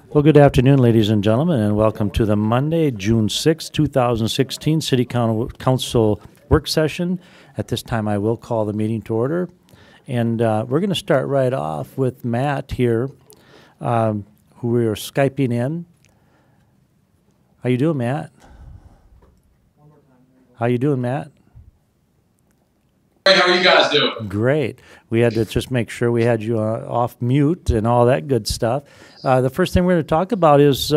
Well, good afternoon, ladies and gentlemen, and welcome to the Monday, June 6, 2016 City Council work session. At this time, I will call the meeting to order. And we're going to start right off with Matt here, who we are Skyping in. How you doing, Matt? How you doing, Matt? How are you guys doing? Great. We had to just make sure we had you off mute and all that good stuff. The first thing we're going to talk about is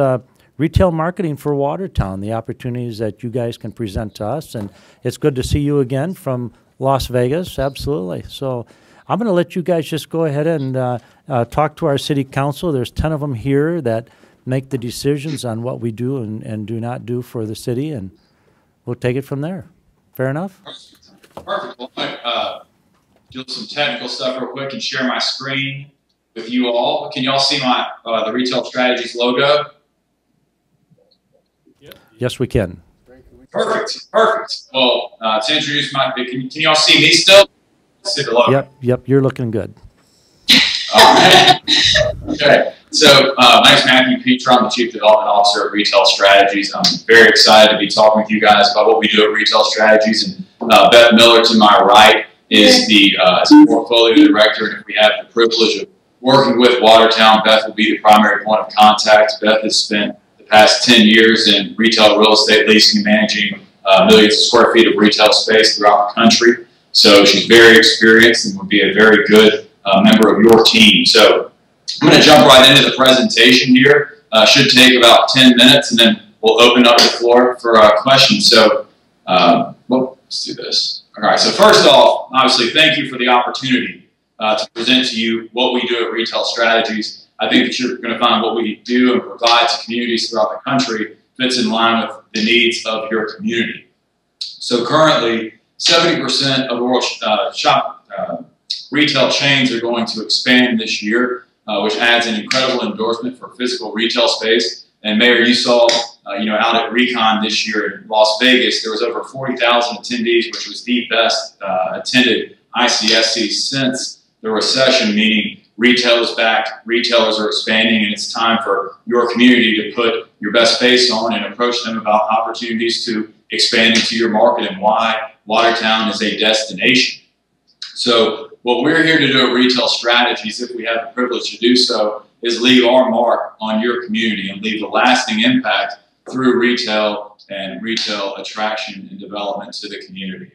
retail marketing for Watertown, the opportunities that you guys can present to us. And it's good to see you again from Las Vegas, absolutely. So I'm going to let you guys just go ahead and talk to our city council. There's 10 of them here that make the decisions on what we do and do not do for the city, and we'll take it from there. Fair enough? Perfect. Well, I'm do some technical stuff real quick and share my screen with you all. Can you all see my the Retail Strategies logo? Yes, we can. Perfect. Perfect. Well, to introduce can you all see me still? See the logo. Yep. You're looking good. All right. Okay. So my name is Matthew Peter. I'm the Chief Development Officer at Retail Strategies. I'm very excited to be talking with you guys about what we do at Retail Strategies. And Beth Miller to my right is the portfolio director. And if we have the privilege of working with Watertown, Beth will be the primary point of contact. Beth has spent the past 10 years in retail real estate leasing and managing millions of square feet of retail space throughout the country. So she's very experienced and would be a very good member of your team. So I'm going to jump right into the presentation here. Should take about 10 minutes, and then we'll open up the floor for questions. So let's do this. All right, so first off, obviously, thank you for the opportunity to present to you what we do at Retail Strategies. I think that you're going to find what we do and provide to communities throughout the country fits in line with the needs of your community. So currently, 70% of the world retail chains are going to expand this year, which adds an incredible endorsement for physical retail space. And Mayor, you saw, out at Recon this year in Las Vegas, there was over 40,000 attendees, which was the best attended ICSC since the recession, meaning retail is back, retailers are expanding, and it's time for your community to put your best face on and approach them about opportunities to expand into your market and why Watertown is a destination. So what we're here to do at Retail Strategies, if we have the privilege to do so, is leave our mark on your community and leave a lasting impact through retail and retail attraction and development to the community.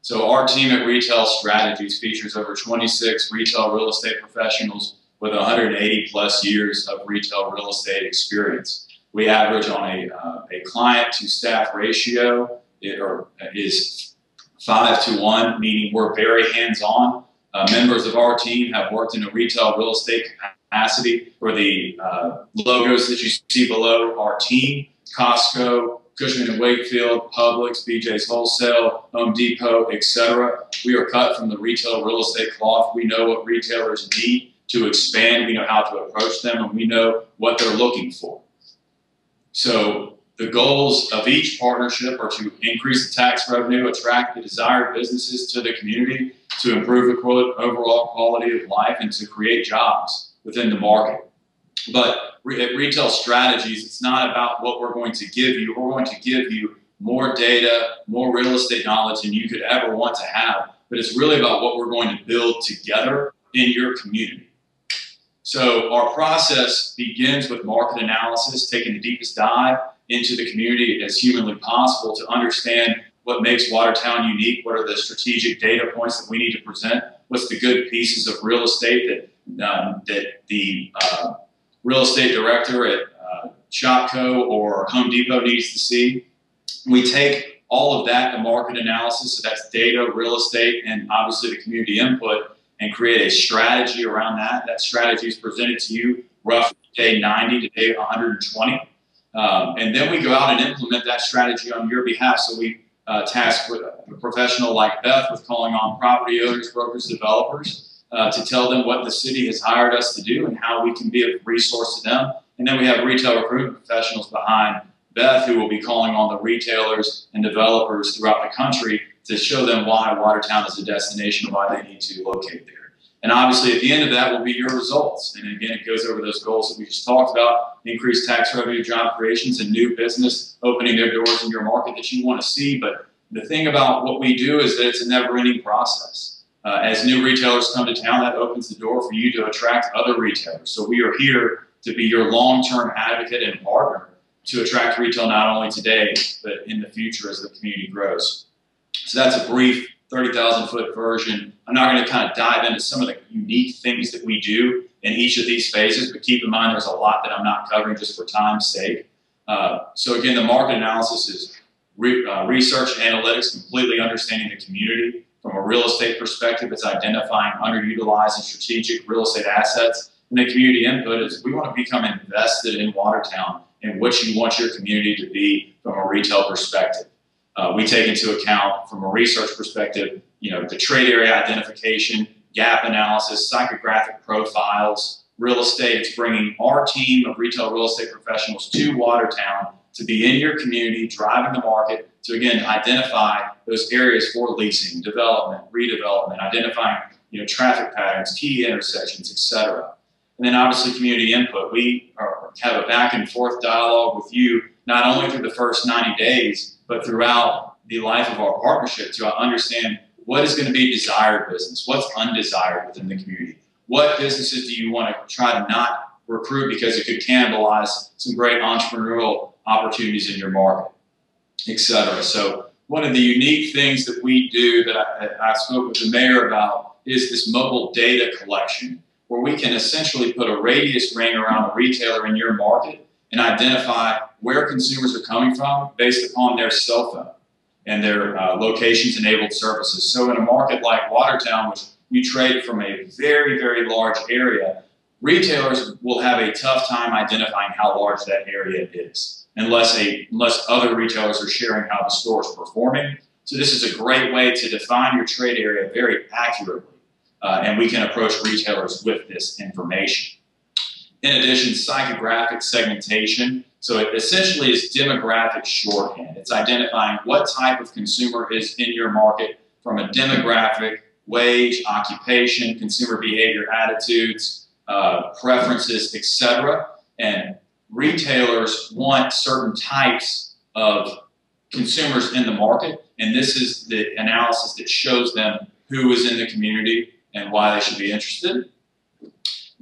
So our team at Retail Strategies features over 26 retail real estate professionals with 180 plus years of retail real estate experience. We average on a client to staff ratio is 5 to 1, meaning we're very hands-on. Members of our team have worked in a retail real estate capacity for the logos that you see below our team: Costco, Cushman & Wakefield, Publix, BJ's Wholesale, Home Depot, etc. We are cut from the retail real estate cloth. We know what retailers need to expand. We know how to approach them, and we know what they're looking for. So the goals of each partnership are to increase the tax revenue, attract the desired businesses to the community, to improve the overall quality of life, and to create jobs within the market. But at Retail Strategies, it's not about what we're going to give you. We're going to give you more data, more real estate knowledge than you could ever want to have. But it's really about what we're going to build together in your community. So our process begins with market analysis, taking the deepest dive into the community as humanly possible to understand what makes Watertown unique, what are the strategic data points that we need to present, what's the good pieces of real estate that the real estate director at Shopco or Home Depot needs to see. We take all of that, the market analysis, so that's data, real estate, and obviously the community input, and create a strategy around that. That strategy is presented to you roughly day 90 to day 120. And then we go out and implement that strategy on your behalf. So we task with a professional like Beth with calling on property owners, brokers, developers to tell them what the city has hired us to do and how we can be a resource to them. And then we have retail recruitment professionals behind Beth who will be calling on the retailers and developers throughout the country to show them why Watertown is a destination and why they need to locate there. And obviously, at the end of that will be your results. And again, it goes over those goals that we just talked about: increased tax revenue, job creations, and new business opening their doors in your market that you want to see. But the thing about what we do is that it's a never-ending process. As new retailers come to town, that opens the door for you to attract other retailers. So we are here to be your long-term advocate and partner to attract retail not only today, but in the future as the community grows. So that's a brief 30,000-foot version. I'm not going to kind of dive into some of the unique things that we do in each of these phases, but keep in mind there's a lot that I'm not covering just for time's sake. So again, the market analysis is research analytics, completely understanding the community. From a real estate perspective, it's identifying underutilized and strategic real estate assets. And the community input is we want to become invested in Watertown and what you want your community to be from a retail perspective. We take into account, from a research perspective, the trade area identification, gap analysis, psychographic profiles, real estate. It's bringing our team of retail real estate professionals to Watertown to be in your community, driving the market, to again identify those areas for leasing, development, redevelopment, identifying traffic patterns, key intersections, etc. And then obviously community input. We have a back and forth dialogue with you, not only through the first 90 days, but throughout the life of our partnership to understand what is going to be desired business, what's undesired within the community. What businesses do you want to try to not recruit because it could cannibalize some great entrepreneurial opportunities in your market, etc. So one of the unique things that we do that I spoke with the mayor about is this mobile data collection, where we can essentially put a radius ring around a retailer in your market and identify where consumers are coming from based upon their cell phone and their locations-enabled services. So in a market like Watertown, which you trade from a very, very large area, retailers will have a tough time identifying how large that area is unless other retailers are sharing how the store is performing. So this is a great way to define your trade area very accurately. And we can approach retailers with this information. In addition, psychographic segmentation. So it essentially is demographic shorthand. It's identifying what type of consumer is in your market from a demographic, wage, occupation, consumer behavior, attitudes, preferences, etc. And retailers want certain types of consumers in the market. And this is the analysis that shows them who is in the community and why they should be interested.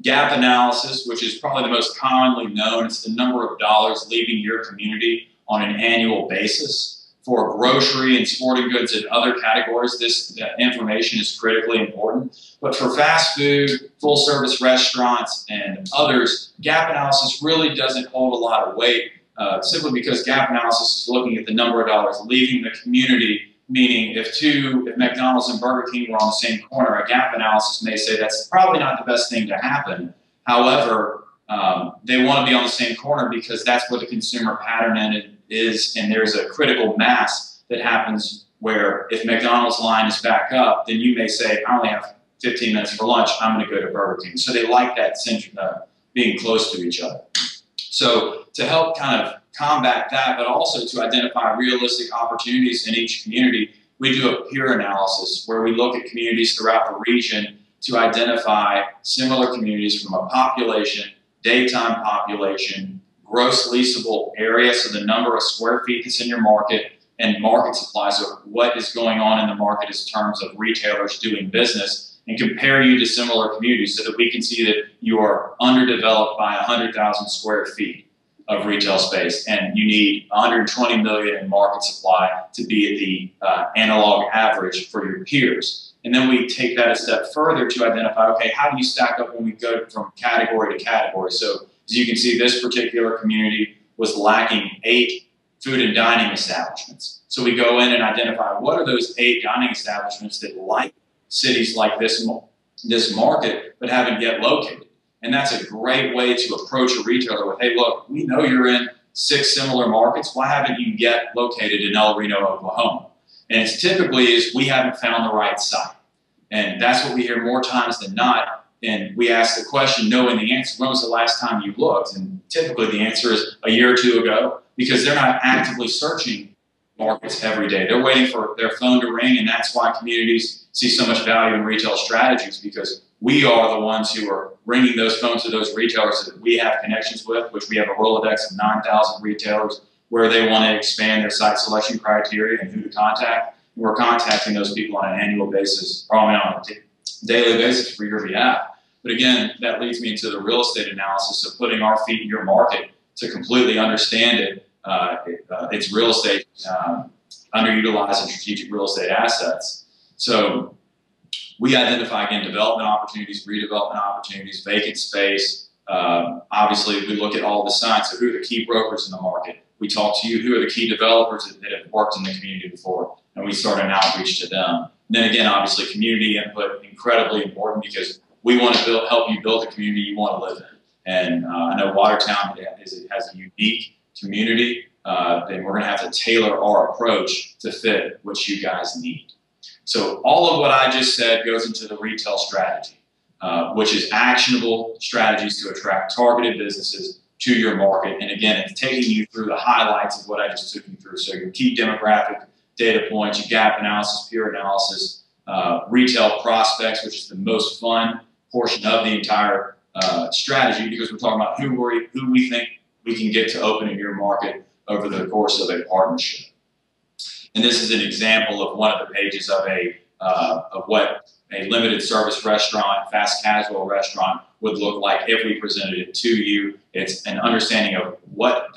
Gap analysis, which is probably the most commonly known. It's the number of dollars leaving your community on an annual basis. For grocery and sporting goods and other categories, this information is critically important. But for fast food, full-service restaurants, and others, gap analysis really doesn't hold a lot of weight, simply because gap analysis is looking at the number of dollars leaving the community. Meaning, if McDonald's and Burger King were on the same corner, a gap analysis may say that's probably not the best thing to happen. However, they want to be on the same corner because that's what the consumer pattern is, and there's a critical mass that happens where if McDonald's line is back up, then you may say, I only have 15 minutes for lunch, I'm going to go to Burger King. So they like that being close to each other. So to help kind of combat that, but also to identify realistic opportunities in each community, we do a peer analysis where we look at communities throughout the region to identify similar communities from a population, daytime population, gross leasable area, so the number of square feet that's in your market, and market supply, so what is going on in the market in terms of retailers doing business, and compare you to similar communities so that we can see that you are underdeveloped by 100,000 square feet of retail space, and you need 120 million in market supply to be at the analog average for your peers. And then we take that a step further to identify, okay, how do you stack up when we go from category to category? So as you can see, this particular community was lacking 8 food and dining establishments. So we go in and identify what are those 8 dining establishments that like cities like this market but haven't yet located. And that's a great way to approach a retailer with, hey, look, we know you're in 6 similar markets. Why haven't you yet located in El Reno, Oklahoma? And it's typically is we haven't found the right site. And that's what we hear more times than not. And we ask the question, knowing the answer, when was the last time you looked? And typically the answer is a year or 2 ago, because they're not actively searching markets every day. They're waiting for their phone to ring, and that's why communities see so much value in retail strategies, because we are the ones who are bringing those phones to those retailers that we have connections with, which we have a Rolodex of 9,000 retailers where they want to expand their site selection criteria and who to contact. And we're contacting those people on an annual basis, or on a daily basis for your behalf. But again, that leads me into the real estate analysis of putting our feet in your market to completely understand it. It's real estate, underutilized and strategic real estate assets. So we identify, again, development opportunities, redevelopment opportunities, vacant space. Obviously, we look at all the signs. So who are the key brokers in the market? We talk to you, who are the key developers that have worked in the community before, and we start an outreach to them. And then again, obviously, community input, incredibly important because we want to help you build the community you want to live in. And I know Watertown has a unique community, and we're going to have to tailor our approach to fit what you guys need. So all of what I just said goes into the retail strategy, which is actionable strategies to attract targeted businesses to your market. And again, it's taking you through the highlights of what I just took you through. So your key demographic data points, your gap analysis, peer analysis, retail prospects, which is the most fun portion of the entire strategy, because we're talking about who we think we can get to open in your market over the course of a partnership. And this is an example of one of the pages of what a limited service restaurant, fast casual restaurant would look like if we presented it to you. It's an understanding of what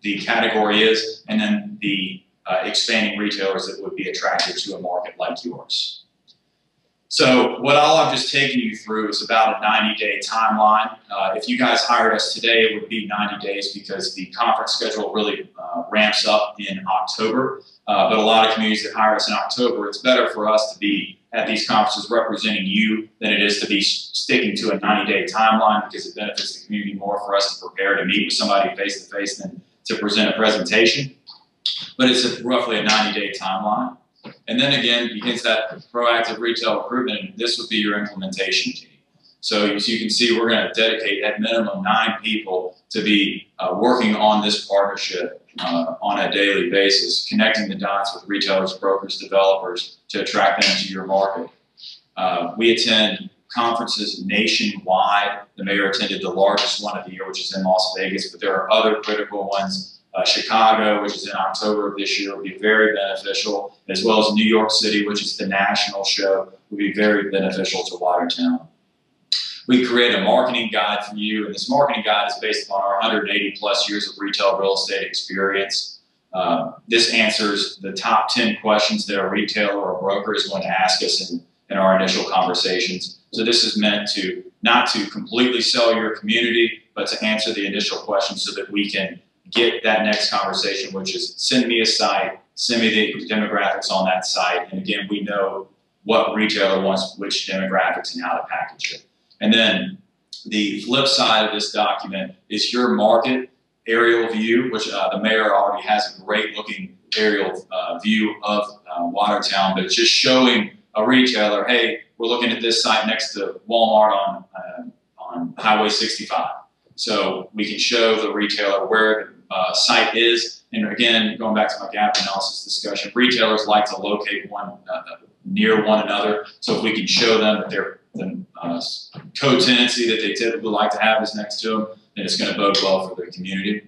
the category is, and then the expanding retailers that would be attractive to a market like yours. So what I've just taken you through is about a 90-day timeline. If you guys hired us today, it would be 90 days because the conference schedule really ramps up in October. But a lot of communities that hire us in October, it's better for us to be at these conferences representing you than it is to be sticking to a 90-day timeline, because it benefits the community more for us to prepare to meet with somebody face-to-face than to present a presentation. But it's roughly a 90-day timeline. And then again, begins that proactive retail recruitment, and this would be your implementation team. So as you can see, we're going to dedicate at minimum 9 people to be working on this partnership on a daily basis, connecting the dots with retailers, brokers, developers to attract them to your market. We attend conferences nationwide. The mayor attended the largest one of the year, which is in Las Vegas, but there are other critical ones. Chicago, which is in October of this year, will be very beneficial, as well as New York City, which is the national show, will be very beneficial to Watertown. We create a marketing guide for you, and this marketing guide is based upon our 180 plus years of retail real estate experience. This answers the top 10 questions that a retailer or a broker is going to ask us in our initial conversations. So this is meant to not to completely sell your community, but to answer the initial questions so that we can get that next conversation, which is send me a site, send me the demographics on that site. And again, we know what retailer wants which demographics and how to package it. And then the flip side of this document is your market aerial view, which the mayor already has a great looking aerial view of Watertown, but it's just showing a retailer, hey, we're looking at this site next to Walmart on Highway 65. So we can show the retailer where the site is. And again, going back to my gap analysis discussion, retailers like to locate one near one another. So if we can show them that the co-tenancy that they typically like to have is next to them, then it's going to bode well for their community.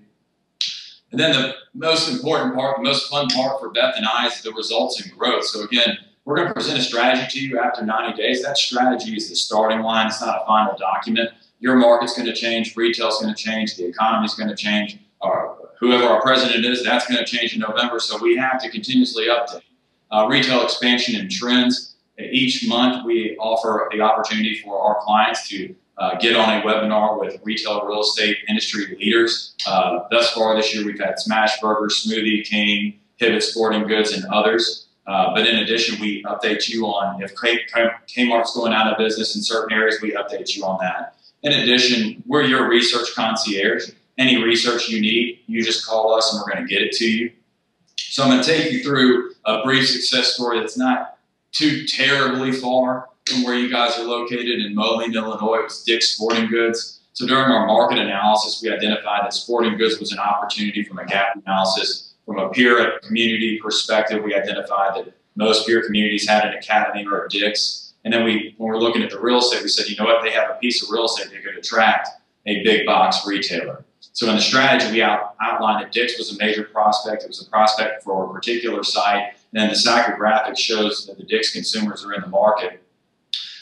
And then the most important part, the most fun part for Beth and I is the results and growth. So again, we're going to present a strategy to you after 90 days. That strategy is the starting line. It's not a final document. Your market's going to change, retail's going to change, the economy's going to change, whoever our president is, that's going to change in November. So we have to continuously update. Retail expansion and trends. Each month we offer the opportunity for our clients to get on a webinar with retail real estate industry leaders. Thus far this year we've had Smashburger, Smoothie King, Pivot Sporting Goods, and others. But in addition, we update you on if Kmart's going out of business in certain areas, we update you on that. In addition, we're your research concierge. Any research you need, you just call us and we're going to get it to you. So I'm going to take you through a brief success story that's not too terribly far from where you guys are located in Moline, Illinois. It was Dick's Sporting Goods. So during our market analysis, we identified that sporting goods was an opportunity from a gap analysis. From a peer community perspective, we identified that most peer communities had an academy or a Dick's. And then when we're looking at the real estate, we said, you know what, they have a piece of real estate that could attract a big box retailer. So in the strategy, we outlined that Dick's was a major prospect. It was a prospect for a particular site. And then the psychographic shows that the Dick's consumers are in the market.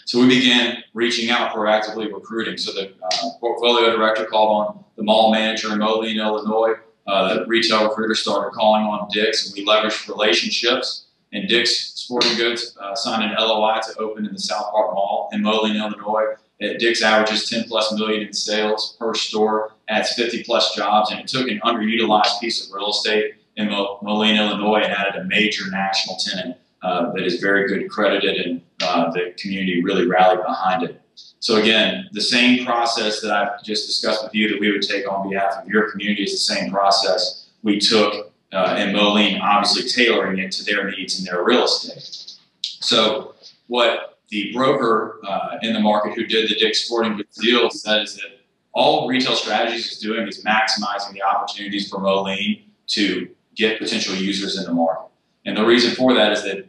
So we began reaching out, proactively recruiting. So the portfolio director called on the mall manager in Moline, Illinois. The retail recruiter started calling on Dick's, and we leveraged relationships. And Dick's Sporting Goods signed an LOI to open in the South Park Mall in Moline, Illinois. Dick's averages 10+ million in sales per store, adds 50+ jobs, and it took an underutilized piece of real estate in Moline, Illinois, and added a major national tenant that is very good credited, and the community really rallied behind it. So again, the same process that I've just discussed with you that we would take on behalf of your community is the same process we took in Moline, obviously tailoring it to their needs and their real estate. So what the broker in the market who did the Dick's Sporting Goods deal said is that all retail strategies is doing is maximizing the opportunities for Moline to get potential users in the market. And the reason for that is that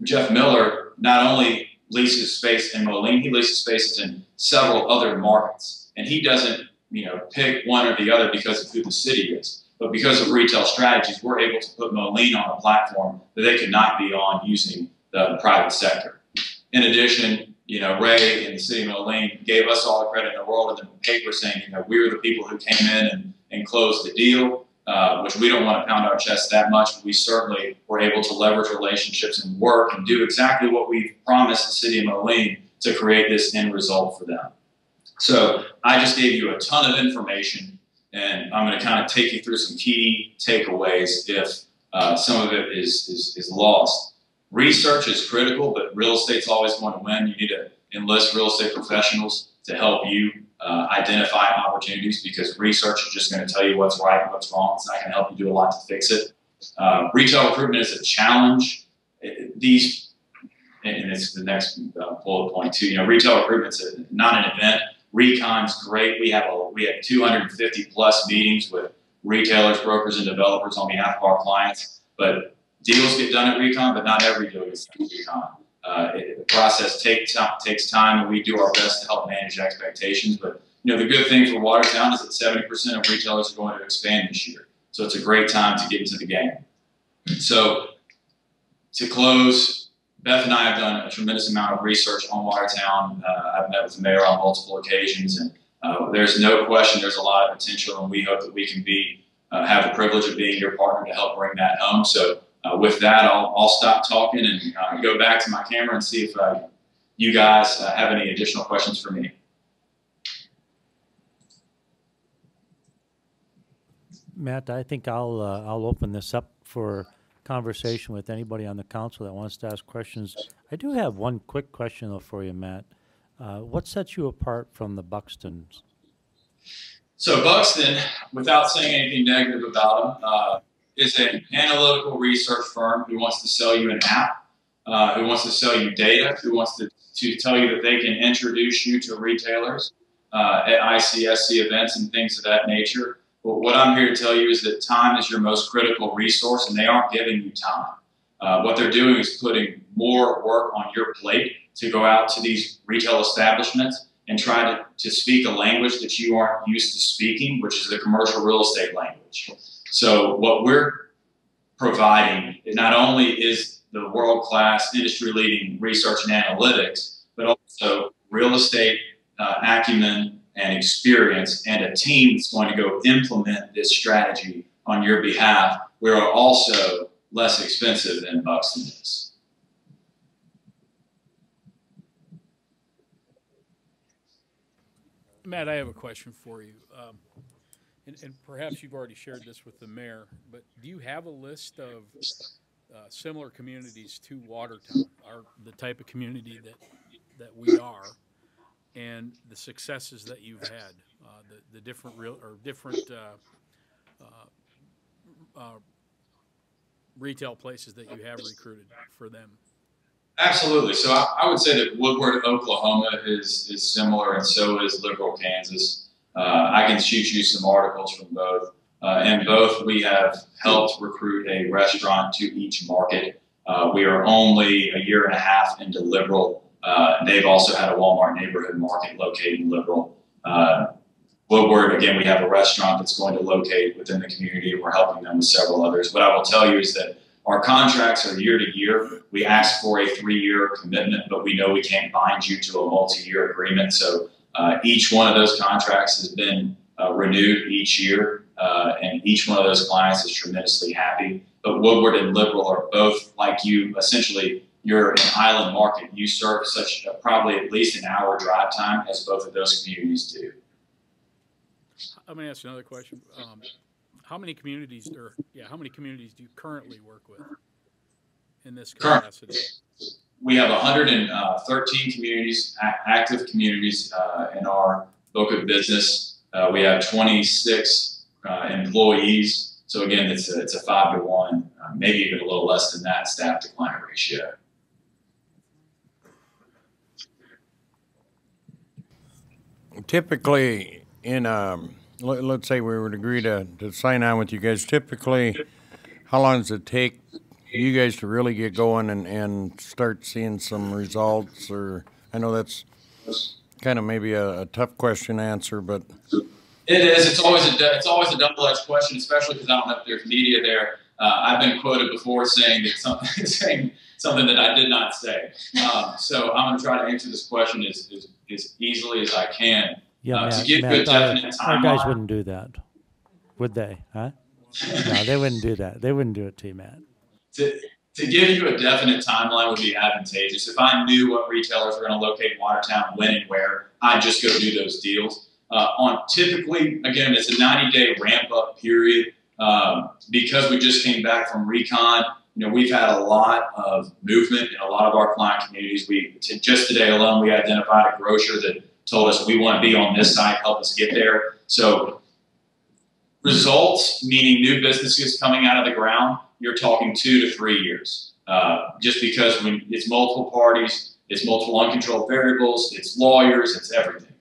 Jeff Miller, not only leases space in Moline, he leases spaces in several other markets. And he doesn't, pick one or the other because of who the city is. But because of retail strategies, we're able to put Moline on a platform that they could not be on using the private sector. In addition, Ray in the city of Moline gave us all the credit in the world in the paper saying, we were the people who came in and closed the deal. Which we don't want to pound our chest that much, but we certainly were able to leverage relationships and work and do exactly what we promised the city of Moline to create this end result for them. So I just gave you a ton of information, and I'm going to kind of take you through some key takeaways if some of it is lost. Research is critical, but real estate's always going to win. You need to enlist real estate professionals to help you identify opportunities, because research is just going to tell you what's right and what's wrong. It's not going to help you do a lot to fix it. Retail recruitment is a challenge. And it's the next bullet point too. Retail recruitment's not an event. Recon's great. We have 250+ meetings with retailers, brokers, and developers on behalf of our clients. But deals get done at Recon, but not every deal gets done at Recon. The process takes time, and we do our best to help manage expectations. But the good thing for Watertown is that 70% of retailers are going to expand this year, so it's a great time to get into the game. So to close, Beth and I have done a tremendous amount of research on Watertown. I've met with the mayor on multiple occasions, and there's no question there's a lot of potential, and we hope that we can have the privilege of being your partner to help bring that home. So. With that, I'll stop talking and go back to my camera and see if you guys have any additional questions for me. Matt, I think I'll open this up for conversation with anybody on the council that wants to ask questions. I do have one quick question though for you, Matt. What sets you apart from the Buxtons? So Buxton, without saying anything negative about them, is an analytical research firm who wants to sell you an app, who wants to sell you data, who wants to tell you that they can introduce you to retailers at ICSC events and things of that nature. But what I'm here to tell you is that time is your most critical resource, and they aren't giving you time. What they're doing is putting more work on your plate to go out to these retail establishments and try to speak a language that you aren't used to speaking, which is the commercial real estate language. So what we're providing not only is the world-class, industry-leading research and analytics, but also real estate acumen and experience, and a team that's going to go implement this strategy on your behalf. We're also less expensive than Buxton is. Matt, I have a question for you. And perhaps you've already shared this with the mayor, but do you have a list of similar communities to Watertown, the type of community that we are, and the successes that you've had, the different retail places that you have recruited for them? Absolutely. So I would say that Woodward, Oklahoma is similar, and so is Liberal, Kansas. I can shoot you some articles from both. In both, we have helped recruit a restaurant to each market. We are only a year and a half into Liberal. They've also had a Walmart neighborhood market located in Liberal. Woodward, again, we have a restaurant that's going to locate within the community, and we're helping them with several others. What I will tell you is that our contracts are year to year. We ask for a 3-year commitment, but we know we can't bind you to a multi-year agreement. So each one of those contracts has been renewed each year, and each one of those clients is tremendously happy. But Woodward and Liberal are both like you. Essentially, you're an island market. You serve such probably at least an hour drive time as both of those communities do. I'm going to ask another question. How many communities do you currently work with in this capacity? We have 113 communities, active communities in our book of business. We have 26 employees. So again, it's a 5-to-1, maybe even a little less than that staff to client ratio. Typically, in let's say we were to agree to sign on with you guys, typically, how long does it take you guys to really get going and start seeing some results? Or I know that's kind of maybe a tough question to answer, but it is. It's always a double-edged question, especially because I don't know if there's media there. I've been quoted before saying something that I did not say. So I'm going to try to answer this question as easily as I can. Yeah, to give Matt, you a definite timeline. our guys wouldn't do that, would they? Huh? No, they wouldn't do that. They wouldn't do it to you, Matt. To give you a definite timeline would be advantageous. If I knew what retailers were going to locate in Watertown, when and where, I'd just go do those deals. On typically, again, it's a 90-day ramp-up period. Because we just came back from recon, we've had a lot of movement in a lot of our client communities. Just today alone, we identified a grocer that told us we want to be on this site, help us get there. So results, meaning new businesses coming out of the ground, you're talking 2 to 3 years. Just because when it's multiple parties, it's multiple uncontrolled variables, it's lawyers, it's everything.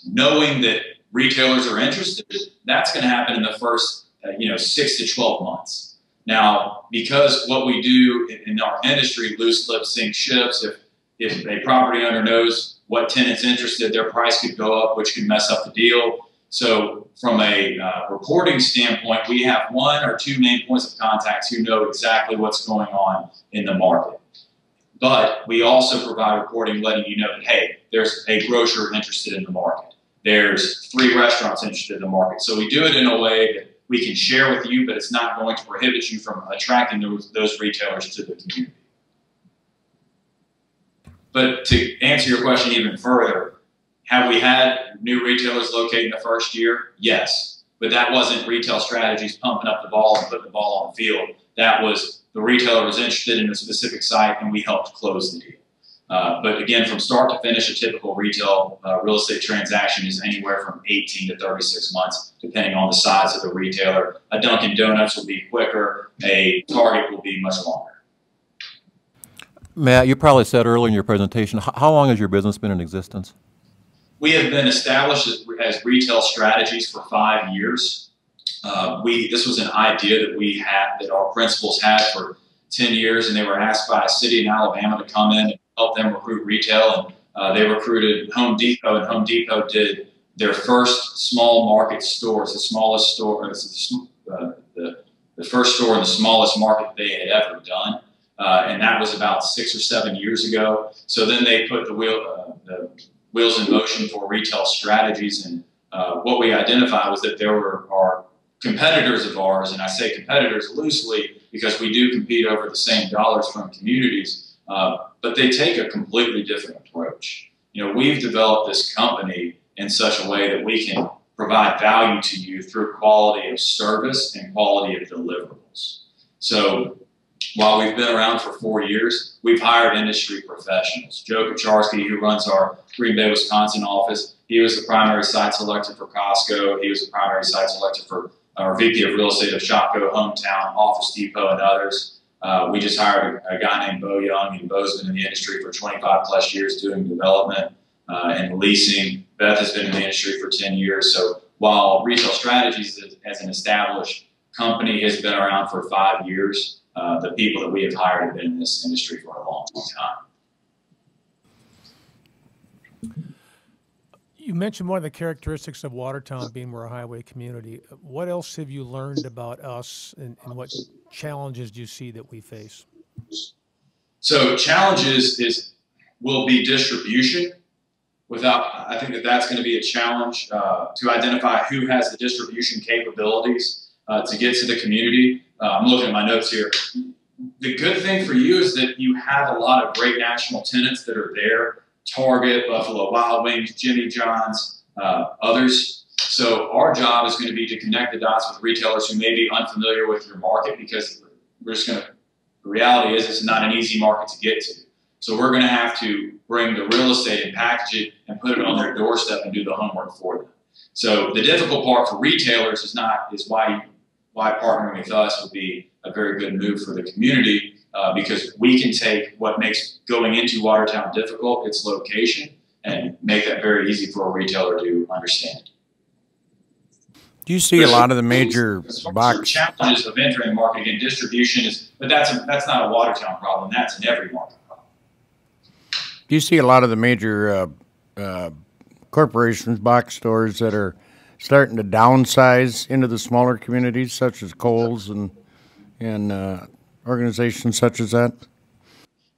Knowing that retailers are interested, that's going to happen in the first 6 to 12 months. Now, because what we do in our industry, loose lips sink ships. If a property owner knows what tenant's interested, their price could go up, which could mess up the deal. So from a reporting standpoint, we have 1 or 2 main points of contact who know exactly what's going on in the market. But we also provide reporting letting you know that, hey, there's a grocer interested in the market. There's 3 restaurants interested in the market. So we do it in a way that we can share with you, but it's not going to prohibit you from attracting those retailers to the community. But to answer your question even further, have we had new retailers locate in the first year? Yes. But that wasn't retail strategies pumping up the ball and putting the ball on the field. That was the retailer was interested in a specific site, and we helped close the deal. But again, from start to finish, a typical retail real estate transaction is anywhere from 18 to 36 months, depending on the size of the retailer. A Dunkin' Donuts will be quicker. A Target will be much longer. Matt, you probably said earlier in your presentation, how long has your business been in existence? We have been established as retail strategies for 5 years. This was an idea that we had, that our principals had for 10 years, and they were asked by a city in Alabama to come in and help them recruit retail. And they recruited Home Depot, and Home Depot did their first small market store. It's the smallest store, the first store in the smallest market they had ever done. And that was about 6 or 7 years ago. So then they put the wheels in motion for retail strategies. And what we identified was that there are competitors of ours, and I say competitors loosely because we do compete over the same dollars from communities, but they take a completely different approach. We've developed this company in such a way that we can provide value to you through quality of service and quality of deliverables. So while we've been around for 4 years, we've hired industry professionals. Joe Kucharski, who runs our Green Bay, Wisconsin office, he was the primary site selector for Costco. He was the primary site selector for our VP of Real Estate of Shopko, Hometown, Office Depot, and others. We just hired a guy named Bo Young, and Bo's been in the industry for 25 plus years doing development and leasing. Beth has been in the industry for 10 years. So while Retail Strategies as an established company has been around for 5 years, the people that we have hired have been in this industry for a long, long time. You mentioned one of the characteristics of Watertown being we're a highway community. What else have you learned about us, and what challenges do you see that we face? So challenges will be distribution. I think that's going to be a challenge to identify who has the distribution capabilities to get to the community. I'm looking at my notes here. The good thing for you is that you have a lot of great national tenants that are there. Target, Buffalo Wild Wings, Jimmy John's, others. So our job is going to be to connect the dots with retailers who may be unfamiliar with your market, because the reality is it's not an easy market to get to. So we're going to have to bring the real estate and package it and put it on their doorstep and do the homework for them. So the difficult part for retailers is why partnering with us would be a very good move for the community. Because we can take what makes going into Watertown difficult, its location, and make that very easy for a retailer to understand. Do you see a lot of the major box challenges of entering the market? Again, distribution but that's not a Watertown problem. That's an every market problem. Do you see a lot of the major corporations, box stores that are starting to downsize into the smaller communities, such as Kohl's and organizations such as that?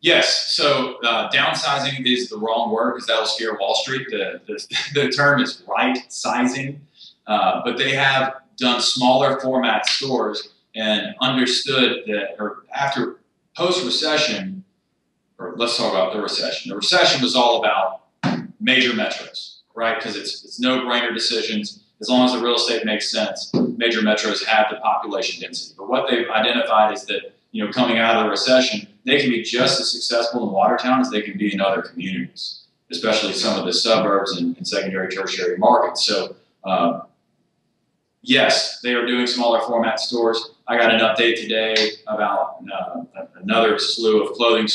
Yes. So downsizing is the wrong word, because that'll scare Wall Street. The term is right sizing. But they have done smaller format stores and understood that, or after post-recession, or let's talk about the recession. The recession was all about major metros, right? Because it's no-brainer decisions. As long as the real estate makes sense, major metros have the population density. But what they've identified is that, coming out of the recession, they can be just as successful in Watertown as they can be in other communities, especially some of the suburbs and secondary, tertiary markets. So, yes, they are doing smaller format stores. I got an update today about another slew of clothing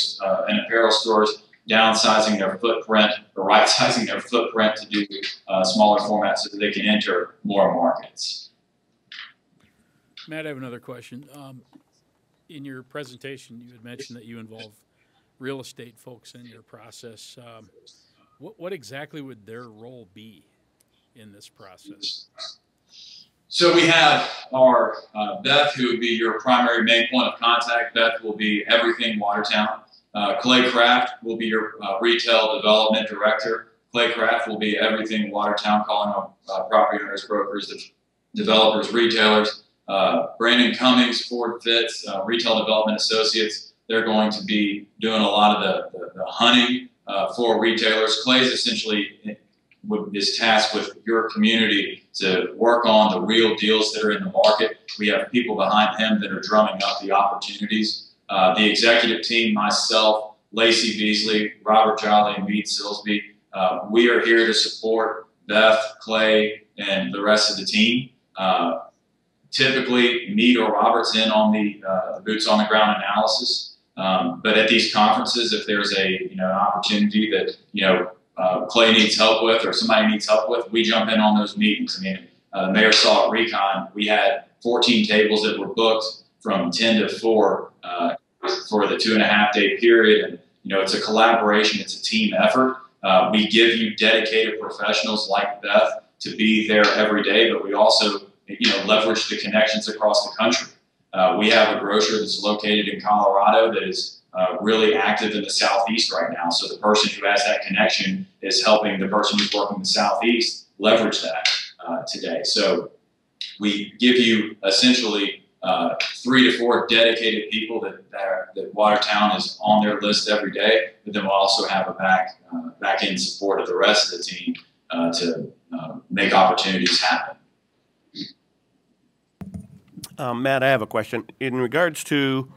and apparel stores downsizing their footprint, or right-sizing their footprint to do smaller formats so that they can enter more markets. Matt, I have another question. In your presentation, you had mentioned that you involve real estate folks in your process. What exactly would their role be in this process? So we have our Beth, who would be your primary main point of contact. Beth will be everything Watertown. Clay Craft will be your retail development director. Clay Craft will be everything Watertown, calling on property owners, brokers, developers, retailers. Brandon Cummings, Ford Fitz, Retail Development Associates, they're going to be doing a lot of the hunting for retailers. Clay is essentially is tasked with your community to work on the real deals that are in the market. We have people behind him that are drumming up the opportunities. The executive team, myself, Lacey Beasley, Robert Jolly, and Meade Silsby, we are here to support Beth, Clay, and the rest of the team. Typically, Meade or Robert's in on the boots on the ground analysis. But at these conferences, if there's an opportunity that Clay needs help with, or somebody needs help with, we jump in on those meetings. I mean, the mayor saw at Recon, we had 14 tables that were booked from 10 to 4 for the 2.5-day period. And it's a collaboration, it's a team effort. We give you dedicated professionals like Beth to be there every day, but we also leverage the connections across the country. We have a grocer that's located in Colorado that is really active in the Southeast right now. So the person who has that connection is helping the person who's working in the Southeast leverage that today. So we give you essentially 3 to 4 dedicated people that Watertown is on their list every day, but then we'll also have a back end support of the rest of the team to make opportunities happen. Matt, I have a question. In regards to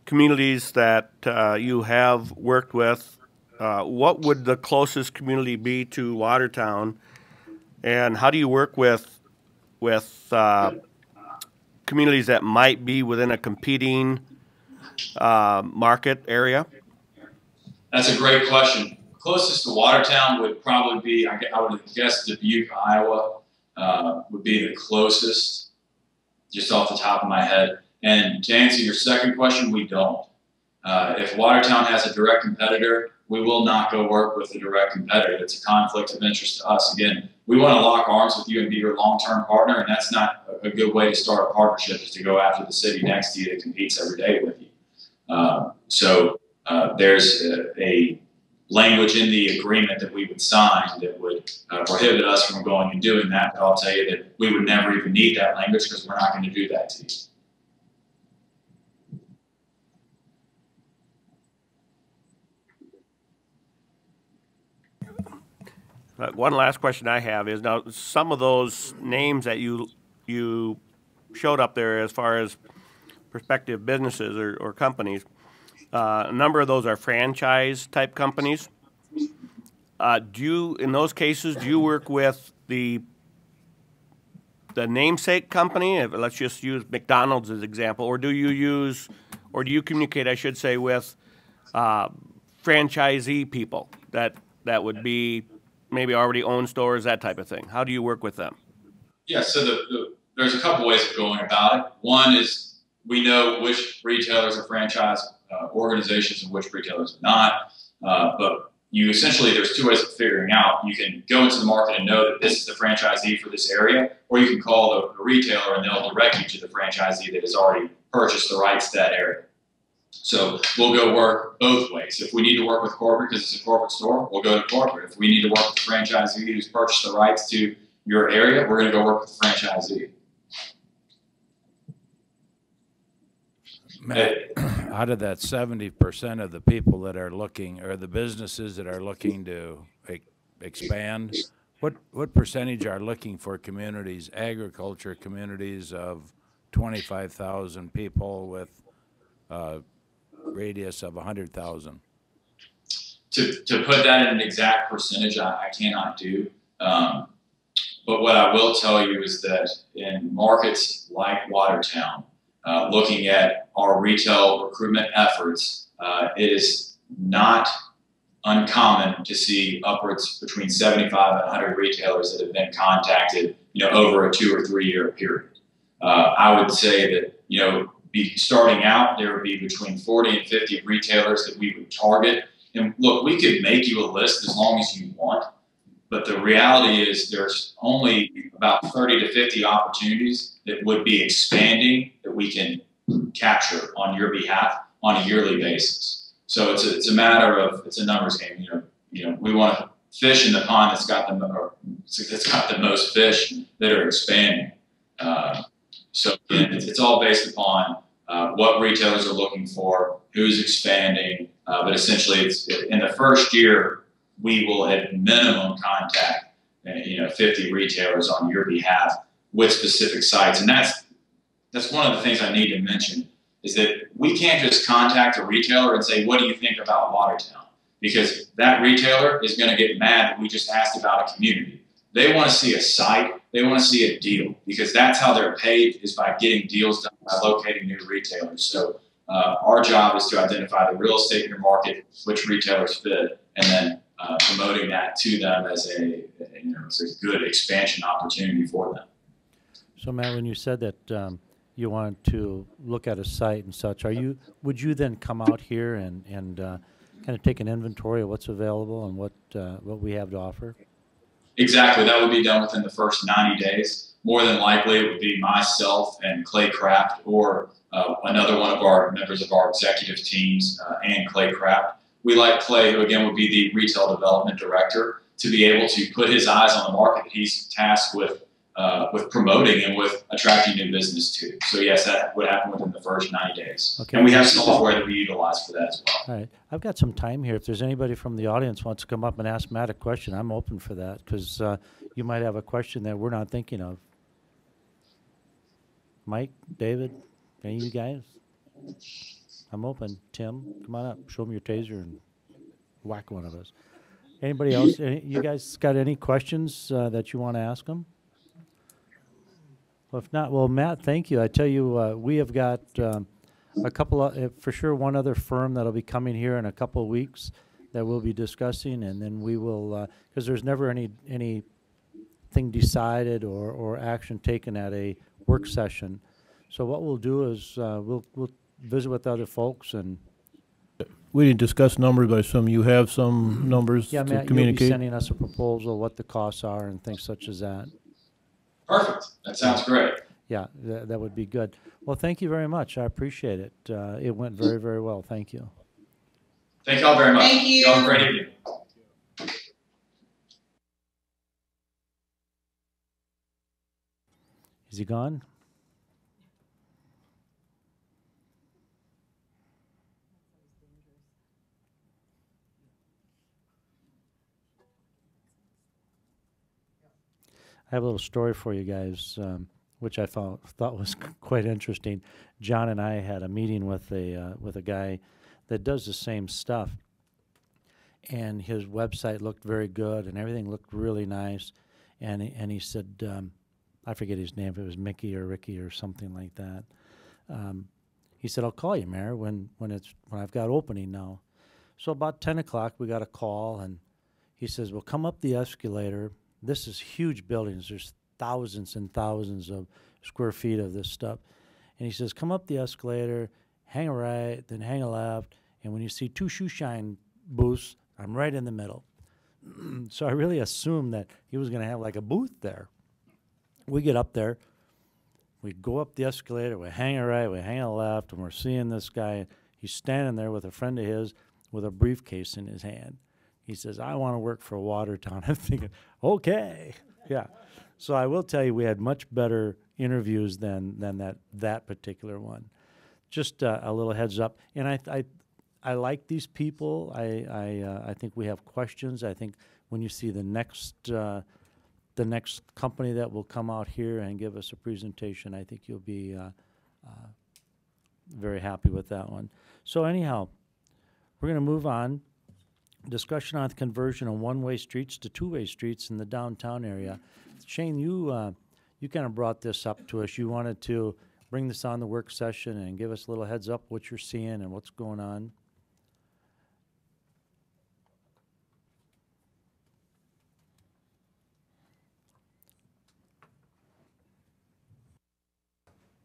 communities that you have worked with, what would the closest community be to Watertown, and how do you work with communities that might be within a competing market area? That's a great question. Closest to Watertown would probably be, I would guess, Dubuque, Iowa would be the closest, just off the top of my head. And to answer your second question, we don't. If Watertown has a direct competitor, we will not go work with a direct competitor. It's a conflict of interest to us. Again, we want to lock arms with you and be your long-term partner, and that's not a good way to start a partnership, is to go after the city next to you that competes every day with you. There's a language in the agreement that we would sign that would prohibit us from going and doing that, but I'll tell you that we would never even need that language because we're not going to do that to you. One last question I have is, now some of those names that you showed up there as far as prospective businesses or companies, a number of those are franchise type companies. In those cases, do you work with the namesake company? Let's just use McDonald's as an example, or do you communicate, I should say, with franchisee people that would be maybe already own stores, that type of thing? How do you work with them? Yeah, so there's a couple ways of going about it. One is we know which retailers are franchise organizations and which retailers are not. But there's two ways of figuring out. You can go into the market and know that this is the franchisee for this area, or you can call the retailer and they'll direct you to the franchisee that has already purchased the rights to that area. So we'll go work both ways. If we need to work with corporate because it's a corporate store, we'll go to corporate. If we need to work with the franchisee who's purchased the rights to your area, we're going to go work with the franchisee. Matt, out of that 70% of the people that are looking, or the businesses that are looking to expand, what percentage are looking for communities, agriculture communities of 25,000 people with radius of 100,000? To put that in an exact percentage, I cannot do. But what I will tell you is that in markets like Watertown, looking at our retail recruitment efforts, it is not uncommon to see upwards between 75 and 100 retailers that have been contacted, over a 2 or 3 year period. I would say that, starting out, there would be between 40 and 50 retailers that we would target. And look, we could make you a list as long as you want, but the reality is there's only about 30 to 50 opportunities that would be expanding that we can capture on your behalf on a yearly basis. So it's a matter of, it's a numbers game. We want to fish in the pond that's got the most fish that are expanding. So again, it's all based upon what retailers are looking for, who's expanding, but essentially in the first year, we will at minimum contact 50 retailers on your behalf with specific sites. And that's one of the things I need to mention, is that we can't just contact a retailer and say, what do you think about Watertown? Because that retailer is going to get mad that we just asked about a community. They want to see a site. They want to see a deal, because that's how they're paid, is by getting deals done, by locating new retailers. So our job is to identify the real estate in your market, which retailers fit, and then promoting that to them as a good expansion opportunity for them. So Matt, when you said that you wanted to look at a site and such, would you then come out here and kind of take an inventory of what's available and what we have to offer? Exactly. That would be done within the first 90 days. More than likely, it would be myself and Clay Kraft, or another one of our members of our executive teams, and Clay Kraft. We like Clay, who again would be the retail development director, to be able to put his eyes on the market he's tasked with promoting and with attracting new business to. So yes, that would happen within the first 90 days. Okay. And we have software that we utilize for that as well. All right. I've got some time here. If there's anybody from the audience wants to come up and ask Matt a question, I'm open for that, because you might have a question that we're not thinking of. Mike, David, any of you guys? I'm open. Tim, come on up. Show me your taser and whack one of us. Anybody else? You guys got any questions that you want to ask them? Well, if not, well, Matt, thank you. I tell you, we have got a couple of, for sure, one other firm that'll be coming here in a couple of weeks that we'll be discussing, and then we will, because there's never anything decided or action taken at a work session. So what we'll do is we'll visit with other folks and We didn't discuss numbers, but I assume you have some numbers yeah, to Matt, you'll be communicate? sending us a proposal, what the costs are, and things such as that. Perfect. That sounds great. Yeah, that would be good. Well, thank you very much. I appreciate it. It went very, very well. Thank you. Thank y'all very much. Thank you. Y'all have a great evening. Is he gone? I have a little story for you guys, which I thought was quite interesting. John and I had a meeting with a guy that does the same stuff, and his website looked very good, and everything looked really nice. And he said, I forget his name, if it was Mickey or Ricky or something like that. He said, "I'll call you, Mayor, when I've got opening now." So about 10 o'clock, we got a call, and he says, "Well, come up the escalator." This is huge buildings. There's thousands and thousands of square feet of this stuff. And he says, "Come up the escalator, hang a right, then hang a left, and when you see two shoe shine booths, I'm right in the middle." So I really assumed that he was going to have like a booth there. We get up there, we go up the escalator, we hang a right, we hang a left, and we're seeing this guy. He's standing there with a friend of his with a briefcase in his hand. He says, "I want to work for Watertown." I'm thinking, okay, yeah. So I will tell you, we had much better interviews than that particular one. Just a little heads up. And I like these people. I think we have questions. I think when you see the next company that will come out here and give us a presentation, I think you'll be very happy with that one. So anyhow, we're going to move on. Discussion on the conversion of one-way streets to two-way streets in the downtown area. Shane, you kind of brought this up to us. You wanted to bring this on the work session and give us a little heads up what you're seeing and what's going on.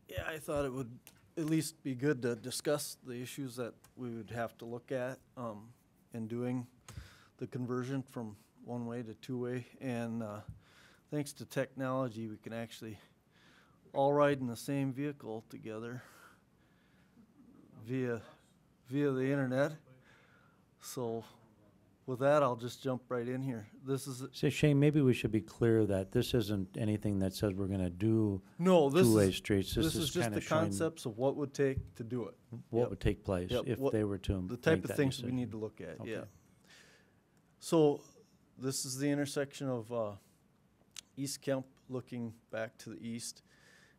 Yeah, I thought it would at least be good to discuss the issues that we would have to look at in doing the conversion from one-way to two-way. And thanks to technology, we can actually all ride in the same vehicle together via the internet. So with that, I'll just jump right in here. This is So Shane, maybe we should be clear that this isn't anything that says we're going to do this two-way is streets. this is just kind the of showing concepts of what would take to do it. what Yep. would take place Yep, if what- they were to The type make of that things we decision. need to look at. Okay. Yeah. So this is the intersection of East Kemp looking back to the east,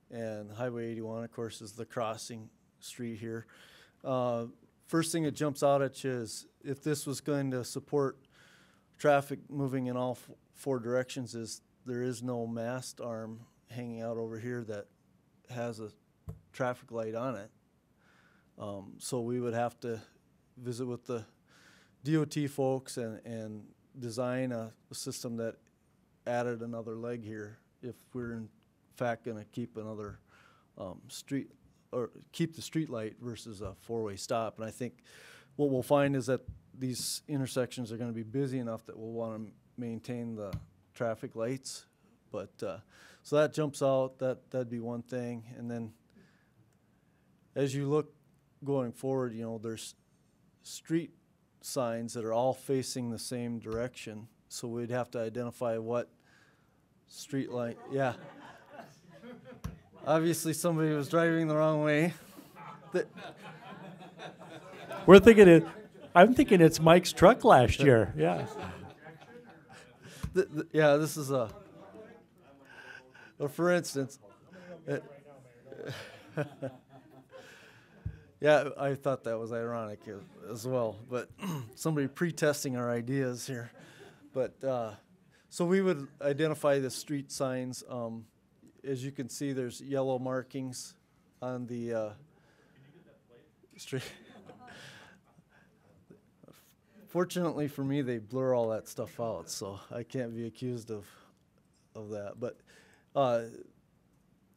and Highway 81, of course, is the crossing street here. First thing that jumps out at you is if this was going to support traffic moving in all four directions, is there is no mast arm hanging out over here that has a traffic light on it. So we would have to visit with the DOT folks and design a system that added another leg here if we're in fact going to keep another street or keep the street light versus a four-way stop. And I think what we'll find is that these intersections are going to be busy enough that we'll want to maintain the traffic lights. But so that jumps out. That'd be one thing. And then as you look going forward, you know, there's street signs that are all facing the same direction. So we'd have to identify what street light. Yeah. Obviously, somebody was driving the wrong way. We're thinking it. I'm thinking it's Mike's truck last year. Yeah. Yeah, this is a for instance. Yeah, I thought that was ironic as well, but somebody pre-testing our ideas here. But so we would identify the street signs. As you can see, there's yellow markings on the street. Fortunately for me, they blur all that stuff out, so I can't be accused of that. But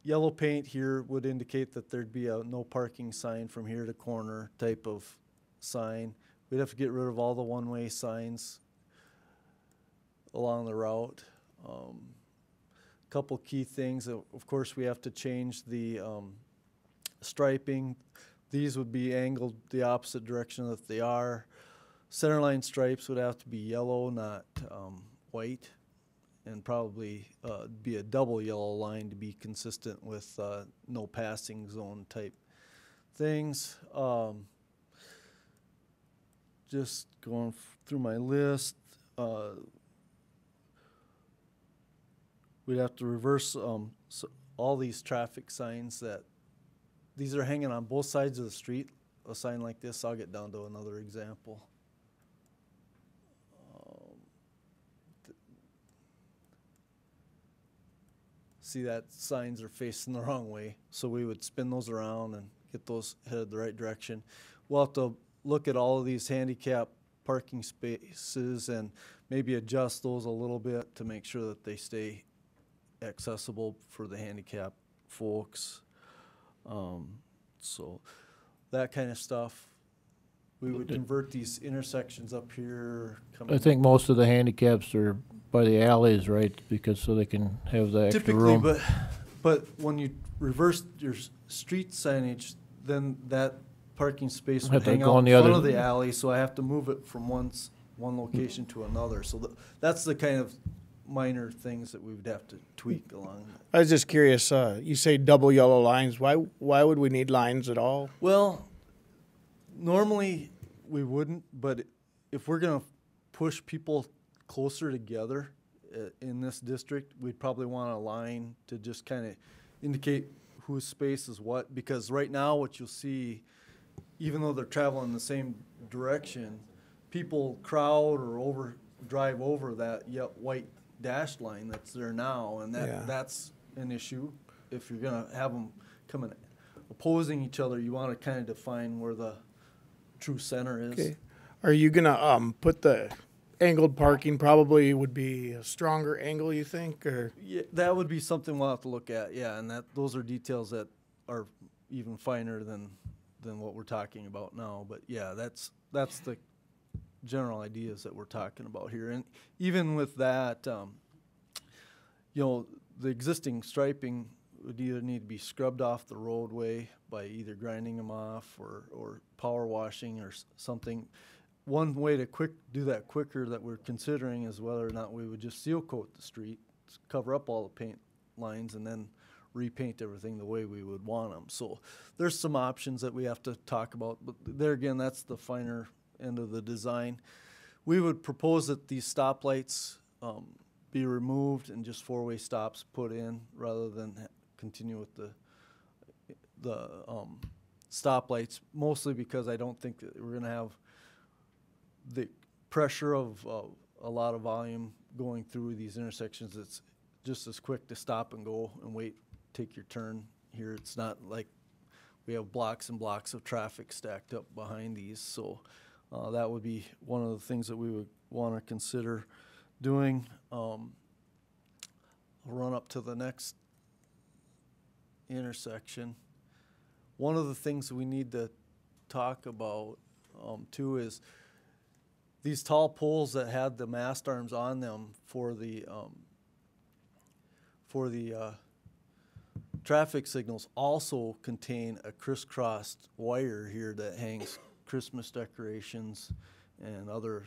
yellow paint here would indicate that there'd be a no parking sign from here to corner type of sign. We'd have to get rid of all the one-way signs along the route. Couple key things, of course, we have to change the striping. These would be angled the opposite direction that they are. Centerline stripes would have to be yellow, not white, and probably be a double yellow line to be consistent with no passing zone type things. Just going through my list, we'd have to reverse so all these traffic signs that these are hanging on both sides of the street. A sign like this, I'll get down to another example. See that signs are facing the wrong way, so we would spin those around and get those headed the right direction. We'll have to look at all of these handicap parking spaces and maybe adjust those a little bit to make sure that they stay accessible for the handicapped folks. So that kind of stuff. We would convert these intersections up here. I think most of the handicaps are by the alleys, right? Because so they can have the extra typically, room. but when you reverse your street signage, then that parking space would Have to hang go out on in the front other- of the alley, so I have to move it from one location to another. So that's the kind of minor things that we would have to tweak along. I was just curious, you say double yellow lines. Why would we need lines at all? Well, normally we wouldn't, but if we're going to push people closer together in this district, we'd probably want a line to just kind of indicate whose space is what, because right now what you'll see, even though they're traveling the same direction, people crowd or drive over that white dashed line that's there now, and that's an issue. If you're going to have them coming opposing each other, you want to kind of define where the true center is. Okay. Are you gonna put the angled parking? Probably would be a stronger angle, you think, or? Yeah, that would be something we'll have to look at. Yeah, and those are details that are even finer than what we're talking about now. But yeah, that's the general ideas that we're talking about here. And even with that, you know, the existing striping would either need to be scrubbed off the roadway by either grinding them off or power washing or something. One way to do that quicker that we're considering is whether or not we would just seal coat the street, cover up all the paint lines, and then repaint everything the way we would want them. So there's some options that we have to talk about, but there again, that's the finer end of the design. We would propose that these stoplights be removed and just four-way stops put in rather than continue with the stoplights, mostly because I don't think that we're going to have the pressure of a lot of volume going through these intersections. It's just as quick to stop and go and wait, take your turn here. It's not like we have blocks and blocks of traffic stacked up behind these. So that would be one of the things that we would want to consider doing. I'll run up to the next intersection. One of the things we need to talk about too is these tall poles that had the mast arms on them for the traffic signals also contain a crisscrossed wire here that hangs Christmas decorations and other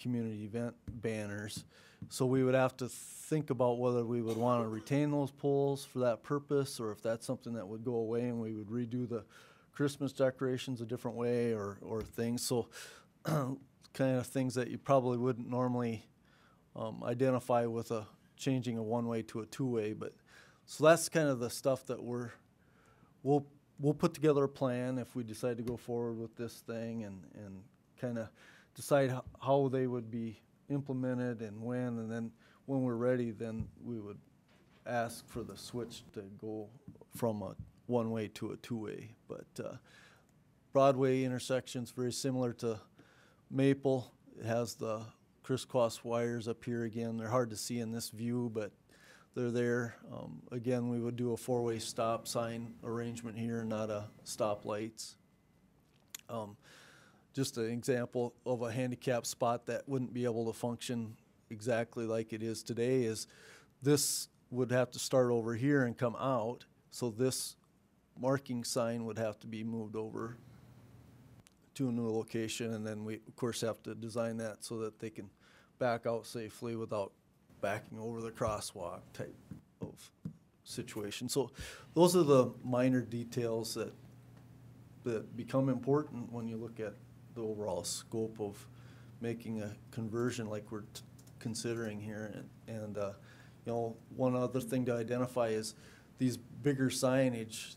community event banners. So we would have to think about whether we would want to retain those poles for that purpose, or if that's something that would go away and we would redo the Christmas decorations a different way or things. So kind of things that you probably wouldn't normally identify with changing a one-way to a two-way. But so that's kind of the stuff that we'll put together a plan if we decide to go forward with this thing and kind of decide how they would be implemented and when, and then when we're ready, then we would ask for the switch to go from a one-way to a two-way. But Broadway intersection's very similar to Maple. It has the crisscross wires up here again. They're hard to see in this view, but they're there. Again, we would do a four-way stop sign arrangement here, not a stoplights. Just an example of a handicap spot that wouldn't be able to function exactly like it is today is this would have to start over here and come out. So this marking sign would have to be moved over to a new location, and then we of course have to design that so that they can back out safely without backing over the crosswalk type of situation. So those are the minor details that become important when you look at the overall scope of making a conversion like we're considering here. And you know, one other thing to identify is these bigger signage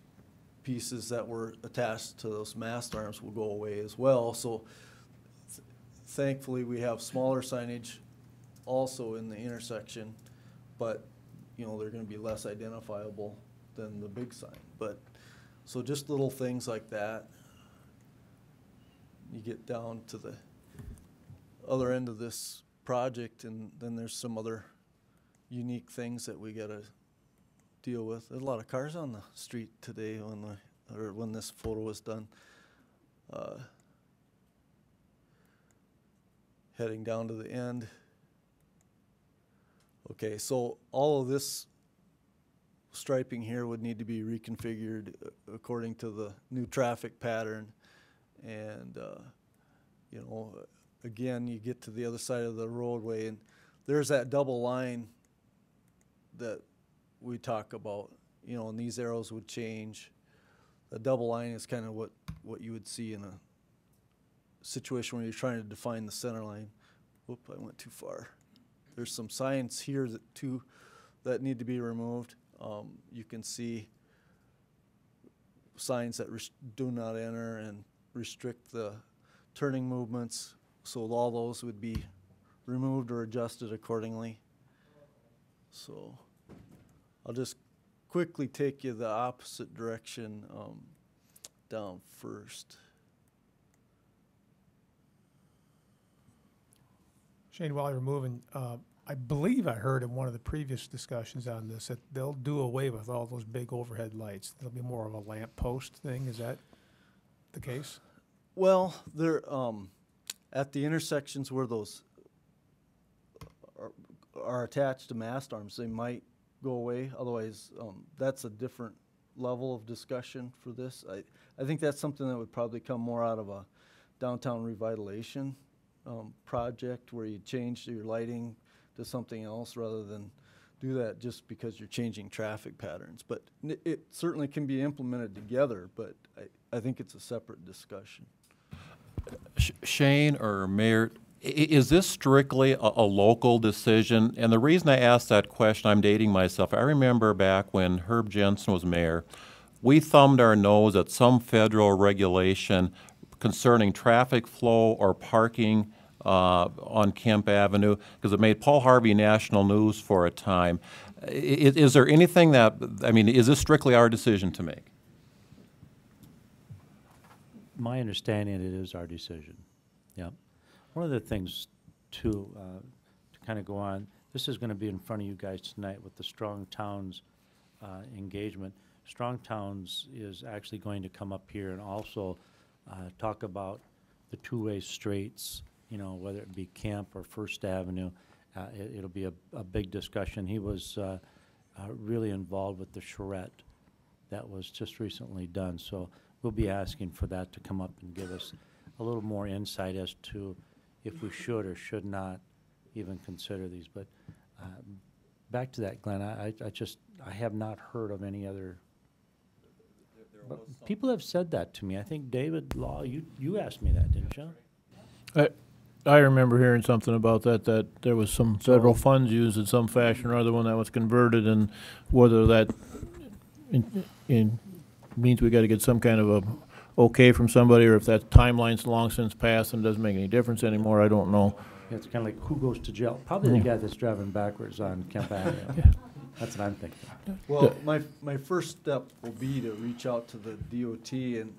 pieces that were attached to those mast arms will go away as well. So thankfully we have smaller signage also in the intersection, but you know, they're going to be less identifiable than the big sign. But so just little things like that. You get down to the other end of this project, and then there's some other unique things that we got to deal with. There's a lot of cars on the street today when this photo was done. Heading down to the end. Okay, so all of this striping here would need to be reconfigured according to the new traffic pattern. And you know, again, you get to the other side of the roadway, and there's that double line that we talk about, you know, and these arrows would change. The double line is kind of what you would see in a situation where you're trying to define the center line. Whoop, I went too far. There's some signs here that need to be removed. You can see signs that do not enter and restrict the turning movements, so all those would be removed or adjusted accordingly. So I'll just quickly take you the opposite direction down first. Shane, while you're moving, I believe I heard in one of the previous discussions on this that they'll do away with all those big overhead lights. There'll be more of a lamp post thing. Is that the case? Well, they're at the intersections where those are attached to mast arms, they might go away. Otherwise, that's a different level of discussion for this. I think that's something that would probably come more out of a downtown revitalization project where you change your lighting to something else rather than do that just because you're changing traffic patterns. But it certainly can be implemented together, but I think it's a separate discussion. Shane or Mayor, is this strictly a local decision? And the reason I asked that question, I'm dating myself. I remember back when Herb Jensen was mayor, we thumbed our nose at some federal regulation concerning traffic flow or parking on Kemp Avenue because it made Paul Harvey national news for a time. Is there anything that, I mean, is this strictly our decision to make? My understanding, it is our decision. Yep. One of the things, too, to kind of go on, this is going to be in front of you guys tonight with the Strong Towns engagement. Strong Towns is actually going to come up here and also talk about the two-way streets, you know, whether it be Camp or First Avenue. It'll be a big discussion. He was really involved with the charrette that was just recently done. So we'll be asking for that to come up and give us a little more insight as to if we should or should not even consider these. But back to that, Glenn, I have not heard of any other. But people have said that to me. I think David Law, you asked me that, didn't you? I remember hearing something about that there was some federal funds used in some fashion or other when that was converted, and whether that means we got to get some kind of a okay from somebody, or if that timeline's long since passed and doesn't make any difference anymore, I don't know. Yeah, it's kind of like who goes to jail? Probably the guy that's driving backwards on Kemp Avenue. Yeah. That's what I'm thinking. Well, my first step will be to reach out to the DOT and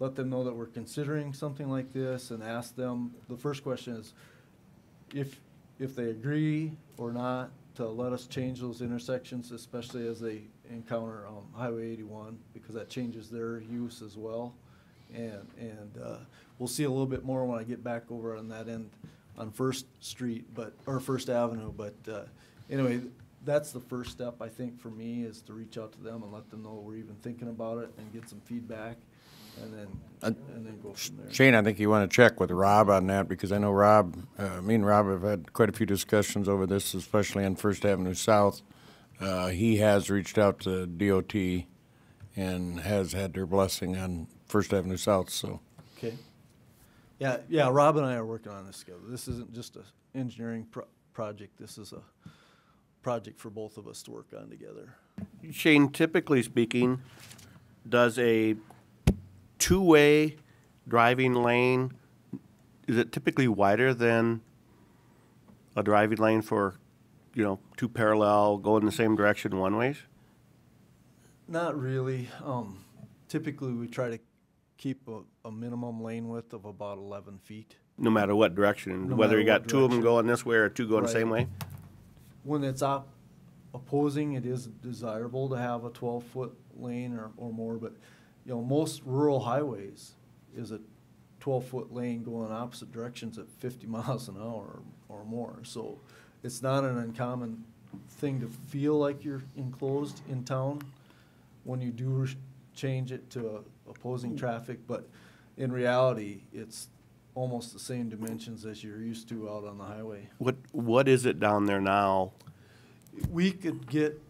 let them know that we're considering something like this, and ask them, the first question is if they agree or not, to let us change those intersections, especially as they encounter Highway 81, because that changes their use as well. And we'll see a little bit more when I get back over on that end on First Street, or First Avenue. But anyway, that's the first step, I think, for me, is to reach out to them and let them know we're even thinking about it and get some feedback, and then go from there. Shane, I think you want to check with Rob on that, because I know Rob, me and Rob have had quite a few discussions over this, especially on First Avenue South. He has reached out to DOT and has had their blessing on First Avenue South, so. Okay. Yeah, Rob and I are working on this together. This isn't just an engineering project. This is a project for both of us to work on together. Shane, typically speaking, does a two-way driving lane, is it typically wider than a driving lane for, two parallel, go in the same direction one-ways? Not really. Typically, we try to keep a minimum lane width of about 11 feet. No matter what direction, No whether matter you got what two of them direction. going this way or two going the same way? When it's opposing, it is desirable to have a 12-foot lane or more, but most rural highways is a 12-foot lane going opposite directions at 50 miles an hour or more. So it's not an uncommon thing to feel like you're enclosed in town when you do change it to opposing traffic, but in reality, it's almost the same dimensions as you're used to out on the highway. What is it down there now? We could get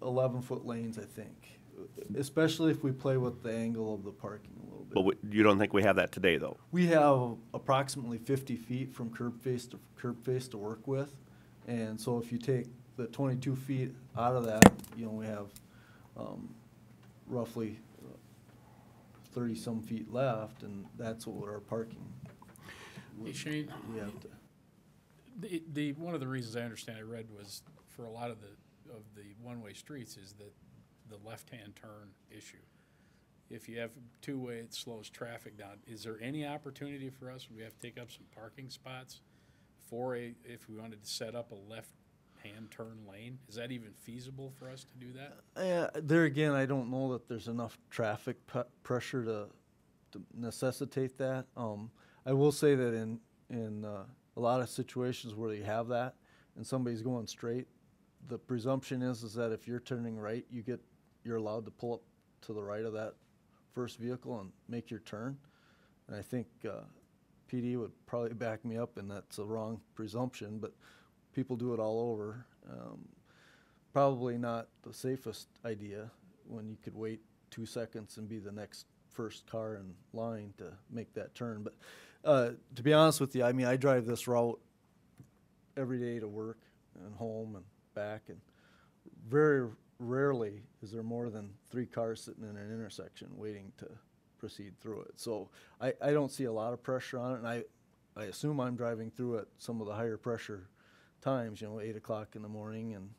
11-foot lanes, I think, especially if we play with the angle of the parking a little bit. But you don't think we have that today, though? We have approximately 50 feet from curb face to work with, and so if you take the 22 feet out of that, we have roughly 30-some feet left, and that's what our parking. Hey, Shane, We have to. the one of the reasons I understand I read was for a lot of the one-way streets is that the left-hand turn issue. If you have two-way, it slows traffic down. Is there any opportunity for us, we have to take up some parking spots if we wanted to set up a left-hand turn lane? Is that even feasible for us to do that? There again, I don't know that there's enough traffic pressure to necessitate that. I will say that in a lot of situations where you have that and somebody's going straight, the presumption is that if you're turning right, you're allowed to pull up to the right of that first vehicle and make your turn. And I think PD would probably back me up, and that's a wrong presumption, but people do it all over. Probably not the safest idea when you could wait 2 seconds and be the next first car in line to make that turn. But to be honest with you, I drive this route every day to work and home and back, and very rarely is there more than 3 cars sitting in an intersection waiting to proceed through it. So I don't see a lot of pressure on it, and I assume I'm driving through at some of the higher pressure times, 8 o'clock in the morning and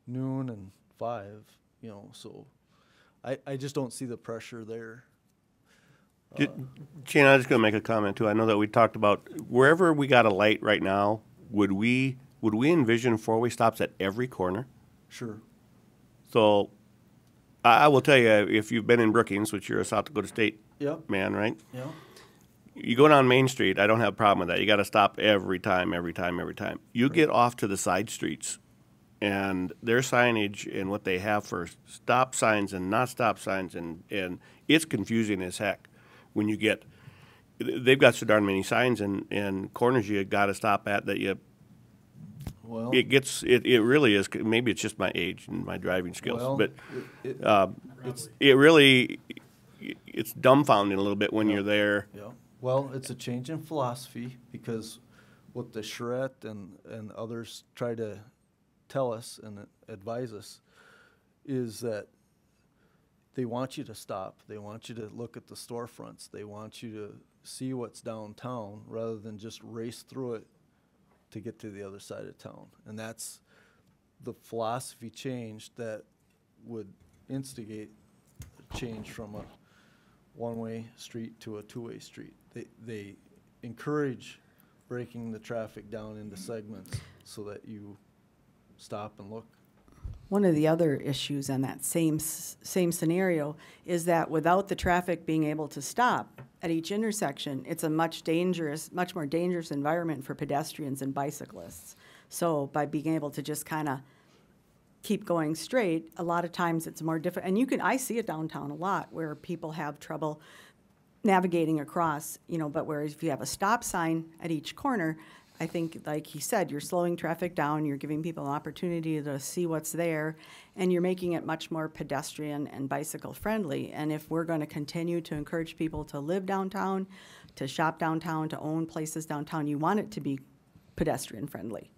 noon and 5, so I just don't see the pressure there. Shane, I was just going to make a comment too. I know that we talked about wherever we got a light right now, would we envision 4-way stops at every corner? Sure. So I will tell you, if you've been in Brookings, which you're a South Dakota State Yep. man, right? Yeah. You go down Main Street, I don't have a problem with that. You got to stop every time. You get off to the side streets, and their signage and what they have for stop signs and not stop signs, and it's confusing as heck. When you get, they've got so darn many signs and corners you got to stop at that you. Well, It really is. Maybe it's just my age and my driving skills, well, but it's dumbfounding a little bit when you're there. Yeah. Well, it's a change in philosophy, because what the charrette and others try to tell us and advise us is that they want you to stop. They want you to look at the storefronts. They want you to see what's downtown rather than just race through it to get to the other side of town. And that's the philosophy change that would instigate a change from a one-way street to a two-way street. They encourage breaking the traffic down into segments so that you stop and look. One of the other issues on that same scenario is that without the traffic being able to stop at each intersection, it's a much more dangerous environment for pedestrians and bicyclists. So by being able to just kind of keep going straight, a lot of times it's more difficult. And I see it downtown a lot where people have trouble navigating across, but whereas if you have a stop sign at each corner, I think, like he said, you're slowing traffic down, you're giving people an opportunity to see what's there, and you're making it much more pedestrian and bicycle friendly. And if we're going to continue to encourage people to live downtown, to shop downtown, to own places downtown, you want it to be pedestrian friendly.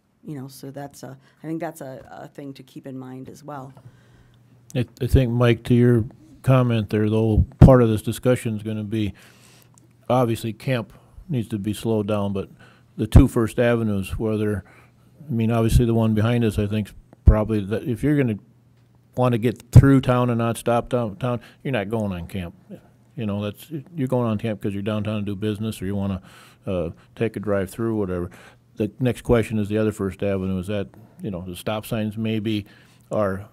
So I think that's a thing to keep in mind as well. I think, Mike, to your comment there, though, part of this discussion is going to be, obviously, camp needs to be slowed down, but the two First Avenues, obviously the one behind us, I think, probably that if you're going to want to get through town and not stop downtown, you're not going on camp. You're going on camp because you're downtown to do business, or you want to take a drive through, whatever. The next question is the other First Avenue. Is that, the stop signs maybe are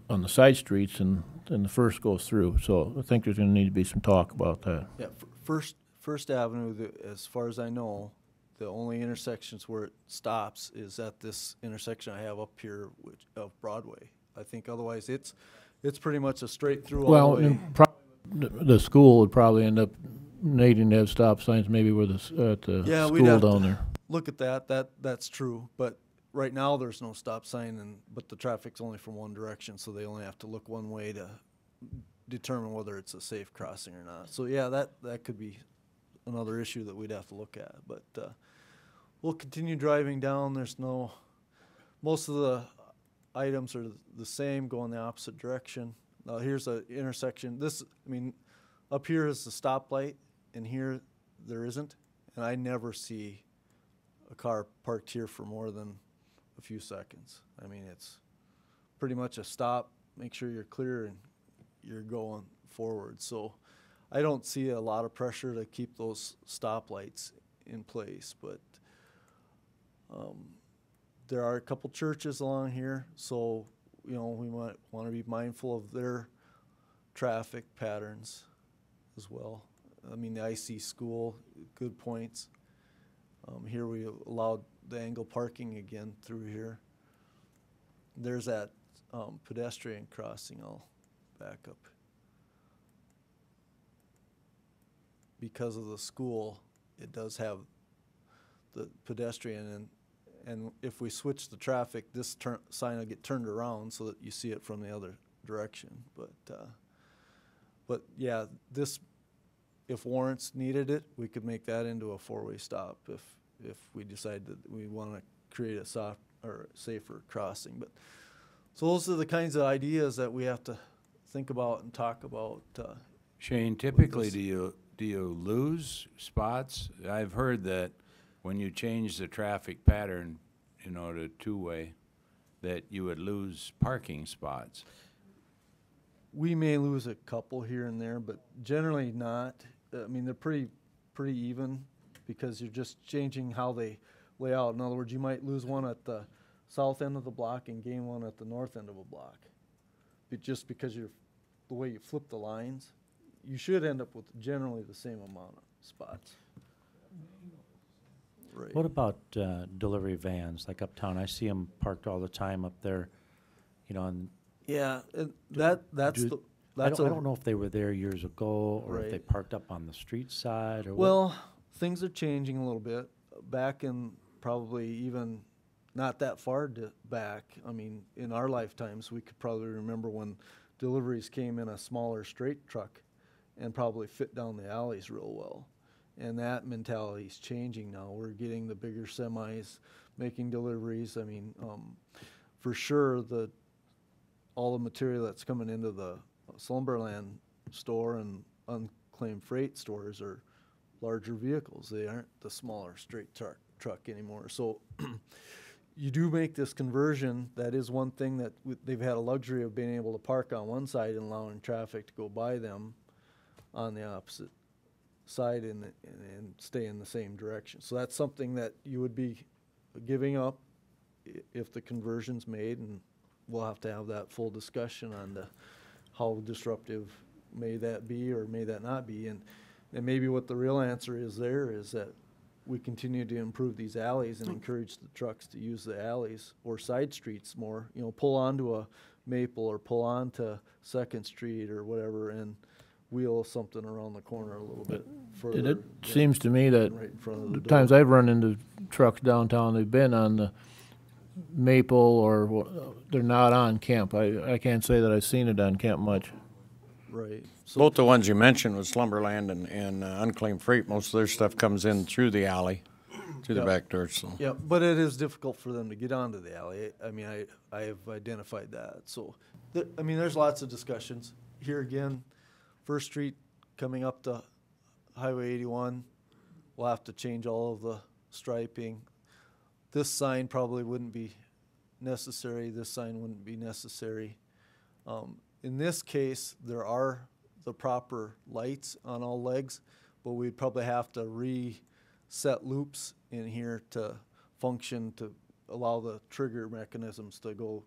on the side streets and the first goes through. So I think there's going to need to be some talk about that. Yeah, First Avenue, as far as I know, the only intersections where it stops is at this intersection I have up here of Broadway. I think otherwise it's pretty much a straight through all the way. The school would probably end up needing to have stop signs maybe where at the school down there. Look at that. That's true. But right now there's no stop sign, but the traffic's only from one direction, so they only have to look one way to determine whether it's a safe crossing or not. So yeah, that could be another issue that we'd have to look at. But we'll continue driving down. Most of the items are the same, going the opposite direction. Now here's an intersection. Up here is the stoplight, and here there isn't. And I never see a car parked here for more than a few seconds. It's pretty much a stop, make sure you're clear, and you're going forward. So I don't see a lot of pressure to keep those stoplights in place, but there are a couple churches along here, so we might want to be mindful of their traffic patterns as well. The IC school, good points. Here we allowed the angle parking again through here. There's that pedestrian crossing. I'll back up. Because of the school, it does have the pedestrian, and if we switch the traffic, this sign will get turned around so that you see it from the other direction. But yeah, if warrants needed it, we could make that into a four-way stop if we decide that we want to create a soft or safer crossing. But so those are the kinds of ideas that we have to think about and talk about. Shane, typically do you lose spots? I've heard that when you change the traffic pattern, to two-way, that you would lose parking spots. We may lose a couple here and there, but generally not. They're pretty even because you're just changing how they lay out. In other words, you might lose one at the south end of the block and gain one at the north end of a block. But just because the way you flip the lines, you should end up with generally the same amount of spots. Right. What about delivery vans, like uptown? I see them parked all the time up there, and yeah, I don't know if they were there years ago or if they parked up on the street side or what. Things are changing a little bit. Back in probably even not that far back, in our lifetimes, we could probably remember when deliveries came in a smaller straight truck and probably fit down the alleys real well. And that mentality is changing now. We're getting the bigger semis making deliveries. For sure, all the material that's coming into the Slumberland store and unclaimed freight stores are larger vehicles. They aren't the smaller straight truck anymore. So you do make this conversion. That is one thing that they've had a luxury of being able to park on one side and allowing traffic to go by them on the opposite side and stay in the same direction. So that's something that you would be giving up if the conversion's made, and we'll have to have that full discussion on how disruptive may that be or may that not be. And maybe what the real answer is there is that we continue to improve these alleys and encourage the trucks to use the alleys or side streets more, you know, pull onto a Maple or pull onto 2nd Street or whatever and wheel something around the corner a little bit further. It seems to me that right in front of the the door. times I've run into trucks downtown, they've been on the Maple or they're not on Kemp. I can't say that I've seen it on Kemp much. Right. So Both the ones you mentioned was Slumberland and Unclaimed Freight. Most of their stuff comes in through the alley, through the Yep. back door, so. yeah, but it is difficult for them to get onto the alley. I mean, I have identified that. So, I mean, there's lots of discussions. Here again, 1st Street coming up to Highway 81, we'll have to change all of the striping. This sign probably wouldn't be necessary. This sign wouldn't be necessary. In this case, there are the proper lights on all legs, but we'd probably have to reset loops in here to function to allow the trigger mechanisms to go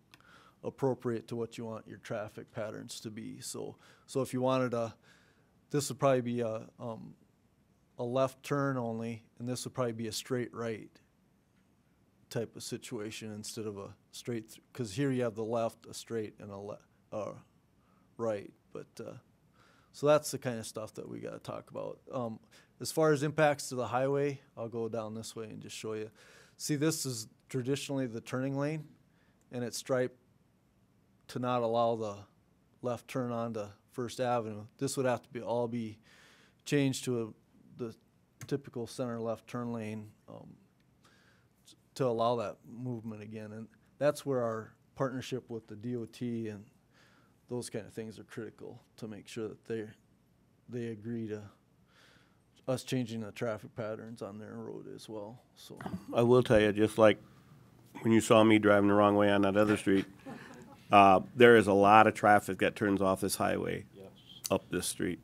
appropriate to what you want your traffic patterns to be. So if you wanted this would probably be a left turn only, and this would probably be a straight right type of situation instead of a straight, because here you have the left, a straight, and a right. But so that's the kind of stuff that we got to talk about. As far as impacts to the highway, I'll go down this way and just show you. See, this is traditionally the turning lane, and it's striped to not allow the left turn onto 1st Avenue. This would have to all be changed to the typical center left turn lane to allow that movement again. And that's where our partnership with the DOT and those kind of things are critical to make sure that they agree to us changing the traffic patterns on their road as well. So I will tell you, just like when you saw me driving the wrong way on that other street, there is a lot of traffic that turns off this highway up this street.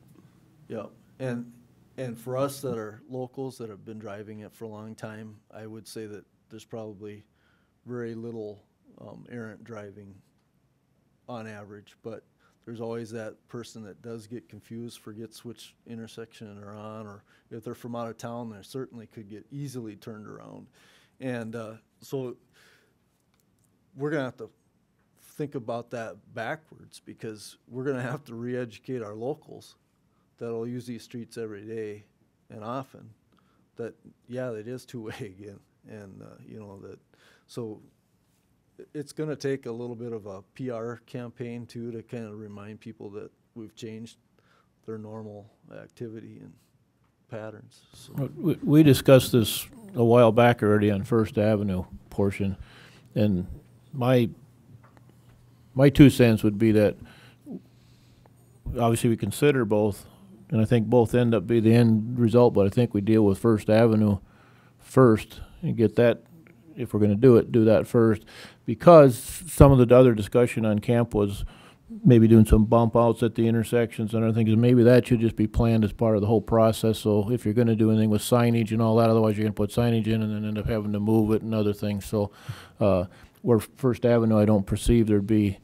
yeah, and for us that are locals that have been driving it for a long time, I would say that there's probably very little errant driving on average, but there's always that person that does get confused, forgets which intersection they're on, or if they're from out of town, they certainly could get easily turned around. And so we're going to have to think about that backwards, because we're going to have to re-educate our locals that'll use these streets every day and often that, yeah, it is two-way again. And, you know, that, so it's going to take a little bit of a PR campaign too to kind of remind people that we've changed their normal activity and patterns. So. We discussed this a while back already on 1st Avenue portion, and my 2 cents would be that obviously we consider both, and I think both end up being the end result, but I think we deal with 1st Avenue first and get that, if we're going to do that first, because some of the other discussion on Camp was maybe doing some bump outs at the intersections and other things, and maybe that should just be planned as part of the whole process. So if you're going to do anything with signage and all that, otherwise you're going to put signage in and then end up having to move it and other things. So where 1st Avenue, I don't perceive there'd be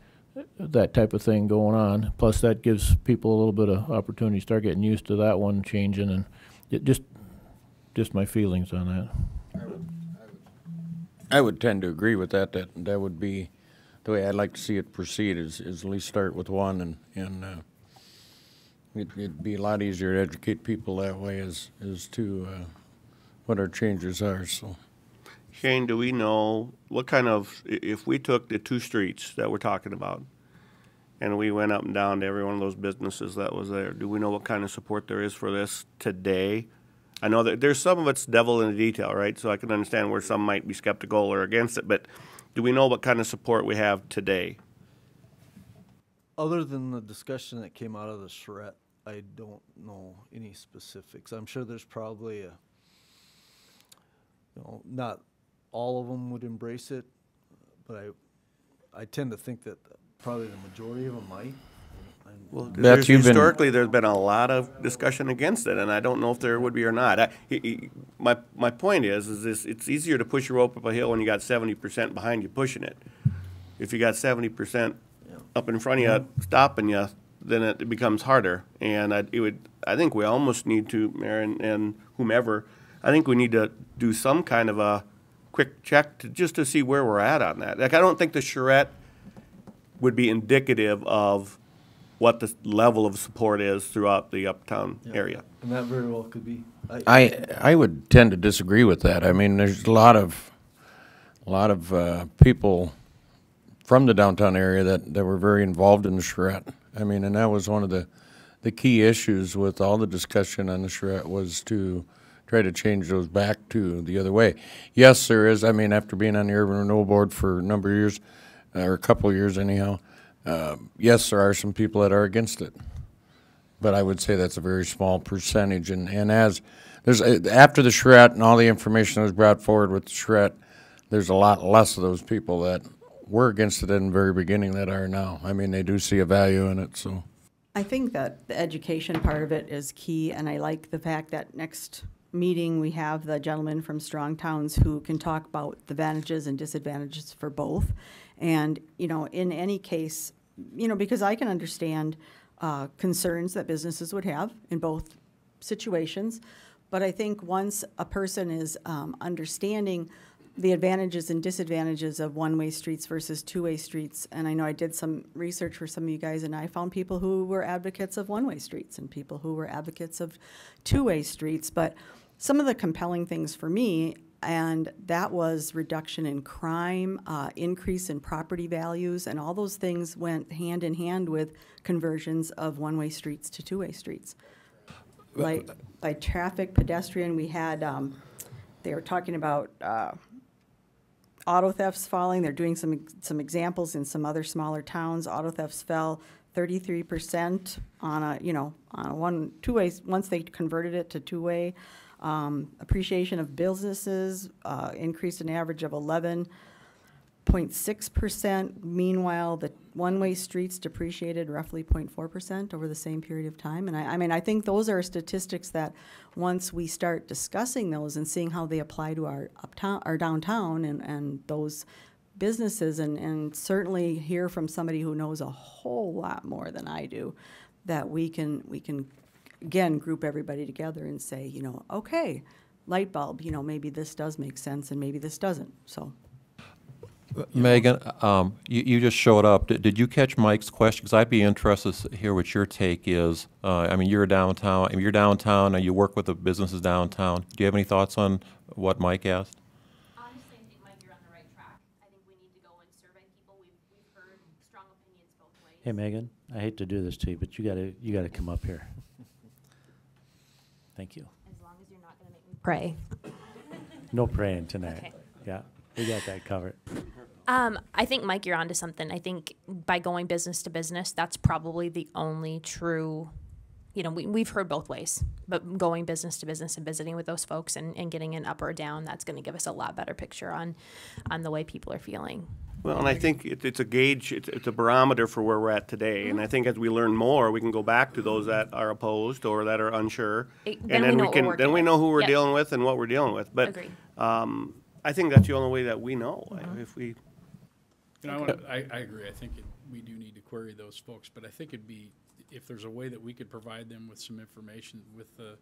that type of thing going on. Plus that gives people a little bit of opportunity to start getting used to that one changing, and it just my feelings on that. I would tend to agree with that. That would be the way I'd like to see it proceed. Is at least start with one, and it'd be a lot easier to educate people that way as to what our changes are. So, Shane, do we know what kind of, if we took the 2 streets that we're talking about and we went up and down to every one of those businesses that was there, do we know what kind of support there is for this today? I know that there's some of it's devil in the detail, right? So I can understand where some might be skeptical or against it, but do we know what kind of support we have today? Other than the discussion that came out of the charrette, I don't know any specifics. I'm sure there's probably not all of them would embrace it, but I tend to think that probably the majority of them might. Well, Beth, you've been- historically, there's been a lot of discussion against it, and I don't know if there would be or not. My point is this, it's easier to push your rope up a hill when you got 70% behind you pushing it. If you got 70% up in front of you stopping you, then it becomes harder. And I think we almost need to, Mayor and whomever, I think we need to do some kind of a quick check just to see where we're at on that. Like, I don't think the charrette would be indicative of what the level of support is throughout the uptown area. And that very well could be. I would tend to disagree with that. I mean, there's a lot of people from the downtown area that were very involved in the charrette. I mean, and that was one of the key issues with all the discussion on the charrette was to try to change those back to the other way. Yes, there is. I mean, after being on the Urban Renewal Board for a number of years, or a couple of years anyhow, yes, there are some people that are against it. But I would say that's a very small percentage. And as there's after the charrette and all the information that was brought forward with the charrette, there's a lot less of those people that were against it in the very beginning that are now. I mean, they do see a value in it, so. I think that the education part of it is key, and I like the fact that next meeting we have the gentleman from Strong Towns who can talk about the advantages and disadvantages for both. And, you know, in any case, you know, because I can understand concerns that businesses would have in both situations, but I think once a person is understanding the advantages and disadvantages of one-way streets versus two-way streets, and I know I did some research for some of you guys, and I found people who were advocates of one-way streets and people who were advocates of two-way streets, but some of the compelling things for me, and that was reduction in crime, increase in property values, and all those things went hand in hand with conversions of one-way streets to two-way streets. By traffic, pedestrian, we had, they were talking about auto thefts falling. They're doing some examples in some other smaller towns. Auto thefts fell 33% on a two-way, once they converted it to two-way. Appreciation of businesses increased an average of 11.6%. Meanwhile, the one-way streets depreciated roughly 0.4% over the same period of time. And I mean, I think those are statistics that once we start discussing those and seeing how they apply to our uptown, our downtown, and those businesses, and certainly hear from somebody who knows a whole lot more than I do, that we can again, group everybody together and say, you know, okay, light bulb, you know, maybe this does make sense and maybe this doesn't, so. Megan, you just showed up. Did you catch Mike's question? Because I'd be interested to hear what your take is. I mean, you're downtown. I mean, you're downtown and you work with the businesses downtown. Do you have any thoughts on what Mike asked? Honestly, I think, Mike, you're on the right track. I think we need to go and survey people. We've heard strong opinions both ways. Hey, Megan, I hate to do this to you, but you gotta come up here. Thank you. As long as you're not going to make me pray. No praying tonight. Okay. Yeah, we got that covered. I think, Mike, you're onto something. I think by going business to business, that's probably the only true, you know, we've heard both ways, but going business to business and visiting with those folks and getting an up or down, that's going to give us a lot better picture on the way people are feeling. Well, and I think it's a gauge, it's a barometer for where we're at today. And I think as we learn more, we can go back to those that are opposed or that are unsure. Then we know who we're Yep. dealing with and what we're dealing with. But Agreed. I think that's the only way that we know. If we, You know, I agree. I think we do need to query those folks, but I think it'd be, if there's a way that we could provide them with some information with the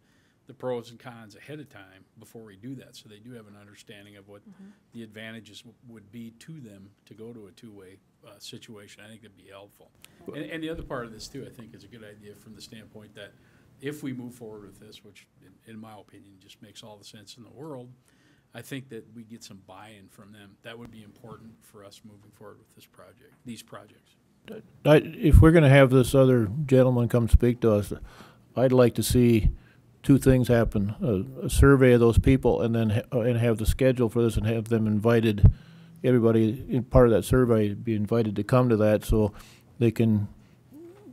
pros and cons ahead of time before we do that, so they do have an understanding of what the advantages would be to them to go to a two-way situation. I think that'd be helpful. And the other part of this too, I think, is a good idea from the standpoint that if we move forward with this, which in my opinion just makes all the sense in the world, I think that we get some buy-in from them. That would be important for us moving forward with this project, these projects. If we're going to have this other gentleman come speak to us, I'd like to see two things happen: a survey of those people, and then and have the schedule for this, and have them invited. Everybody in part of that survey be invited to come to that, so they can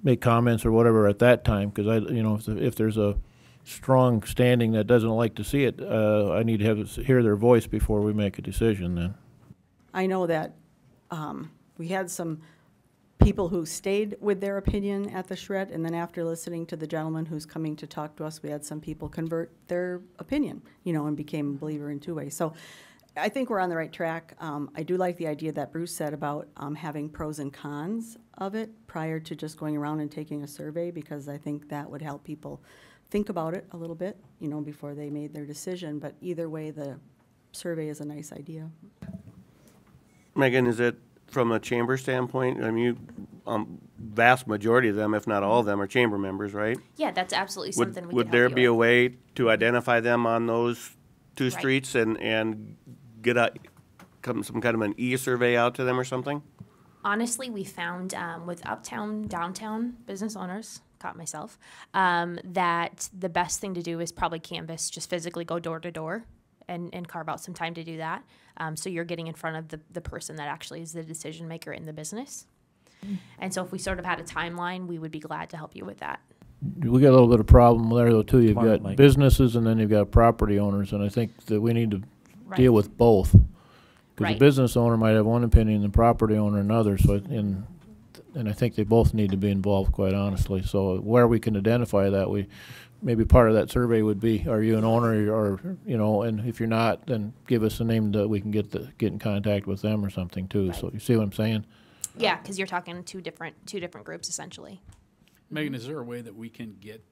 make comments or whatever at that time. Because if there's a strong standing that doesn't like to see it, I need to hear their voice before we make a decision. Then I know that we had some people who stayed with their opinion at the shred, and then after listening to the gentleman who's coming to talk to us, we had some people convert their opinion, you know, and became a believer in two-way. So I think we're on the right track. I do like the idea that Bruce said about having pros and cons of it prior to just going around and taking a survey, because I think that would help people think about it a little bit, you know, before they made their decision. But either way, the survey is a nice idea. Megan, is it from a chamber standpoint? I mean, vast majority of them, if not all of them, are chamber members, right? Yeah, that's absolutely something we Would can there help you be a with. way to identify them on those two Right. streets and get some kind of an e-survey out to them or something? Honestly, we found with uptown, downtown business owners, caught myself, that the best thing to do is probably canvas, just physically go door to door and carve out some time to do that. So you're getting in front of the person that actually is the decision maker in the business. And so if we sort of had a timeline, we would be glad to help you with that. We got a little bit of problem there though too. You've Come on, got Mike. businesses and then you've got property owners, and I think that we need to Right. deal with both. Because Right. the business owner might have one opinion, the property owner another. So, and I think they both need to be involved, quite honestly. So, where we can identify that, maybe part of that survey would be: are you an owner, or you know? And if you're not, then give us a name that we can get in contact with them or something too. Right. So, you see what I'm saying? Yeah, because you're talking two different groups essentially. Megan, is there a way that we can get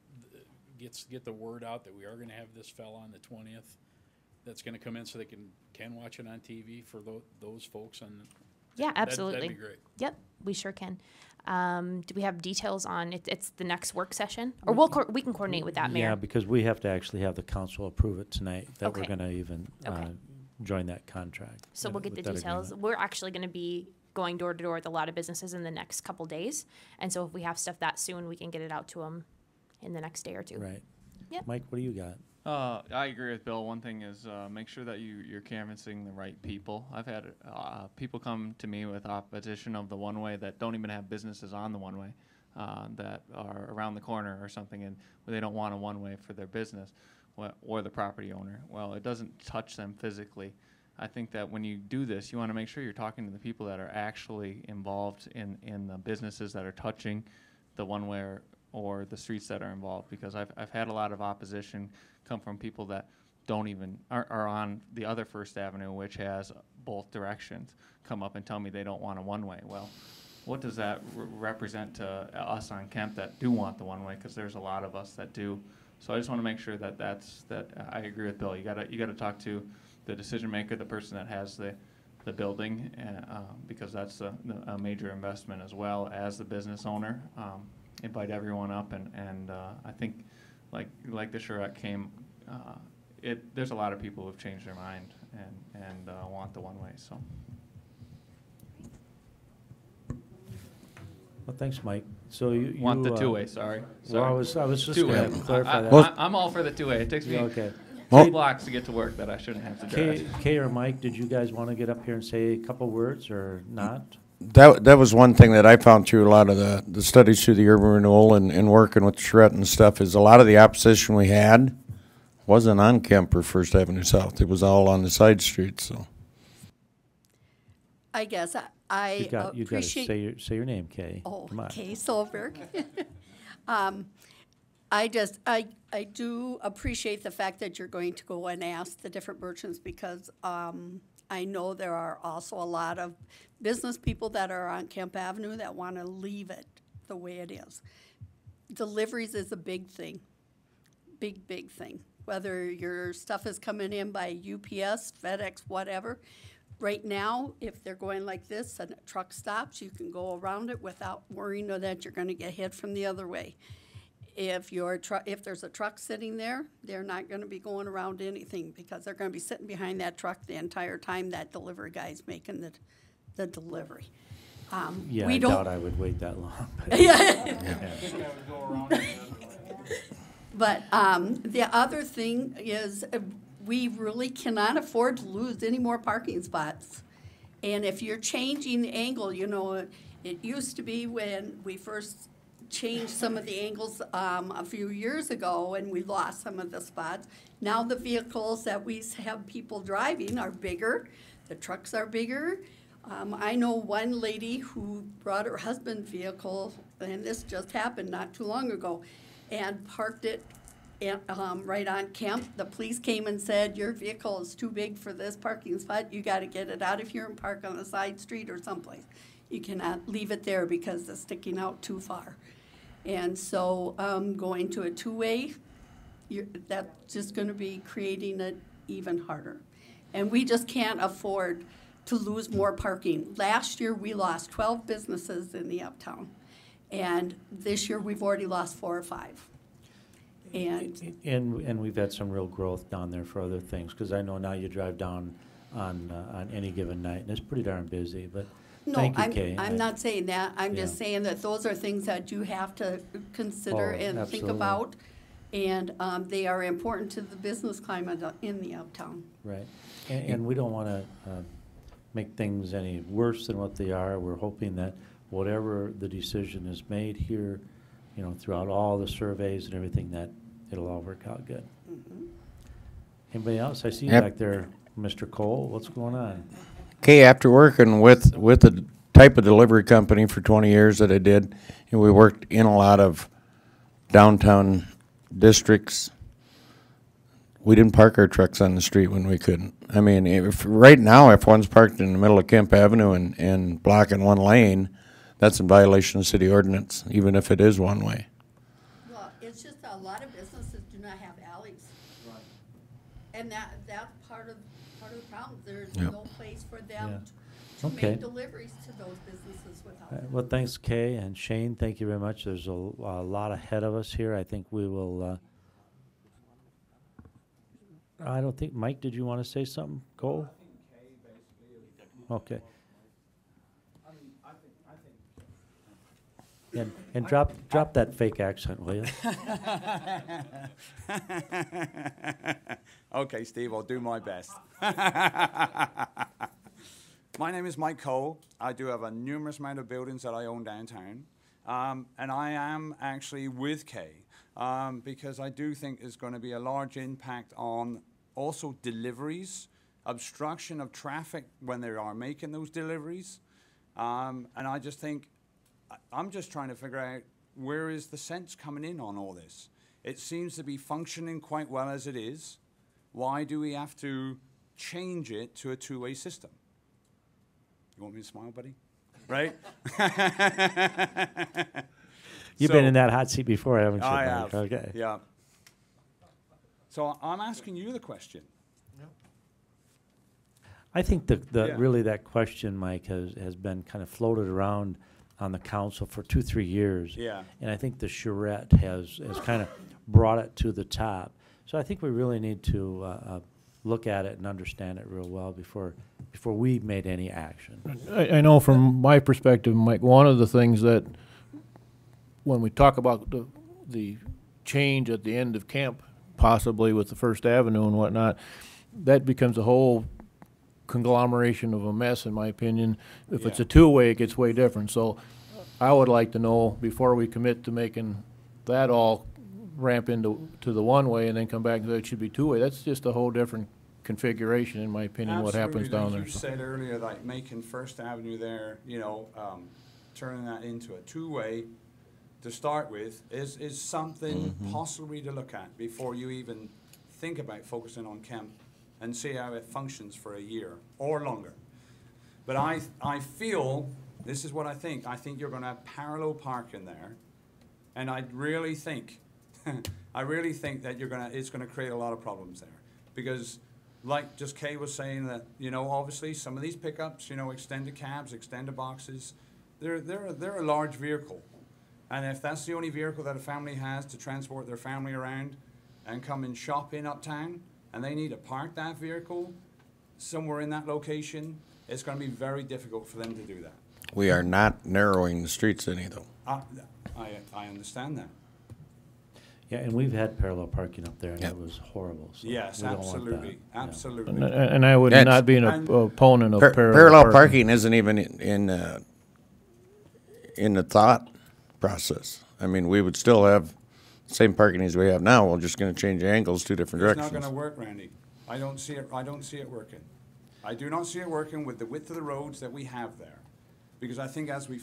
the word out that we are going to have this fella on the 20th that's going to come in so they can watch it on TV for those folks? Yeah, absolutely. That'd be great. Yep, we sure can. Do we have details on it's the next work session, or we can coordinate with that, Mayor? Yeah, because we have to actually have the council approve it tonight, that we're Okay. going to even Okay. join that contract. So we'll get the with that details. agreement. We're actually going to be going door to door with a lot of businesses in the next couple days, and so if we have stuff that soon, we can get it out to them in the next day or two. Right. Yep. Mike, what do you got? I agree with Bill. One thing is make sure that you're canvassing the right people. I've had people come to me with opposition of the one-way that don't even have businesses on the one-way that are around the corner or something, and they don't want a one-way for their business or the property owner. Well, it doesn't touch them physically. I think that when you do this, you want to make sure you're talking to the people that are actually involved in the businesses that are touching the one-way or the streets that are involved, because I've had a lot of opposition come from people that don't even are on the other First Avenue, which has both directions, come up and tell me they don't want a one-way. Well, what does that represent to us on Kemp that do want the one-way? Because there's a lot of us that do. So I just want to make sure that I agree with Bill. You gotta talk to the decision maker, the person that has the building, because that's a major investment, as well as the business owner. Invite everyone up, and I think like the charrette came, there's a lot of people who've changed their mind and want the one-way, so. Well, thanks, Mike. So you Want the two-way, sorry. Well, I was just Two-way. going to clarify that. I'm all for the two-way. It takes me Okay. 3 blocks to get to work that I shouldn't have to drive. Kay or Mike, did you guys want to get up here and say a couple words or not? That was one thing that I found through a lot of the studies through the urban renewal and working with Charette and stuff, is a lot of the opposition we had wasn't on Kemp or First Avenue South. It was all on the side streets. So I guess I You got to appreciate. say your name, Kay. Oh, Come on. Kay Solberg. I do appreciate the fact that you're going to go and ask the different merchants, because I know there are also a lot of business people that are on Kemp Avenue that want to leave it the way it is. Deliveries is a big thing, big thing. Whether your stuff is coming in by UPS, FedEx, whatever. Right now, if they're going like this and a truck stops, you can go around it without worrying that you're going to get hit from the other way. If there's a truck sitting there, they're not going to be going around anything, because they're going to be sitting behind that truck the entire time that delivery guy's making the delivery. Yeah, we I don't, doubt I would wait that long. But the other thing is we really cannot afford to lose any more parking spots. And if you're changing the angle, you know, it used to be when we first changed some of the angles a few years ago, and we lost some of the spots. Now the vehicles that we have people driving are bigger, the trucks are bigger. I know one lady who brought her husband's vehicle, and this just happened not too long ago, and parked it right on Kemp. The police came and said, your vehicle is too big for this parking spot. You got to get it out of here and park on the side street or someplace. You cannot leave it there because it's sticking out too far. And so going to a two-way, that's just going to be creating it even harder. And we just can't afford to lose more parking. Last year, we lost 12 businesses in the uptown. And this year, we've already lost 4 or 5. And we've had some real growth down there for other things, because I know now you drive down on any given night, and it's pretty darn busy, but no, thank you, Kay. I'm not saying that. I'm just saying that those are things that you have to consider and absolutely. think about, and they are important to the business climate in the uptown. Right, and we don't want to make things any worse than what they are. We're hoping that whatever the decision is made here, you know, throughout all the surveys and everything, that it'll all work out good. Mm-hmm. Anybody else? I see you Yep. back there, Mr. Cole. What's going on? Okay, after working with the type of delivery company for 20 years that I did, and we worked in a lot of downtown districts, we didn't park our trucks on the street when we couldn't. I mean, right now, if one's parked in the middle of Kemp Avenue and blocking one lane, that's in violation of city ordinance, even if it is one way. Well, it's just a lot of businesses do not have alleys. Right. And that's part of the problem. There's no place for them to make deliveries to those businesses without. Well, thanks, Kay and Shane. Thank you very much. There's a lot ahead of us here. I think we will. I don't think, Mike, did you want to say something? Cole? I think Kay basically. Okay. I think. And drop that fake accent, will you? Okay, Steve, I'll do my best. My name is Mike Cole. I do have a numerous amount of buildings that I own downtown. And I am actually with Kay because I do think there's going to be a large impact on also deliveries, obstruction of traffic when they are making those deliveries. And I just think, I'm just trying to figure out where is the sense coming in on all this. It seems to be functioning quite well as it is. Why do we have to change it to a two-way system? You want me to smile, buddy? Right? You've been in that hot seat before, haven't you? I Mike? have. Okay. Yeah. So I'm asking you the question. I think really that question, Mike, has been kind of floated around on the council for 2-3 years. Yeah. And I think the charrette has kind of brought it to the top. So I think we really need to look at it and understand it real well before we made any action. I know from my perspective, Mike, one of the things that when we talk about the change at the end of Camp, possibly with the First Avenue and whatnot, that becomes a whole conglomeration of a mess, in my opinion. If it's a two-way, it gets way different. So I would like to know, before we commit to making that all ramp into the one-way and then come back and say it should be two-way, that's just a whole different configuration, in my opinion, what happens down there. You said earlier, like making First Avenue there, you know, turning that into a two-way to start with is something possibly to look at before you even think about focusing on Kemp and see how it functions for a year or longer. But I feel, this is what I think you're going to have parallel parking there, and I really think that it's going to create a lot of problems there, because like just Kay was saying that, you know, obviously some of these pickups, you know, extended cabs, extended boxes, they're a large vehicle. And if that's the only vehicle that a family has to transport their family around and come and shop in uptown, and they need to park that vehicle somewhere in that location, it's going to be very difficult for them to do that. We are not narrowing the streets any, though. I understand that. Yeah, and we've had parallel parking up there, and it was horrible. So yes, we don't want absolutely, that. absolutely. And I would not be an opponent of parallel parking isn't even in the thought process. I mean, we would still have the same parking as we have now. We're just going to change the angles 2 different directions. It's not going to work, Randy. I don't see it working. I do not see it working with the width of the roads that we have there. Because I think as we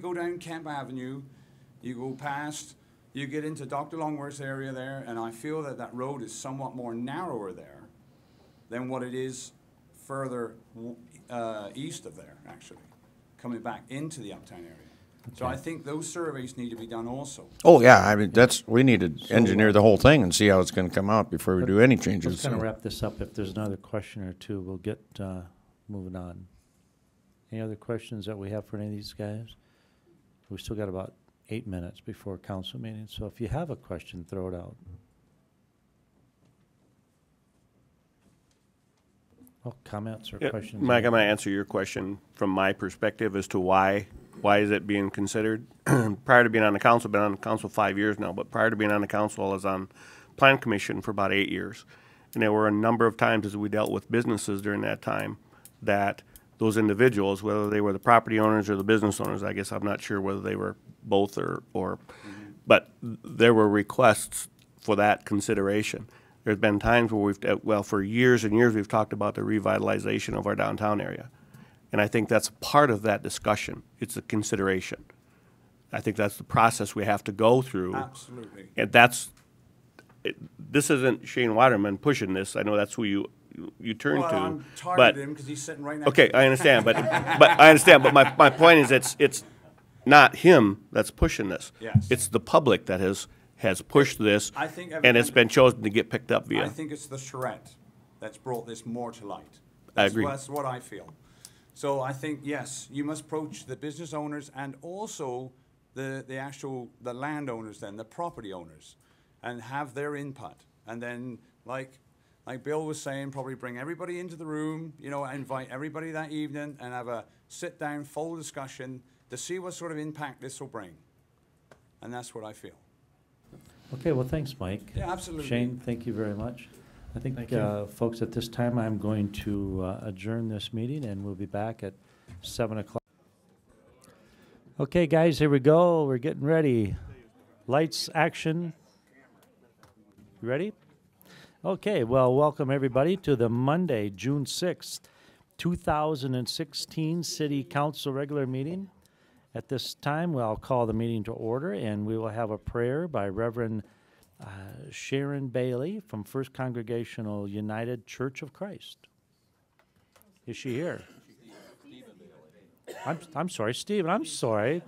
go down Kemp Avenue, you go past, you get into Dr. Longworth's area there, and I feel that that road is somewhat more narrower there than what it is further east of there, actually, coming back into the uptown area. So I think those surveys need to be done also. Oh, yeah, I mean, we need to engineer the whole thing and see how it's gonna come out before we do any changes. Let's kind of wrap this up. If there's another question or two, we'll get moving on. Any other questions that we have for any of these guys? We still got about 8 minutes before council meeting, so if you have a question, throw it out. Oh, comments or questions? Mike, I'm going to answer your question from my perspective as to why is it being considered. Prior to being on the council, been on the council 5 years now, but prior to being on the council, I was on Plan Commission for about 8 years. And there were a number of times as we dealt with businesses during that time that those individuals, whether they were the property owners or the business owners, I guess I'm not sure whether they were both but there were requests for that consideration. There's been times where for years and years, we've talked about the revitalization of our downtown area. And I think that's part of that discussion. It's a consideration. I think that's the process we have to go through. Absolutely. And this isn't Shane Waterman pushing this. I know that's who you turn to. I'm targeting him because he's sitting right next to Okay, me. I understand, but I understand. But my point is, it's not him that's pushing this. Yes. It's the public that has pushed this, I think and it's been chosen to get picked up via. I think it's the charrette that's brought this more to light. I agree. That's what I feel. So I think, yes, you must approach the business owners and also the landowners then, the property owners, and have their input. And then, like Bill was saying, probably bring everybody into the room, invite everybody that evening and have a sit-down, full discussion to see what sort of impact this will bring. And that's what I feel. Okay, well, thanks, Mike. Yeah, absolutely. Shane, thank you very much. I think, folks, at this time, I'm going to adjourn this meeting, and we'll be back at 7 o'clock. Okay, guys, here we go. We're getting ready. Lights, action. You ready? Okay, well, welcome, everybody, to the Monday, June 6th, 2016 City Council regular meeting. At this time, I'll call the meeting to order, and we will have a prayer by Reverend Sharon Bailey from First Congregational United Church of Christ. Is she here? I'm sorry, Stephen. I'm sorry.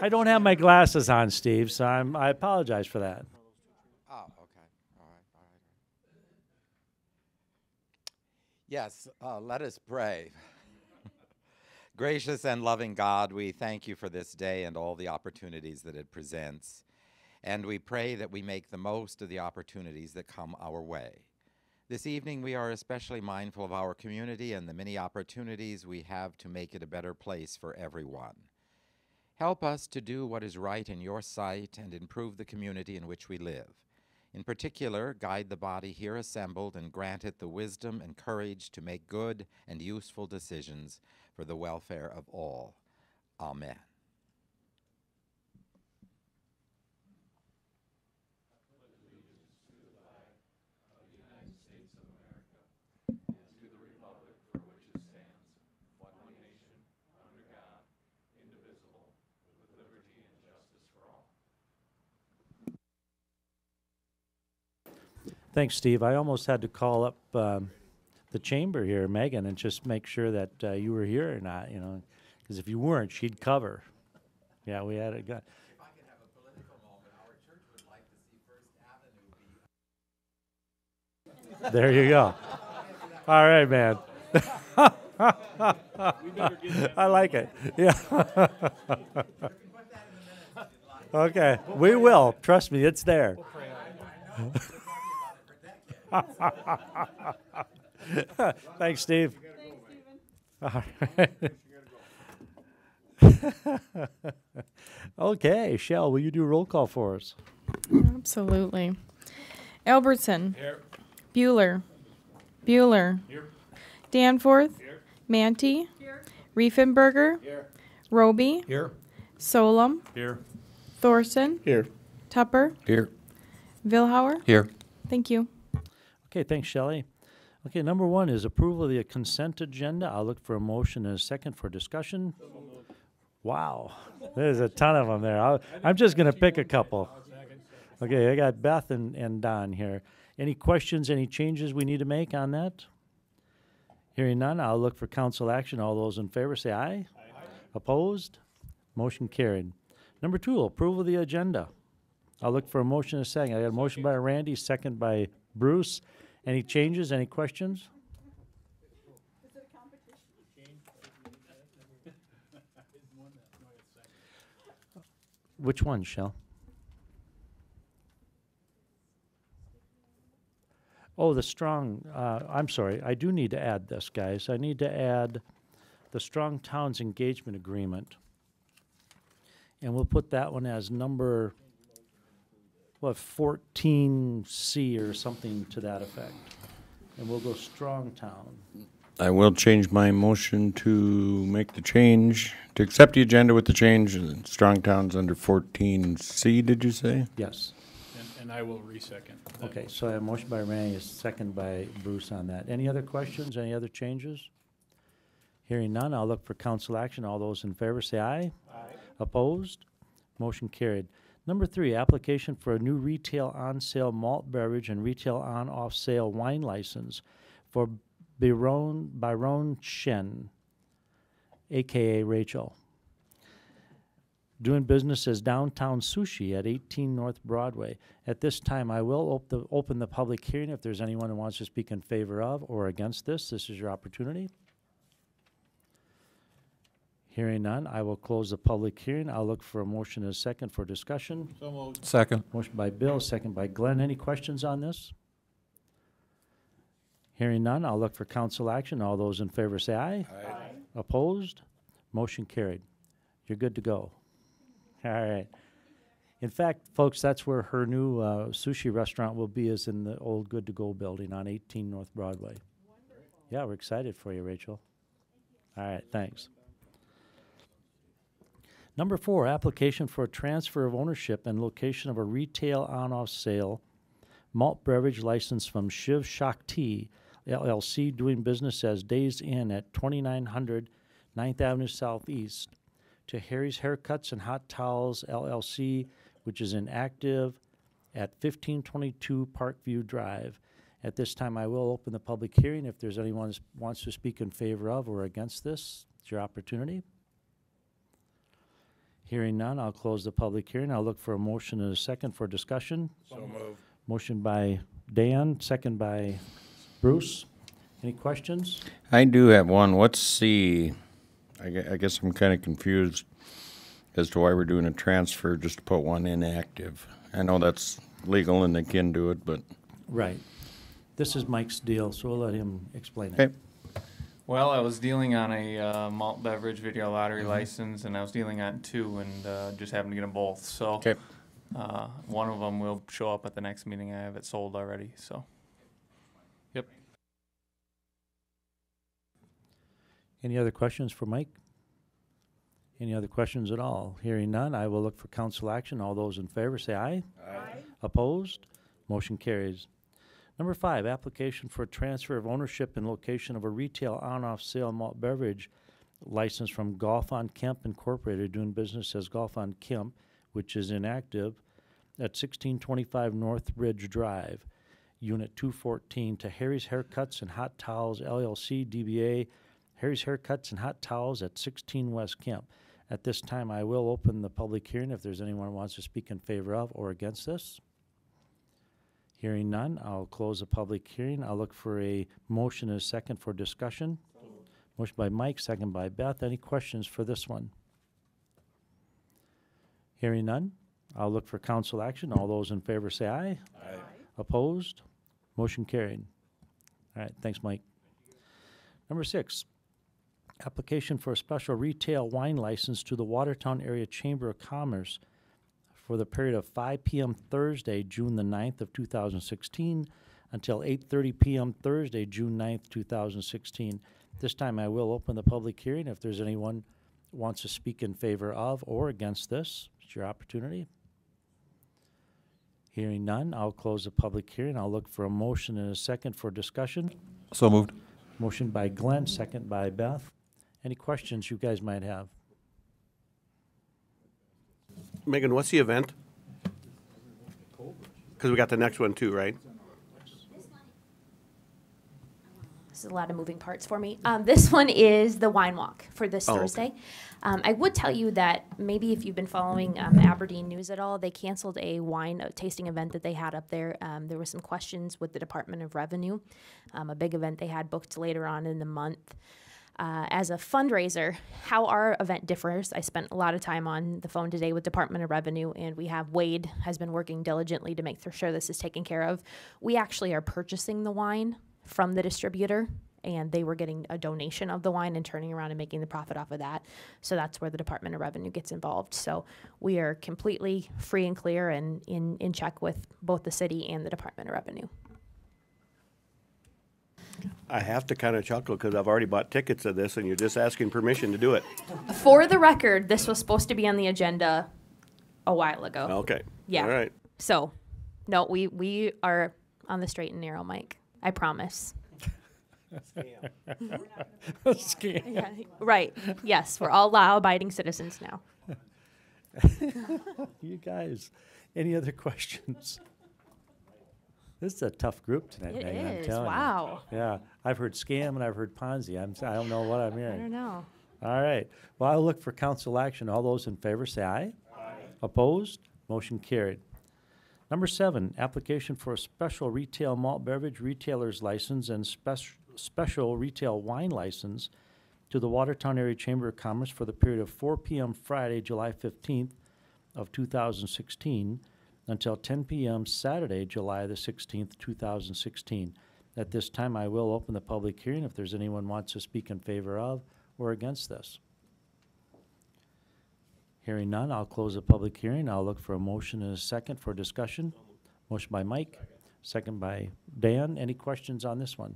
I don't have my glasses on, Steve, so I apologize for that. Oh, okay. All right. Yes, let us pray. Gracious and loving God, we thank you for this day and all the opportunities that it presents. And we pray that we make the most of the opportunities that come our way. This evening, we are especially mindful of our community and the many opportunities we have to make it a better place for everyone. Help us to do what is right in your sight and improve the community in which we live. In particular, guide the body here assembled and grant it the wisdom and courage to make good and useful decisions for the welfare of all. Amen. Thanks, Steve. I almost had to call up the chamber here, Megan, and just make sure that you were here or not, because if you weren't, she'd cover. Yeah, we had it. If I could have a political moment, our church would like to see First Avenue be. There you go. All right, man. I like it. Yeah. Okay, we will. Trust me, it's there. Thanks, Steve. All right. Okay, Shell, will you do a roll call for us? Absolutely. Albertson. Here. Bueller. Here. Danforth. Here. Manti. Here. Riefenberger. Here. Roby. Here. Solom. Here. Thorson. Here. Tupper. Here. Vilhauer. Here. Thank you. Okay, thanks, Shelley. Okay, number one is approval of the consent agenda. I'll look for a motion and a second for discussion. Wow, there's a ton of them there. I'm just going to pick a couple. Okay, I got Beth and Don here. Any questions, any changes we need to make on that? Hearing none, I'll look for council action. All those in favor say aye. Aye. Opposed? Motion carried. Number two, approval of the agenda. I'll look for a motion and a second. I got a motion by Randy, second by Bruce. Any changes, any questions? Which one, Shell? Oh, the strong, I'm sorry, I do need to add this, guys. I need to add the Strong Towns Engagement Agreement. And we'll put that one as number, what, 14C or something to that effect. And we'll go Strong Town. I will change my motion to make the change, to accept the agenda with the change. Strong Towns under 14C, did you say? Yes. And I will resecond. Okay, so I have a motion by Randy, a second by Bruce on that. Any other questions, any other changes? Hearing none, I'll look for council action. All those in favor say aye. Aye. Opposed? Motion carried. Number three, application for a new retail on-sale malt beverage and retail on-off-sale wine license for Byron Shen, a.k.a. Rachel, doing business as Downtown Sushi at 18 North Broadway. At this time, I will open the public hearing. If there's anyone who wants to speak in favor of or against this is your opportunity. Hearing none, I will close the public hearing. I'll look for a motion and a second for discussion. So moved. Second. Motion by Bill, second by Glenn. Any questions on this? Hearing none, I'll look for council action. All those in favor say aye. Aye. Opposed? Motion carried. You're good to go. All right. In fact, folks, that's where her new sushi restaurant will be, is in the old Good to Go building on 18 North Broadway. Wonderful. Yeah, we're excited for you, Rachel. All right, thanks. Number four, application for a transfer of ownership and location of a retail on-off sale malt beverage license from Shiv Shakti LLC, doing business as Days Inn at 2900 9th Avenue Southeast, to Harry's Haircuts and Hot Towels LLC, which is inactive at 1522 Parkview Drive. At this time, I will open the public hearing. If there's anyone who wants to speak in favor of or against this, it's your opportunity. Hearing none, I'll close the public hearing. I'll look for a motion and a second for discussion. So moved. Motion by Dan, second by Bruce. Any questions? I do have one. What's the, I guess I'm kind of confused as to why we're doing a transfer just to put one inactive. I know that's legal and they can do it, but. Right. This is Mike's deal, so we'll let him explain it. Okay. Well, I was dealing on a malt beverage video lottery license, and I was dealing on two, and just happened to get them both. So Okay. One of them will show up at the next meeting. I have it sold already. So, yep. Any other questions for Mike? Any other questions at all? Hearing none, I will look for council action. All those in favor say aye. Aye. Opposed? Motion carries. Number five, application for a transfer of ownership and location of a retail on-off sale malt beverage license from Golf on Kemp Incorporated, doing business as Golf on Kemp, which is inactive, at 1625 North Ridge Drive, Unit 214, to Harry's Haircuts and Hot Towels LLC, DBA Harry's Haircuts and Hot Towels at 16 West Kemp. At this time, I will open the public hearing if there's anyone who wants to speak in favor of or against this. Hearing none, I'll close the public hearing. I'll look for a motion and a second for discussion. Motion by Mike, second by Beth. Any questions for this one? Hearing none, I'll look for council action. All those in favor say aye. Aye. Opposed? Motion carried. All right, thanks, Mike. Number six, application for a special retail wine license to the Watertown Area Chamber of Commerce for the period of 5 p.m. Thursday, June the 9th of 2016 until 8:30 p.m. Thursday, June 9th, 2016. This time I will open the public hearing. If there's anyone who wants to speak in favor of or against this, it's your opportunity. Hearing none, I'll close the public hearing. I'll look for a motion and a second for discussion. So moved. Motion by Glenn, second by Beth. Any questions you guys might have? Megan, what's the event? Because we got the next one too, right? This is a lot of moving parts for me. This one is the wine walk for this Thursday. I would tell you that maybe if you've been following Aberdeen news at all, they canceled a wine tasting event that they had up there. There were some questions with the Department of Revenue, a big event they had booked later on in the month. As a fundraiser, how our event differs, I spent a lot of time on the phone today with Department of Revenue, and we have Wade has been working diligently to make sure this is taken care of. We actually are purchasing the wine from the distributor, and they were getting a donation of the wine and turning around and making the profit off of that. So that's where the Department of Revenue gets involved. So we are completely free and clear and in check with both the city and the Department of Revenue. I have to kind of chuckle because I've already bought tickets to this and you're just asking permission to do it. For the record, this was supposed to be on the agenda a while ago. Okay. Yeah. All right. So, no, we are on the straight and narrow, Mike. I promise. Scam. Yeah, right. Yes, we're all law-abiding citizens now. You guys, any other questions? This is a tough group tonight, It Megan, I'm is. telling Wow. you. Yeah, I've heard scam and I've heard Ponzi. I don't know what I'm hearing. I don't know. All right. Well, I'll look for council action. All those in favor say aye. Aye. Opposed? Motion carried. Number 7, application for a special retail malt beverage retailer's license and special retail wine license to the Watertown Area Chamber of Commerce for the period of 4 p.m. Friday, July 15th of 2016 until 10 p.m. Saturday, July the 16th, 2016. At this time, I will open the public hearing if there's anyone wants to speak in favor of or against this. Hearing none, I'll close the public hearing. I'll look for a motion and a second for discussion. Motion by Mike, second by Dan. Any questions on this one?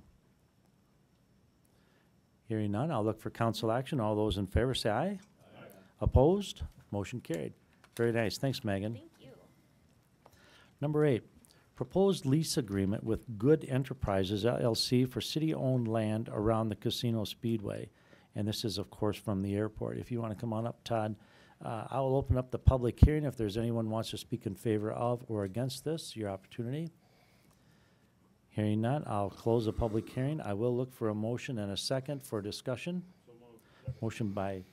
Hearing none, I'll look for council action. All those in favor say aye. Aye. Opposed? Motion carried. Very nice. Thanks, Megan. Thank you. Number 8, proposed lease agreement with Good Enterprises LLC for city-owned land around the Casino Speedway. And this is, of course, from the airport. If you want to come on up, Todd, I will open up the public hearing. If there's anyone who wants to speak in favor of or against this, your opportunity. Hearing none, I'll close the public hearing. I will look for a motion and a second for discussion. Motion by,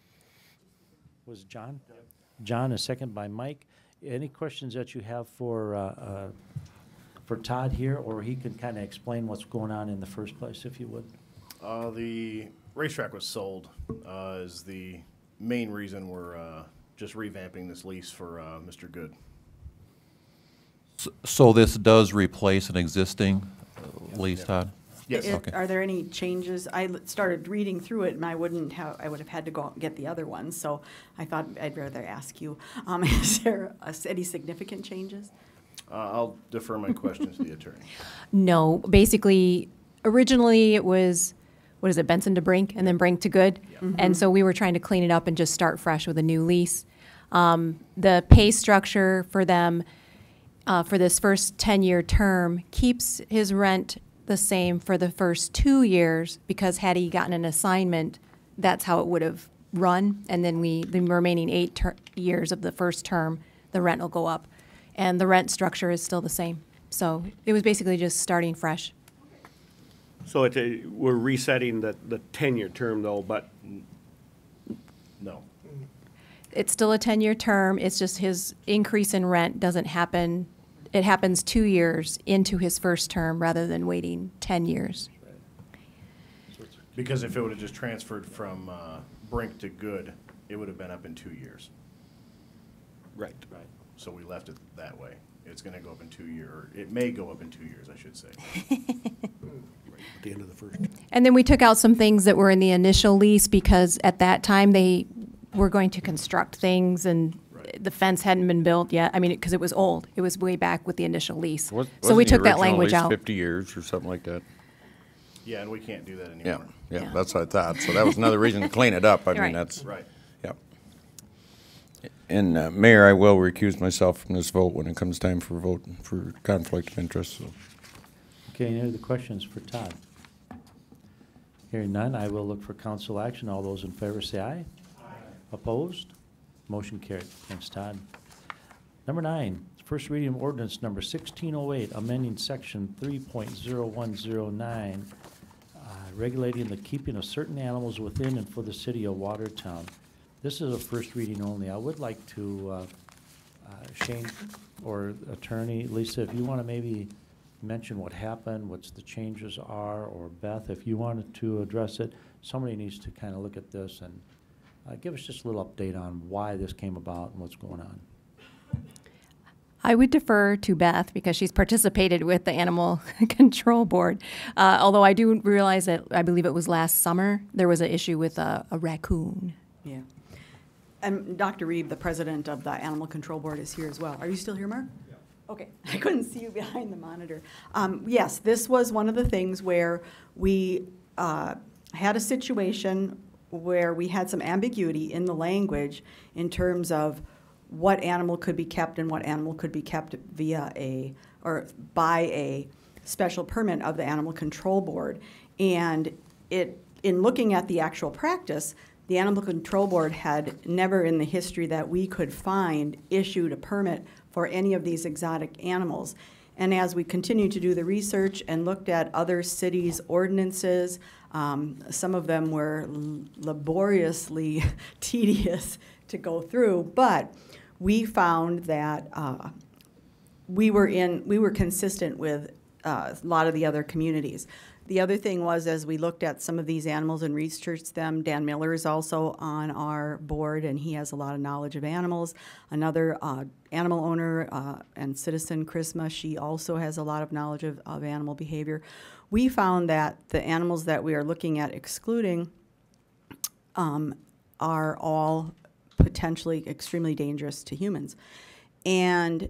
was it John? Yep. John, a second by Mike. Any questions that you have for Todd here, or he can kind of explain what's going on in the first place, if you would? The racetrack was sold is the main reason we're just revamping this lease for Mr. Good. So this does replace an existing lease, Todd? Yes. It- Okay. Are there any changes? Started reading through it, and I would have had to go out and get the other ones, so I thought I'd rather ask you. Is there any significant changes? I'll defer my questions to the attorney. No, basically, originally it was, what is it, Benson to Brink, and then Brink to Good? And so we were trying to clean it up and just start fresh with a new lease. The pay structure for them for this first 10-year term keeps his rent the same for the first 2 years, because had he gotten an assignment, that's how it would have run. And then the remaining 8 years of the first term, the rent will go up. And the rent structure is still the same. So it was basically just starting fresh. So we're resetting the 10-year term though, but no. It's still a 10-year term. It's just his increase in rent doesn't happen. It happens 2 years into his first term rather than waiting 10 years. Because if it would have just transferred from Brink to Good, it would have been up in 2 years. Right. Right. So we left it that way. It's going to go up in 2 years. Or it may go up in 2 years, I should say. At the end of the first. And then we took out some things that were in the initial lease, because at that time they were going to construct things, and the fence hadn't been built yet. I mean, because it was old. It was way back with the initial lease. So we took that language out. 50 years or something like that? Yeah, and we can't do that Yeah, anymore. yeah, that's what I thought. So that was another reason to clean it up. I mean, Right. that's, Right. yeah. And Mayor, I will recuse myself from this vote when it comes time for voting for conflict of interest. So. Okay, any other questions for Todd? Hearing none, I will look for council action. All those in favor say aye. Aye. Opposed? Motion carried. Thanks, Todd. Number 9, first reading of ordinance number 1608, amending section 3.0109, regulating the keeping of certain animals within and for the city of Watertown. This is a first reading only. I would like to, Shane or Attorney Lisa, if you want to maybe mention what happened, what the changes are, or Beth, if you wanted to address it, somebody needs to kind of look at this and give us just a little update on why this came about and what's going on. I would defer to Beth because she's participated with the Animal Control Board. Although I do realize that I believe it was last summer, there was an issue with a raccoon. Yeah. And Dr. Reeb, the president of the Animal Control Board, is here as well. Are you still here, Mark? Yeah. Okay. I couldn't see you behind the monitor. Yes, this was one of the things where we had a situation where we had some ambiguity in the language in terms of what animal could be kept and what animal could be kept via or by a special permit of the Animal Control Board. And in looking at the actual practice, the Animal Control Board had never in the history that we could find issued a permit for any of these exotic animals. And as we continued to do the research and looked at other cities' ordinances, some of them were laboriously tedious to go through, but we found that we were consistent with a lot of the other communities. The other thing was, as we looked at some of these animals and researched them, Dan Miller is also on our board, and he has a lot of knowledge of animals. Another animal owner and citizen, Chrisma, she also has a lot of knowledge of animal behavior. We found that the animals that we are looking at excluding are all potentially extremely dangerous to humans. And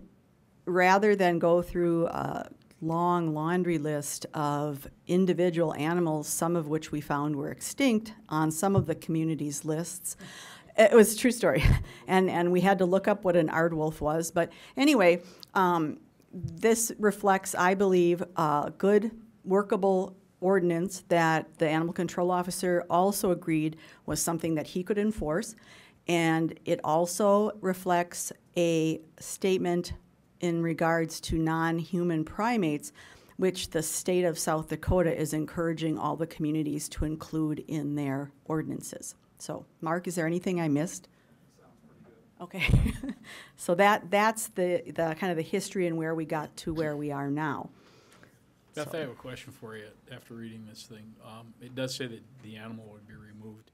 rather than go through a long laundry list of individual animals, some of which we found were extinct on some of the community's lists, it was a true story. And we had to look up what an aardwolf was. But anyway, this reflects, I believe, a good, workable ordinance that the animal control officer also agreed was something that he could enforce. And it also reflects a statement in regards to non-human primates, which the state of South Dakota is encouraging all the communities to include in their ordinances. So, Mark, is there anything I missed? Okay. So that's the kind of the history and where we got to where we are now. Beth, So. I have a question for you after reading this thing. It does say that the animal would be removed.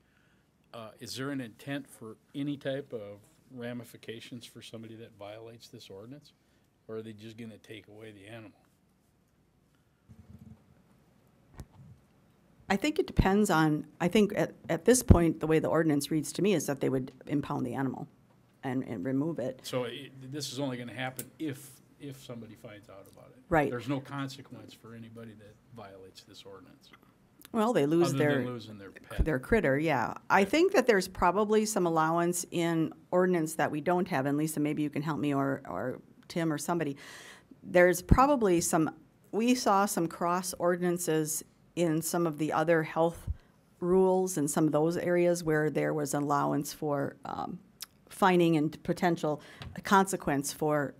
Is there an intent for any type of ramifications for somebody that violates this ordinance? Or are they just going to take away the animal? I think it depends on, I think at this point, the way the ordinance reads to me is that they would impound the animal and remove it. So this is only going to happen if somebody finds out about it. Right. There's no consequence for anybody that violates this ordinance. Well, they lose Other their than losing their pet. their critter, yeah. I think that there's probably some allowance in ordinance that we don't have, and Lisa, maybe you can help me, or Tim or somebody. There's probably we saw some cross ordinances in some of the other health rules in some of those areas where there was an allowance for fining and potential consequence for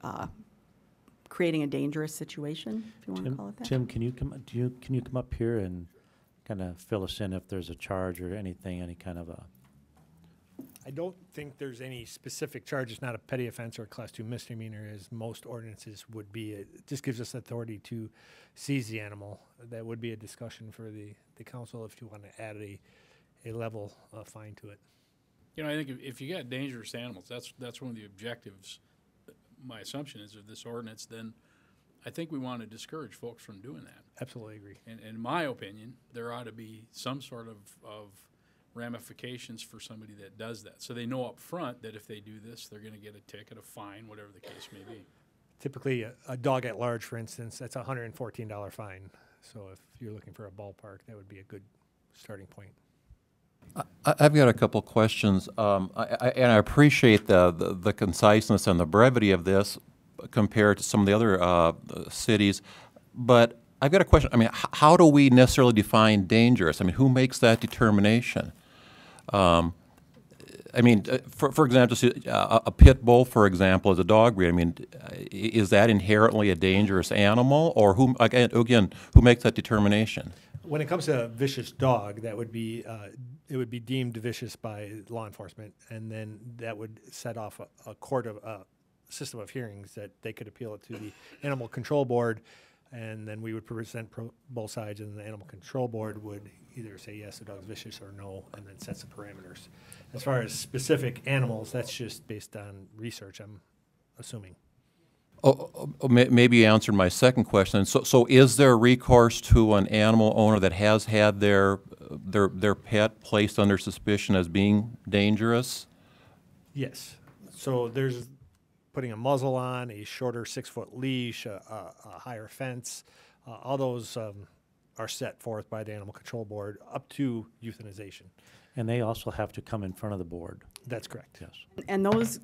creating a dangerous situation, if you want to call it that. Tim, can you come up here and kind of fill us in if there's a charge or anything, any kind of a... I don't think there's any specific charge. It's not a petty offense or a class 2 misdemeanor, as most ordinances would be. It just gives us authority to seize the animal. That would be a discussion for the council if you want to add a level fine to it. You know, I think if you got dangerous animals, that's one of the objectives. My assumption is of this ordinance. Then I think we want to discourage folks from doing that. Absolutely agree. And in my opinion, there ought to be some sort of ramifications for somebody that does that. So they know up front that if they do this, they're going to get a ticket, a fine, whatever the case may be. Typically, a dog at large, for instance, that's a $114 fine. So if you're looking for a ballpark, that would be a good starting point. I've got a couple questions. I appreciate the conciseness and the brevity of this compared to some of the other cities, but I've got a question. I mean, how do we necessarily define dangerous? I mean, who makes that determination? I mean, for example, a pit bull, for example, is a dog breed. I mean, is that inherently a dangerous animal, or who again, who makes that determination? When it comes to a vicious dog, that would be it would be deemed vicious by law enforcement, and then that would set off a court of system of hearings that they could appeal it to the Animal Control Board, and then we would present both sides, and the Animal Control Board would either say yes, the dog's vicious, or no, and then sets the parameters. As far as specific animals, that's just based on research, I'm assuming. Maybe you answered my second question. So is there recourse to an animal owner that has had their pet placed under suspicion as being dangerous? Yes. So there's putting a muzzle on, a shorter 6-foot leash, a higher fence. All those are set forth by the Animal Control Board up to euthanization. And they also have to come in front of the board. That's correct. Yes. And those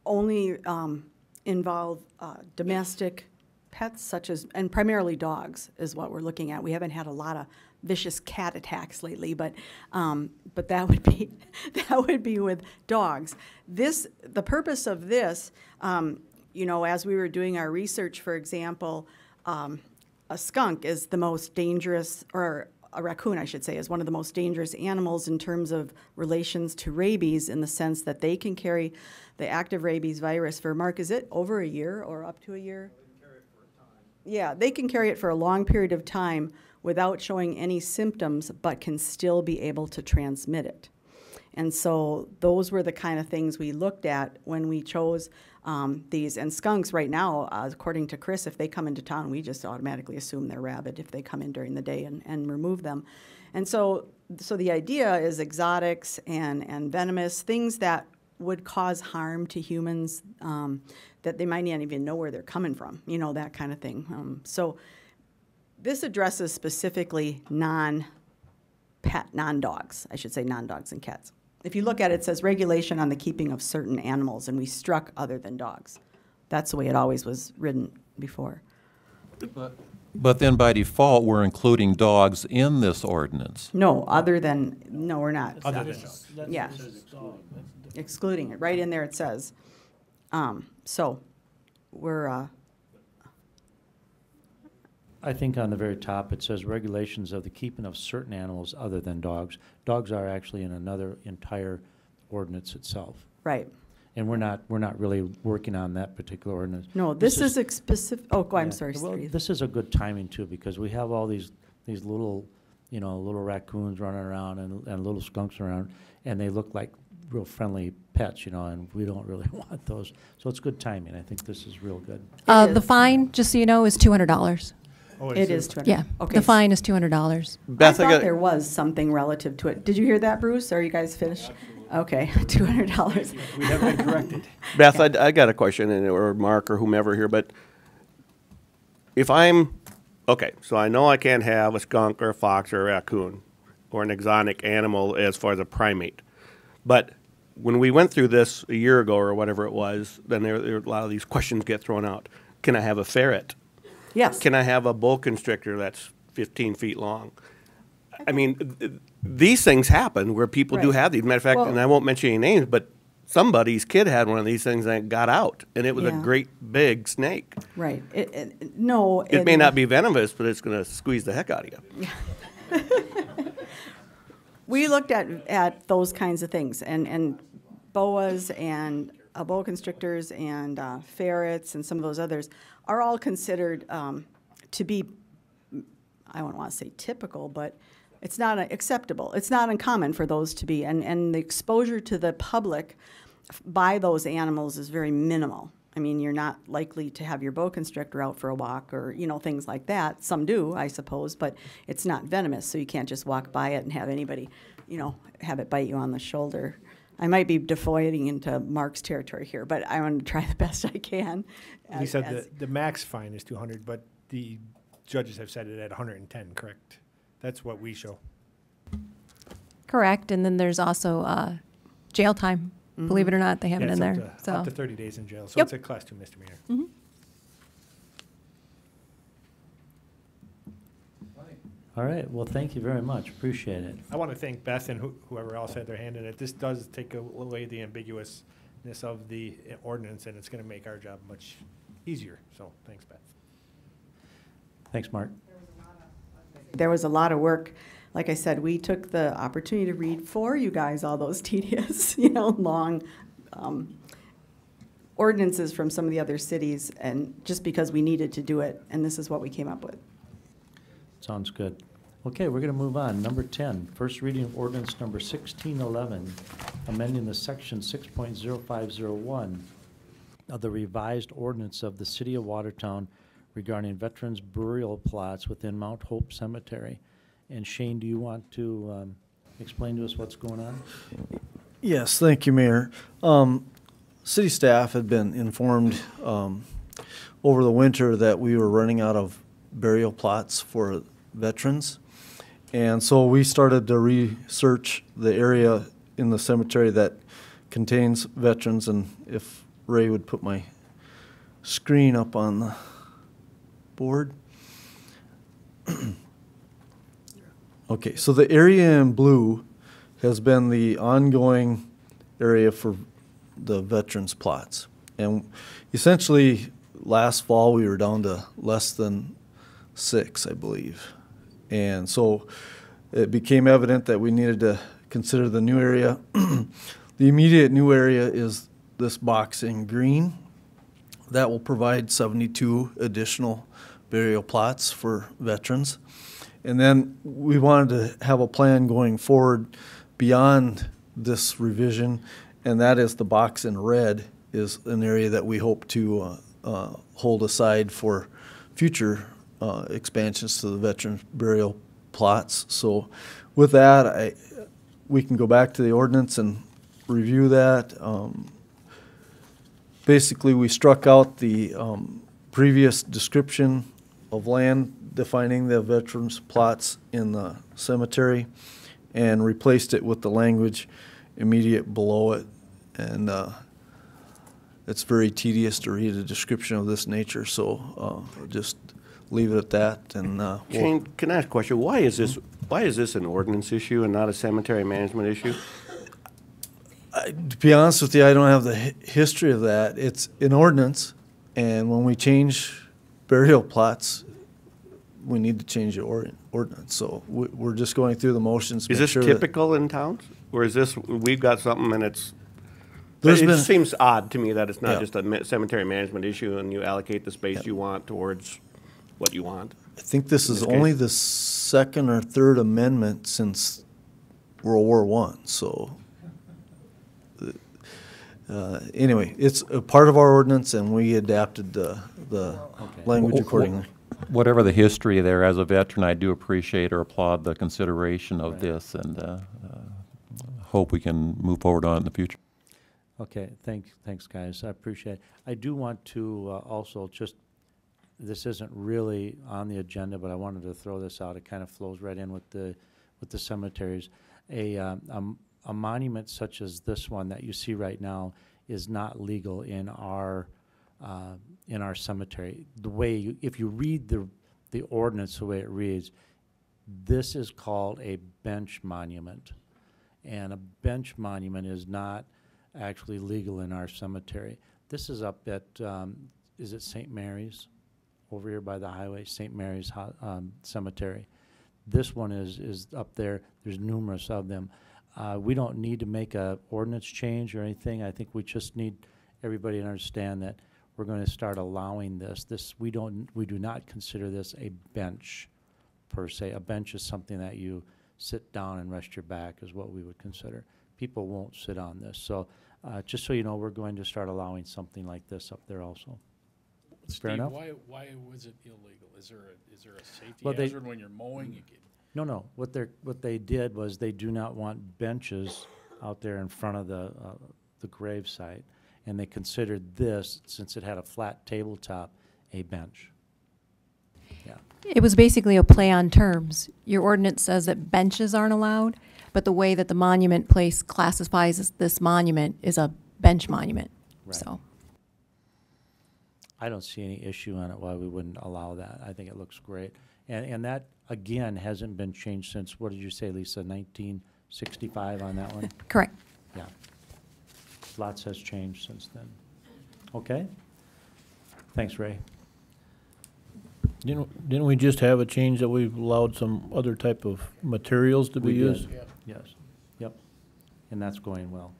only involve domestic pets, such as, and primarily dogs is what we're looking at. We haven't had a lot of vicious cat attacks lately, but that would be with dogs. The purpose of this, you know, as we were doing our research, for example, a skunk is the most dangerous, or a raccoon, I should say, is one of the most dangerous animals in terms of relations to rabies, in the sense that they can carry the active rabies virus for, Mark, is it over a year or up to a year? Yeah, they can carry it for a long period of time without showing any symptoms, but can still be able to transmit it. And so those were the kind of things we looked at when we chose these. And skunks right now, according to Chris, if they come into town, we just automatically assume they're rabid if they come in during the day and remove them. And so the idea is exotics and venomous, things that would cause harm to humans, that they might not even know where they're coming from, you know, that kind of thing. So this addresses specifically non-pet, non-dogs, I should say non-dogs and cats. If you look at it, it says regulation on the keeping of certain animals, and we struck other than dogs. That's the way it always was written before. But then by default, we're including dogs in this ordinance. No, other than, no, we're not. Other than dogs. Yeah. Excluding it. Right in there it says. So we're... I think on the very top it says regulations of the keeping of certain animals other than dogs. Dogs are actually in another entire ordinance itself. Right. And we're not really working on that particular ordinance. No, this is specific. Oh, I'm sorry. Well, this is a good timing too, because we have all these little, you know, little raccoons running around and little skunks around, and they look like real friendly pets, you know, and we don't really want those. So it's good timing. I think this is real good. The fine, just so you know, is $200. Oh, it is $200. Yeah. Okay. The fine is $200. Beth, I thought there was something relative to it. Did you hear that, Bruce? Are you guys finished? Okay, $200. We have been corrected. Beth, I got a question, or Mark or whomever here, but if okay, so I know I can't have a skunk or a fox or a raccoon or an exotic animal as far as a primate, but when we went through this a year ago or whatever it was, then there a lot of these questions get thrown out. Can I have a ferret? Yes. Can I have a boa constrictor that's 15 feet long? I mean, these things happen where people do have these. Matter of fact, and I won't mention any names, but somebody's kid had one of these things and it got out, and it was a great big snake. Right. It may not be venomous, but it's going to squeeze the heck out of you. We looked at those kinds of things, and boas and boa constrictors and ferrets and some of those others are all considered to be, I don't want to say typical, but it's not acceptable. It's not uncommon for those to be, and the exposure to the public by those animals is very minimal. I mean, you're not likely to have your boa constrictor out for a walk or, you know, things like that. Some do, I suppose, but it's not venomous, so you can't just walk by it and have anybody, you know, have it bite you on the shoulder. I might be deflating into Mark's territory here, but I want to try the best I can. You said the max fine is $200, but the judges have set it at $110, correct? That's what we show. Correct, and then there's also jail time. Mm-hmm. Believe it or not, they have it in there. Up to 30 days in jail, so it's a Class 2 misdemeanor. Mm-hmm. All right, well, thank you very much, appreciate it. I want to thank Beth and whoever else had their hand in it. This does take away the ambiguousness of the ordinance, and it's going to make our job much easier. So thanks, Beth. Thanks, Mark. There was a lot of work. Like I said, we took the opportunity to read for you guys all those tedious, long ordinances from some of the other cities, and just because we needed to do it, and this is what we came up with. Sounds good. Okay, we're going to move on. Number 10, first reading of ordinance number 1611, amending the section 6.0501 of the revised ordinance of the City of Watertown regarding veterans' burial plots within Mount Hope Cemetery. And Shane, do you want to explain to us what's going on? Yes, thank you, Mayor. City staff had been informed over the winter that we were running out of burial plots for veterans. And so we started to research the area in the cemetery that contains veterans. And if Ray would put my screen up on the board. Okay, so the area in blue has been the ongoing area for the veterans plots. And essentially last fall we were down to less than 6, I believe. And so it became evident that we needed to consider the new area. The immediate new area is this box in green. That will provide 72 additional burial plots for veterans. And then we wanted to have a plan going forward beyond this revision, and that is the box in red is an area that we hope to hold aside for future expansions to the veteran burial plots. So with that, we can go back to the ordinance and review that. Basically, we struck out the previous description of land defining the veterans plots in the cemetery and replaced it with the language immediate below it. And it's very tedious to read a description of this nature, so I'll just leave it at that. And Shane, can I ask a question? Why is this an ordinance issue and not a cemetery management issue? To be honest with you, I don't have the history of that. It's an ordinance, and when we change burial plots, we need to change the ordinance. So we're just going through the motions. Is this typical in towns? Or is this, we've got something and it seems odd to me that it's not just a cemetery management issue and you allocate the space you want towards what you want? I think this is only the second or third amendment since World War I. So anyway, it's a part of our ordinance, and we adapted the language accordingly. Whatever the history there, as a veteran, I do appreciate or applaud the consideration of this, and hope we can move forward on it in the future. Okay, thanks, guys. I appreciate it. I do want to also just, this isn't really on the agenda, but I wanted to throw this out. It kind of flows right in with the cemeteries. A monument such as this one that you see right now is not legal in our cemetery. The way if you read the ordinance the way it reads, this is called a bench monument, and a bench monument is not actually legal in our cemetery. This is up at is it St. Mary's over here by the highway, St. Mary's Cemetery. This one is up there. There's numerous of them. We don't need to make a ordinance change or anything. I think we just need everybody to understand that we're going to start allowing this. We do not consider this a bench per se. A bench is something that you sit down and rest your back is what we would consider. People won't sit on this. So just so you know, we're going to start allowing something like this up there also. Steve, fair enough? Why was it illegal? Is there a safety hazard when you're mowing? No. What they did was they do not want benches out there in front of the grave site, and they considered this, since it had a flat tabletop, a bench. Yeah. It was basically a play on terms. Your ordinance says that benches aren't allowed, but the way that the monument place classifies this monument is a bench monument. Right. So I don't see any issue on it why we wouldn't allow that. I think it looks great. And that, again, hasn't been changed since, what did you say, Lisa, 1965 on that one? Correct. Yeah. Lots has changed since then. Okay? Thanks, Ray. Didn't we just have a change that we've allowed some other type of materials to be We used? did. Yes. Yep. And that's going well.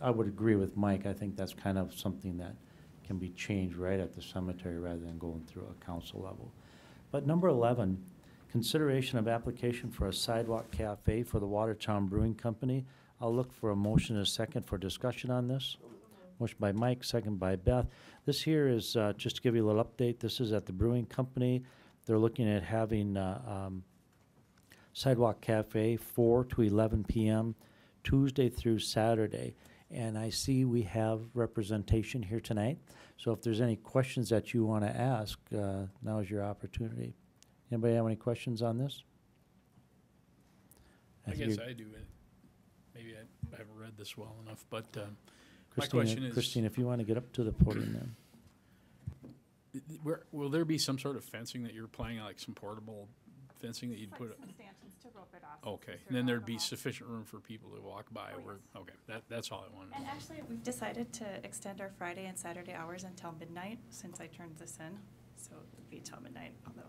I would agree with Mike. I think that's kind of something that can be changed right at the cemetery rather than going through a council level. But number 11, consideration of application for a sidewalk cafe for the Watertown Brewing Company. I'll look for a motion and a second for discussion on this. Motion by Mike, second by Beth. This here is, just to give you a little update, this is at the Brewing Company. They're looking at having sidewalk cafe 4 to 11 p.m. Tuesday through Saturday. And I see we have representation here tonight. So if there's any questions that you want to ask, now is your opportunity. Anybody have any questions on this? I guess I do. Maybe I haven't read this well enough, but my question is... Christine, if you want to get up to the podium then. Will there be some sort of fencing that you're planning, like some portable fencing that you'd put? Some stanchions to rope it off. Okay, and then there'd be sufficient room for people to walk by. Okay, that's all I wanted to know. And actually, we've decided to extend our Friday and Saturday hours until midnight since I turned this in. So it would be till midnight, although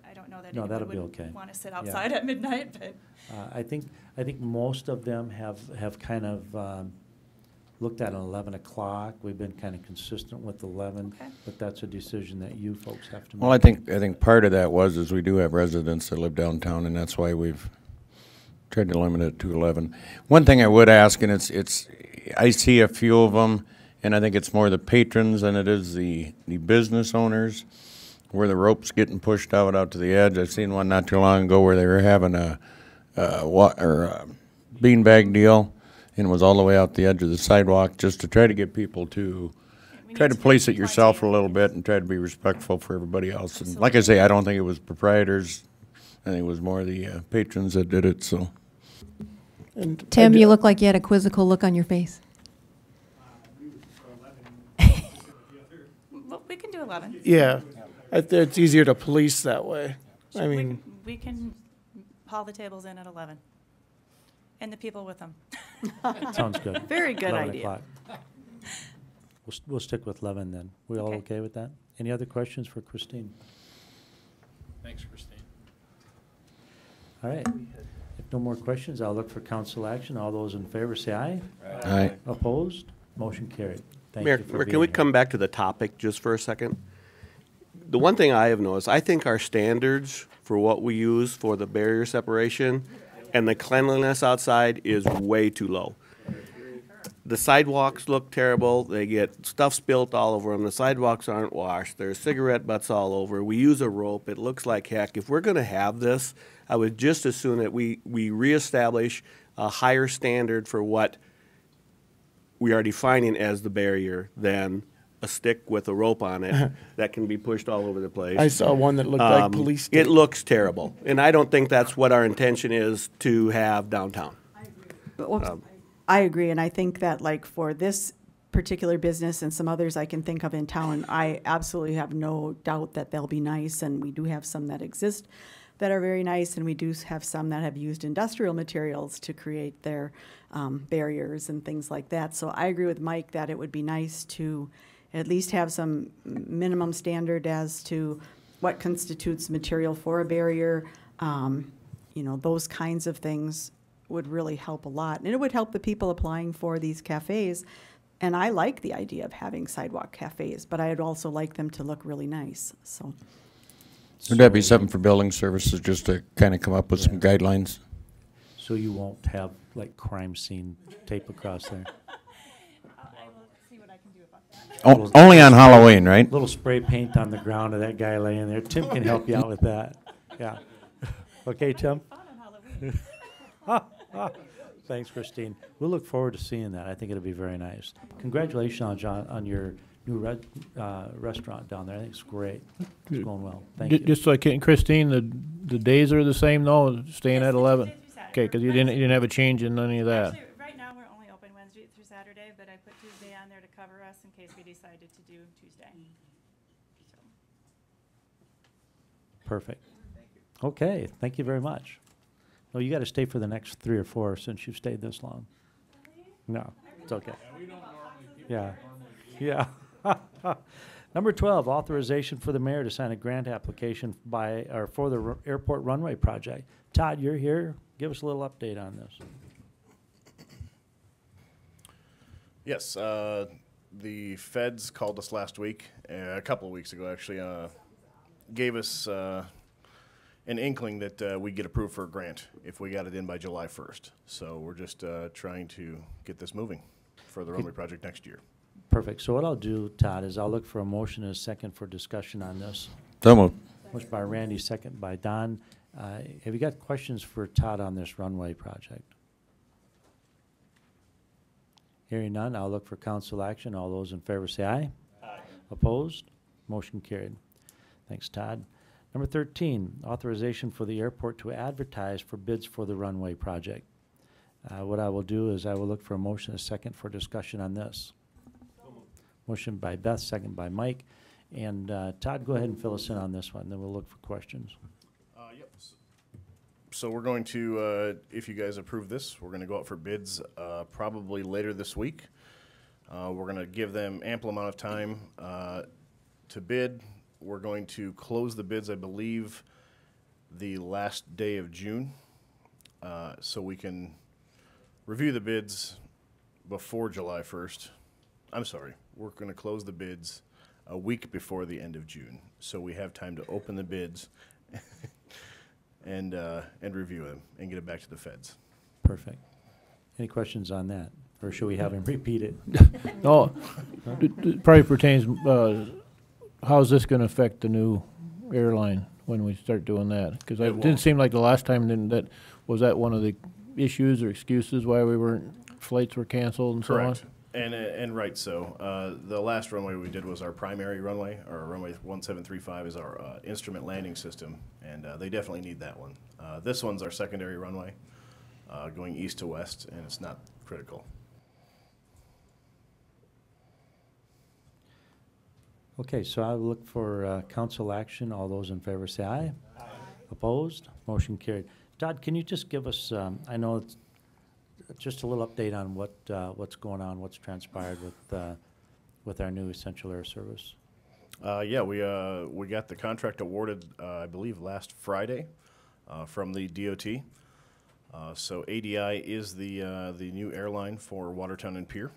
I don't know that No, that'll anyone be would okay. want to sit Yeah. outside at midnight, but. I think most of them have kind of looked at 11 o'clock. We've been kind of consistent with 11, Okay. but that's a decision that you folks have to make. Well, I think part of that is we do have residents that live downtown, and that's why we've tried to limit it to 11. One thing I would ask, and it's I see a few of them, and I think it's more the patrons than it is the business owners, where the rope's getting pushed out to the edge. I've seen one not too long ago where they were having a beanbag deal, and it was all the way out the edge of the sidewalk, just to try to get people to try to police it yourself a little bit and try to be respectful for everybody else. And like I say, I don't think it was proprietors. I think it was more the patrons that did it. So, And Tim, you look like you had a quizzical look on your face. Well, we can do 11. yeah, it's easier to police that way. I We mean, can- We can haul the tables in at 11. And the people with them. Sounds good. Very good 11 idea. o'clock. We'll stick with 11 then. We all okay with that? Any other questions for Christine? Thanks, Christine. All right. If no more questions, I'll look for council action. All those in favor say aye. Aye. Opposed? Motion carried. Thank Mayor, you for Mayor, being can we here. come back to the topic just for a second? The one thing I have noticed, I think our standards for what we use for the barrier separation and the cleanliness outside is way too low. The sidewalks look terrible. They get stuff spilt all over them. The sidewalks aren't washed. There's cigarette butts all over. We use a rope. It looks like heck. If we're going to have this, I would just as soon that we reestablish a higher standard for what we are defining as the barrier than a stick with a rope on it that can be pushed all over the place. I saw one that looked like police It tape. looks terrible, and I don't think that's what our intention is to have downtown. I agree, and I think that like for this particular business and some others I can think of in town, I absolutely have no doubt that they'll be nice, and we do have some that exist that are very nice, and we do have some that have used industrial materials to create their barriers and things like that. So I agree with Mike that it would be nice to at least have some minimum standard as to what constitutes material for a barrier. You know, those kinds of things would really help a lot. And it would help the people applying for these cafes. And I like the idea of having sidewalk cafes, but I'd also like them to look really nice, so. Would that be something for building services, just to kind of come up with some guidelines? So you won't have like crime scene tape across there? I will see what I can do about that. Only on Halloween, right? Little spray paint on the ground of that guy laying there. Tim can help you out with that. Yeah. Okay, Tim? Thanks, Christine. We'll look forward to seeing that. I think it'll be very nice. Congratulations, John, on your new restaurant down there. I think it's great. It's going well. Thank you. Just so I can, Christine, the days are the same though, staying at 11? Okay, because you didn't have a change in any of that. Actually, right now, we're only open Wednesday through Saturday, but I put Tuesday on there to cover us in case we decided to do Tuesday. Perfect. Okay, thank you very much. No, you got to stay for the next 3 or 4 since you've stayed this long. No, it's okay. Yeah, yeah. Number 12, authorization for the mayor to sign a grant application for the airport runway project. Todd, you're here. Give us a little update on this. Yes, the feds called us last week, a couple of weeks ago actually, gave us an inkling that we'd get approved for a grant if we got it in by July 1st. So we're just trying to get this moving for the runway project next year. Perfect. So what I'll do, Todd, is I'll look for a motion and a second for discussion on this. So moved. Motion by Randy, second by Don. Have you got questions for Todd on this runway project? Hearing none, I'll look for council action. All those in favor say aye. Aye. Opposed? Motion carried. Thanks, Todd. Number 13, authorization for the airport to advertise for bids for the runway project. What I will do is I will look for a motion and a second for discussion on this. Motion by Beth, second by Mike. And Todd, go ahead and fill us in on this one, then we'll look for questions. Yep. So we're going to, if you guys approve this, we're going to go out for bids probably later this week. We're going to give them ample amount of time to bid. We're going to close the bids, I believe, the last day of June, so we can review the bids before July 1st. I'm sorry, we're going to close the bids a week before the end of June, so we have time to open the bids and review them and get it back to the feds. Perfect. Any questions on that? Or should we have him repeat it? No, it probably pertains, how's this going to affect the new airline when we start doing that? Because it didn't seem like the last time, was that one of the issues or excuses why flights were canceled and Correct. so on? And right, so the last runway we did was our primary runway, or runway 1735 is our instrument landing system, and they definitely need that one. This one's our secondary runway, going east to west, and it's not critical. Okay, so I'll look for council action. All those in favor say aye. Aye. Opposed? Motion carried. Todd, can you just give us, I know it's just a little update on what's going on, what's transpired with our new essential air service? Yeah, we got the contract awarded, I believe, last Friday from the DOT. So ADI is the new airline for Watertown and Pier.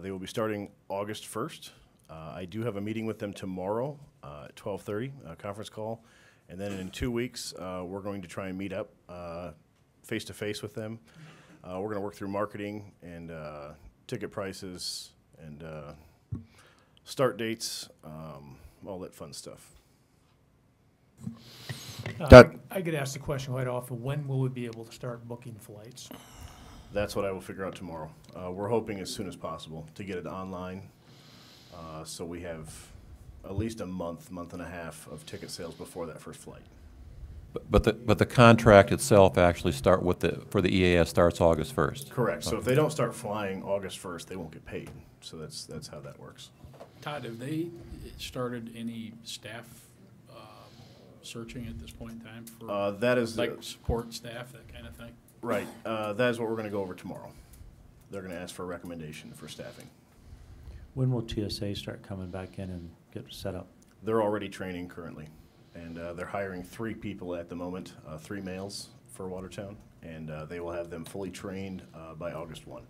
They will be starting August 1st. I do have a meeting with them tomorrow at 12:30, a conference call. And then in 2 weeks, we're going to try and meet up face-to-face with them. We're going to work through marketing and ticket prices and start dates, all that fun stuff. I could ask the question right off, when will we be able to start booking flights? That's what I will figure out tomorrow. We're hoping as soon as possible to get it online, so we have at least a month and a half of ticket sales before that first flight. But the contract itself actually for the EAS starts August 1st. Correct. So if they don't start flying August 1st, they won't get paid. So that's how that works. Todd, have they started any staff searching at this point in time for that is like support staff, that kind of thing? Right. That is what we're going to go over tomorrow. They're going to ask for a recommendation for staffing. When will TSA start coming back in and get set up? They're already training currently, and they're hiring 3 people at the moment, 3 males for Watertown, and they will have them fully trained by August 1.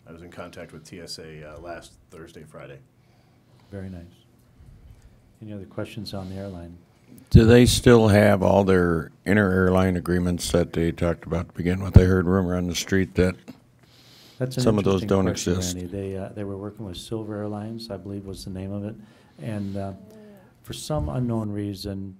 I was in contact with TSA last Thursday, Friday. Very nice. Any other questions on the airline? Do they still have all their inter-airline agreements that they talked about to begin with? I heard rumor on the street that some of those don't exist. Randy. They were working with Silver Airlines, I believe was the name of it, and for some unknown reason,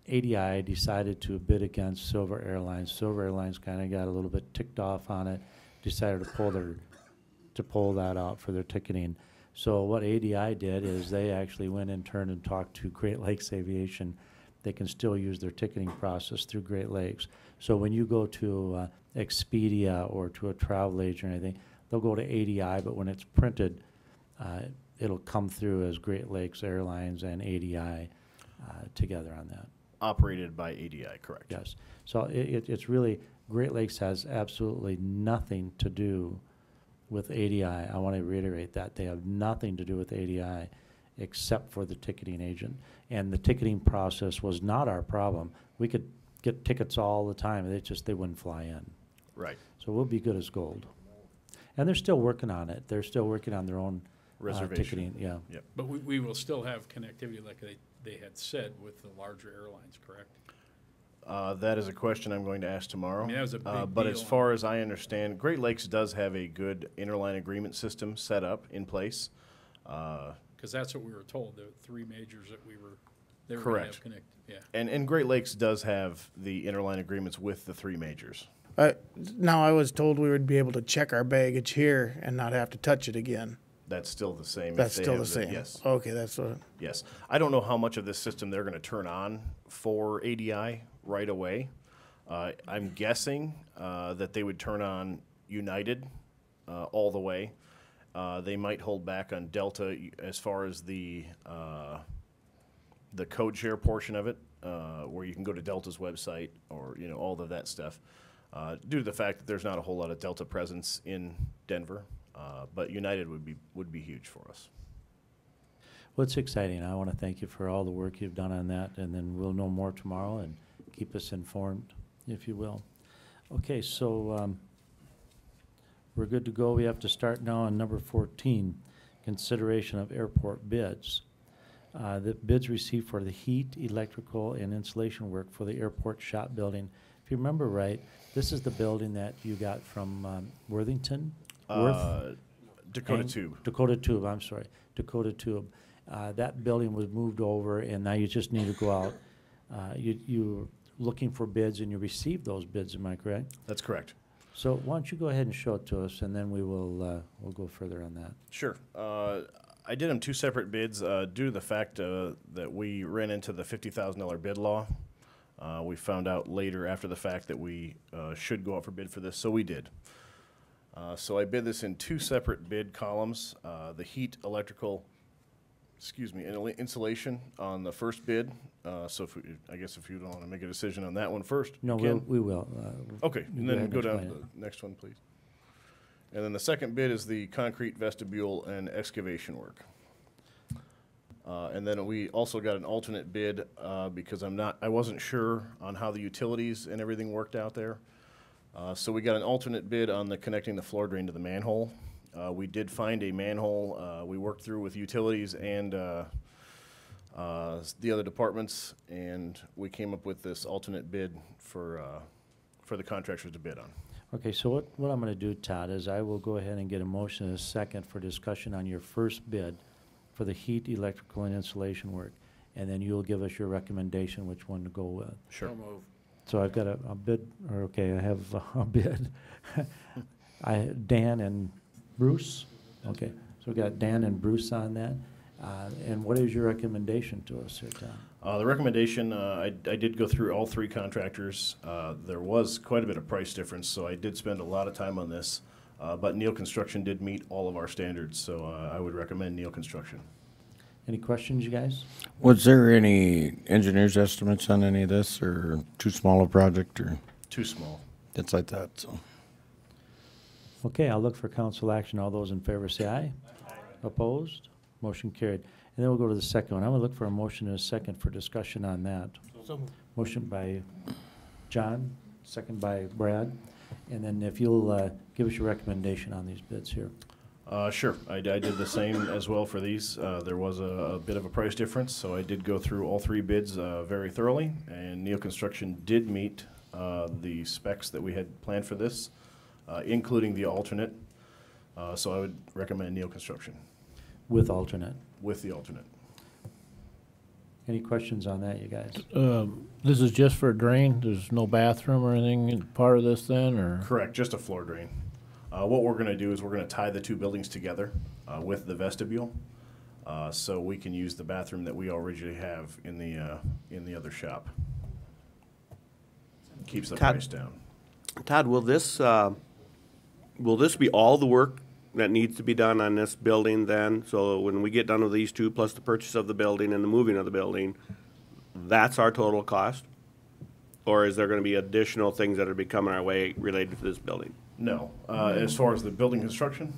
ADI decided to bid against Silver Airlines. Silver Airlines kind of got a little bit ticked off on it, decided to pull that out for their ticketing. So what ADI did is they actually went in turn and talked to Great Lakes Aviation. They can still use their ticketing process through Great Lakes. So when you go to Expedia or to a travel agent or anything, they'll go to ADI, but when it's printed, it'll come through as Great Lakes Airlines and ADI. together on that. Operated by ADI, correct? Yes. So it's really, Great Lakes has absolutely nothing to do with ADI. I want to reiterate that. They have nothing to do with ADI except for the ticketing agent. And the ticketing process was not our problem. We could get tickets all the time. They wouldn't fly in. Right. So we'll be good as gold. And they're still working on it. They're still working on their own Reservation. ticketing. Yeah. Yep. But we will still have connectivity like they had said with the larger airlines, correct? That is a question I'm going to ask tomorrow. I mean, that was a big but deal as far as I understand, Great Lakes does have a good interline agreement system set up in place. Because that's what we were told, the three majors that they were going to Correct. have connected. Yeah. And Great Lakes does have the interline agreements with the three majors. Now I was told we would be able to check our baggage here and not have to touch it again. That's still the same. That's if they still have the same. Yes. Okay, that's what. Yes. I don't know how much of this system they're going to turn on for ADI right away. I'm guessing that they would turn on United all the way. They might hold back on Delta as far as the code share portion of it, where you can go to Delta's website or all of that stuff. Due to the fact that there's not a whole lot of Delta presence in Denver, but United would be huge for us. Well, it's exciting. I want to thank you for all the work you've done on that, and then we'll know more tomorrow and keep us informed, if you will. Okay, so we're good to go. We have to start now on number 14, consideration of airport bids. The bids received for the heat, electrical, and insulation work for the airport shop building. If you remember right, this is the building that you got from Worthington? Dakota Tube. Dakota Tube, I'm sorry. Dakota Tube. That building was moved over, and now you just need to go out. You're looking for bids, and you received those bids, am I correct? That's correct. So why don't you go ahead and show it to us, and then we will we'll go further on that. Sure. I did them two separate bids due to the fact that we ran into the $50,000 bid law. We found out later after the fact that we should go out for bid for this, so we did. So I bid this in two separate bid columns. The heat, electrical, and insulation on the first bid. So I guess if you don't want to make a decision on that one first. No, we will. Okay, and then go down to the next one, please. And then the second bid is the concrete vestibule and excavation work. And then we also got an alternate bid because I wasn't sure on how the utilities and everything worked out there. So we got an alternate bid on connecting the floor drain to the manhole. We did find a manhole. We worked through with utilities and the other departments, and we came up with this alternate bid for the contractors to bid on. Okay, so what I'm going to do, Todd, is I will go ahead and get a motion in a second for discussion on your first bid for the heat, electrical, and insulation work, and then you'll give us your recommendation which one to go with. Sure. So I've got a bid, or okay, I have a bid. Dan and Bruce. Okay, so we got Dan and Bruce on that. And what is your recommendation to us here, Tom? The recommendation, I did go through all three contractors. There was quite a bit of price difference, so I did spend a lot of time on this. But Neal Construction did meet all of our standards, so I would recommend Neal Construction. Any questions, you guys? Was there any engineers' estimates on any of this, or too small a project, or? Too small. That's like that, so. Okay, I'll look for council action. All those in favor say aye. Opposed? Motion carried. And then we'll go to the second one. I'm going to look for a motion in a second for discussion on that. So moved. Motion by John, second by Brad. And then if you'll give us your recommendation on these bids here. Sure. I did the same as well for these. There was a bit of a price difference, so I did go through all three bids very thoroughly, and Neal Construction did meet the specs that we had planned for this, including the alternate. So I would recommend Neal Construction. With alternate? With the alternate. Any questions on that, you guys? This is just for a drain? There's no bathroom or anything in part of this then, or? Correct, just a floor drain. What we're going to do is we're going to tie the two buildings together with the vestibule, so we can use the bathroom that we already have in the other shop. Keeps the price down. Todd, will this be all the work that needs to be done on this building then? So when we get done with these two, plus the purchase of the building and the moving of the building, that's our total cost? Or is there gonna be additional things that are be coming our way related to this building? No. As far as the building construction,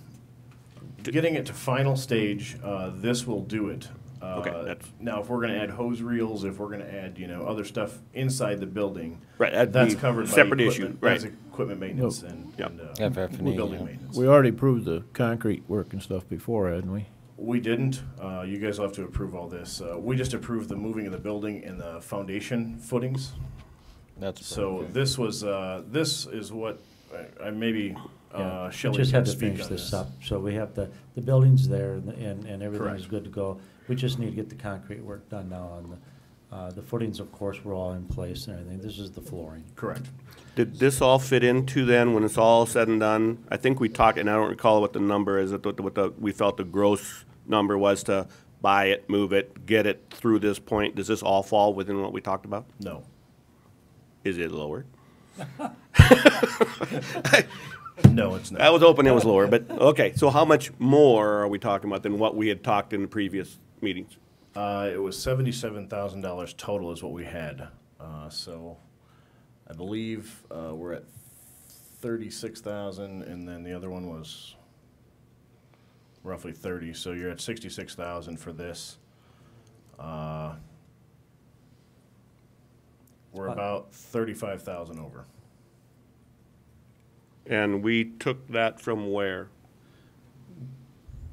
getting it to final stage, this will do it. Okay, Now, if we're gonna add hose reels, if we're gonna add, other stuff inside the building, Right, that'd that's be covered by separate equipment. issue, right. That's equipment maintenance and FF&E, building yeah. maintenance. We already approved the concrete work and stuff before, hadn't we? We didn't. You guys will have to approve all this. We just approved the moving of the building and the foundation footings. That's So this was, this is what, I maybe, We Shelley just can had to speak finish on this this. up, so we have the building's there and everything is Correct. good to go. We just need to get the concrete work done now on the footings, of course, were all in place and everything. This is the flooring. Correct. Did this all fit into then, when it's all said and done? I think we talked, and I don't recall what the number is, we felt the gross number was to buy it, move it, get it through this point. Does this all fall within what we talked about? No. Is it lower? No, it's not. I was hoping it was lower, but, okay, so how much more are we talking about than what we had talked in the previous meetings? It was $77,000 total is what we had. So I believe we're at 36,000, and then the other one was roughly 30. So you're at 66,000 for this. We're about 35,000 over. And we took that from where?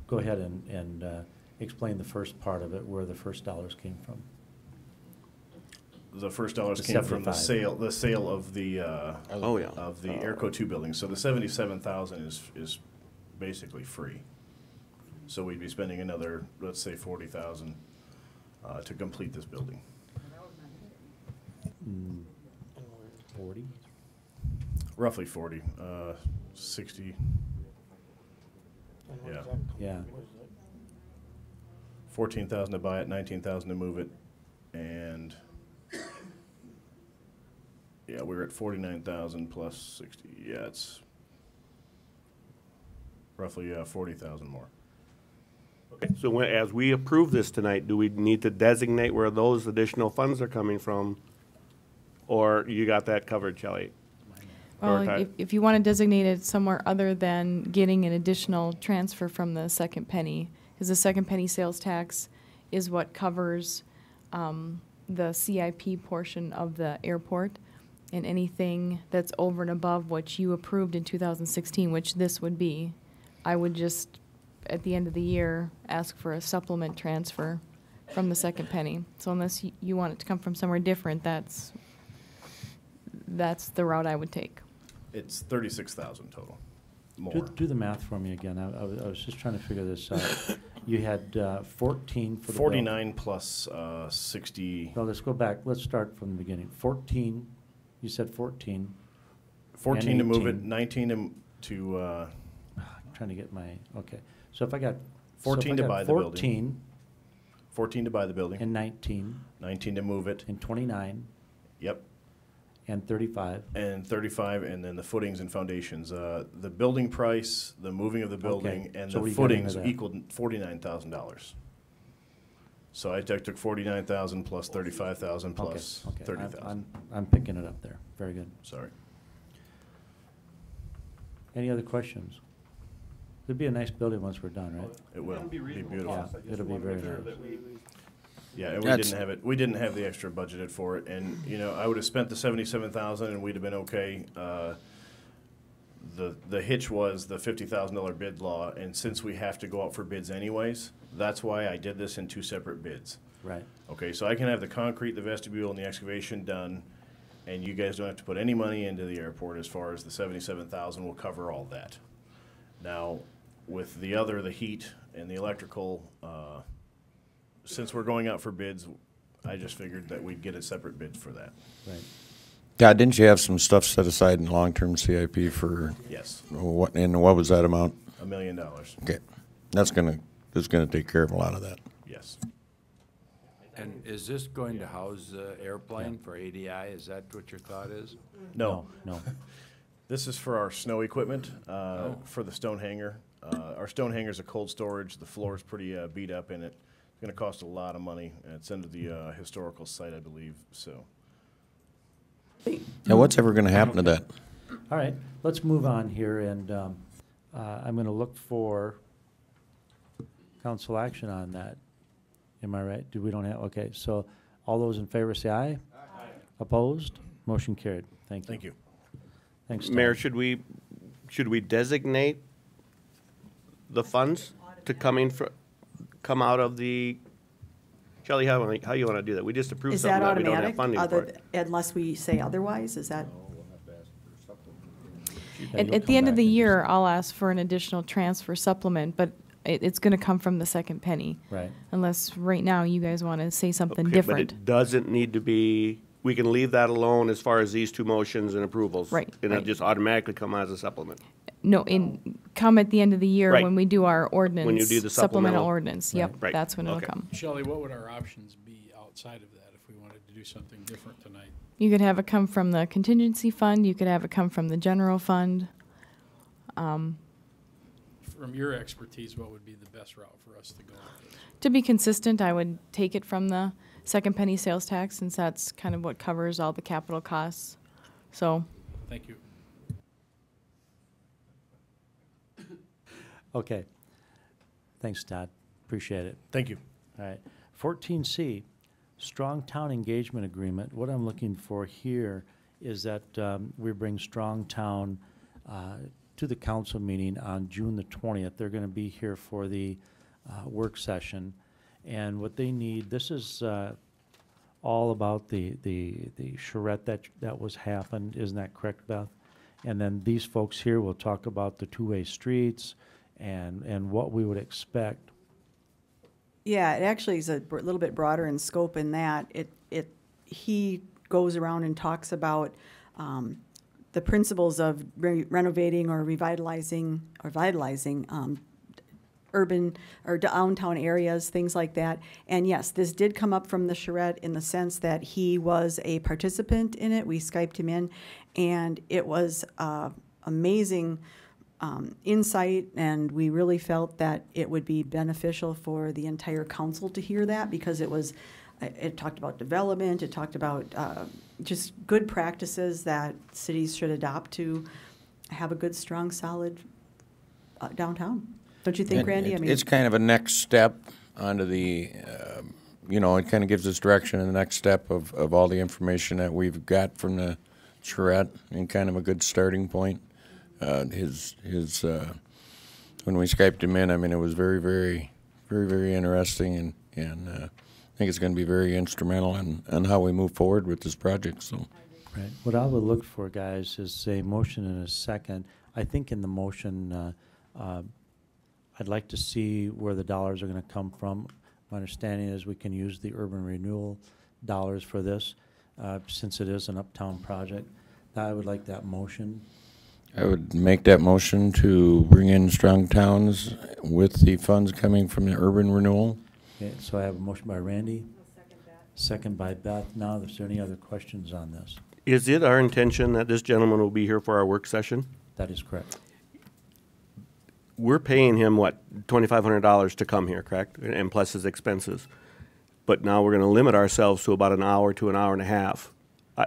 Go ahead and explain the first part of it, where the first dollars came from. The first dollars The came from the 75. sale of the Oh, yeah. of the Airco 2 building. So the 77,000 is basically free. So we'd be spending another, let's say, 40,000 to complete this building. 40? Roughly 40, 60. Yeah. Yeah. 14,000 to buy it, 19,000 to move it, and yeah, we were at 49,000 plus 60. Yeah, it's roughly 40,000 more. Okay, so as we approve this tonight, do we need to designate where those additional funds are coming from? Or you got that covered, Shelley? Well, if you want to designate it somewhere other than getting an additional transfer from the second penny, because the second penny sales tax is what covers the CIP portion of the airport, and anything that's over and above what you approved in 2016, which this would be, I would just, at the end of the year, ask for a supplement transfer from the second penny. So unless you want it to come from somewhere different, that's the route I would take. It's 36,000 total. More. Do the math for me again. I was just trying to figure this out. You had 14 for the 49 plus 60. No, let's go back. Let's start from the beginning. 14, you said 14. 14 to move it, 18. 19 to I'm trying to get my, okay. So if I got 14 to buy the building. 14 14 to buy the building. and 19 19 to move it. and 29 Yep. and 35. And 35, and then the footings and foundations. The building price, the moving of the building, Okay. and So the we got into footings that. equaled $49,000. So I took 49,000 plus 35,000 plus Okay. 30,000. I'm picking it up there. Very good. Sorry. Any other questions? It'd be a nice building once we're done, right? It will be beautiful. Yeah, it'll be very nice. Yeah, and we didn't have it. We didn't have the extra budgeted for it, and I would have spent the 77,000, and we'd have been okay. The hitch was the $50,000 bid law, and since we have to go out for bids anyways, that's why I did this in two separate bids. Right. Okay, so I can have the concrete, the vestibule, and the excavation done, and you guys don't have to put any money into the airport. As far as the 77,000 will cover all that. Now, with the other, the heat and the electrical. Since we're going out for bids, I just figured that we'd get a separate bid for that. Right. God, didn't you have some stuff set aside in long-term CIP for? Yes. What, and what was that amount? $1 million. Okay. That's gonna take care of a lot of that. Yes. And is this going to house the airplane for ADI? Is that what your thought is? No. No. This is for our snow equipment, for the stone hanger. Our stone hanger's a cold storage. The floor is pretty beat up in it. going to cost a lot of money. And it's under the historical site, I believe. So. Yeah, what's ever going to happen to that? All right, let's move on here, and I'm going to look for council action on that. Am I right? We don't have, okay, so all those in favor say aye. Aye. Opposed? Motion carried. Thank you. Thank you. Thanks, Tom. Mayor, should we designate the funds to come out of the, Shelley, how you want to do that? We just approved Is something that that we don't have automatic, funding for. unless we say otherwise? Is that? At the end of the year, I'll ask for an additional transfer supplement, but it's going to come from the second penny. Right. Unless right now you guys want to say something Okay, different. But it doesn't need to be, we can leave that alone as far as these two motions and approvals. Right, And it'll right. just automatically come as a supplement. No, come at the end of the year Right. when we do our ordinance. When you do the supplemental supplemental. ordinance. Yep, Right. that's when it'll Okay. come. Shelley, what would our options be outside of that if we wanted to do something different tonight? You could have it come from the contingency fund. You could have it come from the general fund. From your expertise, what would be the best route for us to go with this? To be consistent, I would take it from the second penny sales tax, since that's kind of what covers all the capital costs. So. Thank you. Okay. Thanks, Todd. Appreciate it. Thank you. All right. 14C, Strong Town Engagement Agreement. What I'm looking for here is that we bring Strong Town to the council meeting on June the 20th. They're going to be here for the work session. And what they need, this is all about the charrette that was happened. Isn't that correct, Beth? And then these folks here will talk about the two-way streets and what we would expect. Yeah, it actually is a little bit broader in scope in that he goes around and talks about the principles of renovating or revitalizing or vitalizing urban or downtown areas, things like that. And yes, this did come up from the charrette in the sense that he was a participant in it. We Skyped him in, and it was amazing insight, and we really felt that it would be beneficial for the entire council to hear that, because it talked about development, it talked about just good practices that cities should adopt to have a good, strong, solid downtown. Don't you think, Randy? It's kind of a next step onto the, it kind of gives us direction in the next step of all the information that we've got from the charrette, and kind of a good starting point. When we Skyped him in, I mean, it was very, very, very, very interesting, and I think it's going to be very instrumental in how we move forward with this project. So, right. What I would look for, guys, is a motion and a second. I think in the motion, I'd like to see where the dollars are going to come from. My understanding is we can use the urban renewal dollars for this, since it is an uptown project. I would like that motion. I would make that motion to bring in Strong Towns with the funds coming from the urban renewal. Okay, so I have a motion by Randy. Second by Beth. Now, is there any other questions on this? Is it our intention that this gentleman will be here for our work session? That is correct. We're paying him, what, $2,500 to come here, correct? And plus his expenses. But now we're going to limit ourselves to about an hour to an hour and a half.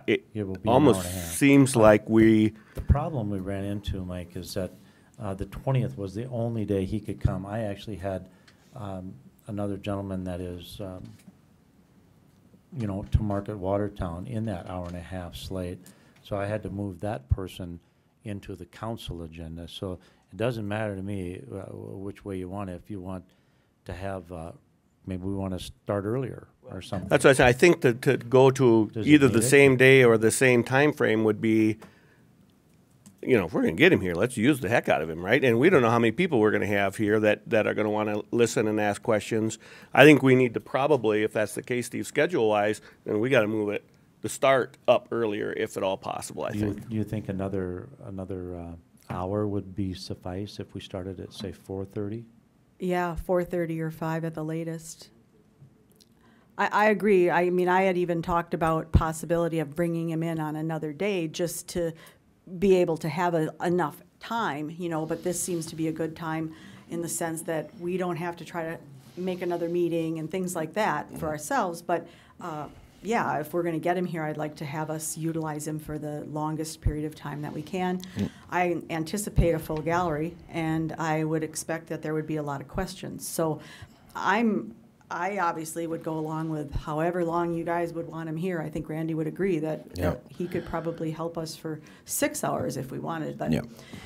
It will be almost an hour and a half. seems like we... The problem we ran into, Mike, is that the 20th was the only day he could come. I actually had another gentleman that is, to Market Watertown in that hour and a half slate. So I had to move that person into the council agenda. So it doesn't matter to me which way you want it. If you want to have, maybe we want to start earlier or something. That's what I said. I think to go to either the same day or the same time frame would be, if we're going to get him here, let's use the heck out of him, right? And we don't know how many people we're going to have here that are going to want to listen and ask questions. I think we need to probably, if that's the case, Steve, schedule-wise, then we got to move it, the start up earlier if at all possible, I think. Do you think another hour would be suffice if we started at, say, 4:30? Yeah, 4:30 or 5 at the latest. I agree. I mean, I had even talked about possibility of bringing him in on another day just to be able to have enough time, but this seems to be a good time in the sense that we don't have to try to, make another meeting and things like that for ourselves. But yeah, if we're going to get him here, I'd like to have us utilize him for the longest period of time that we can. I anticipate a full gallery, and I would expect that there would be a lot of questions. So I obviously would go along with however long you guys would want him here. I think Randy would agree that, that he could probably help us for 6 hours if we wanted. But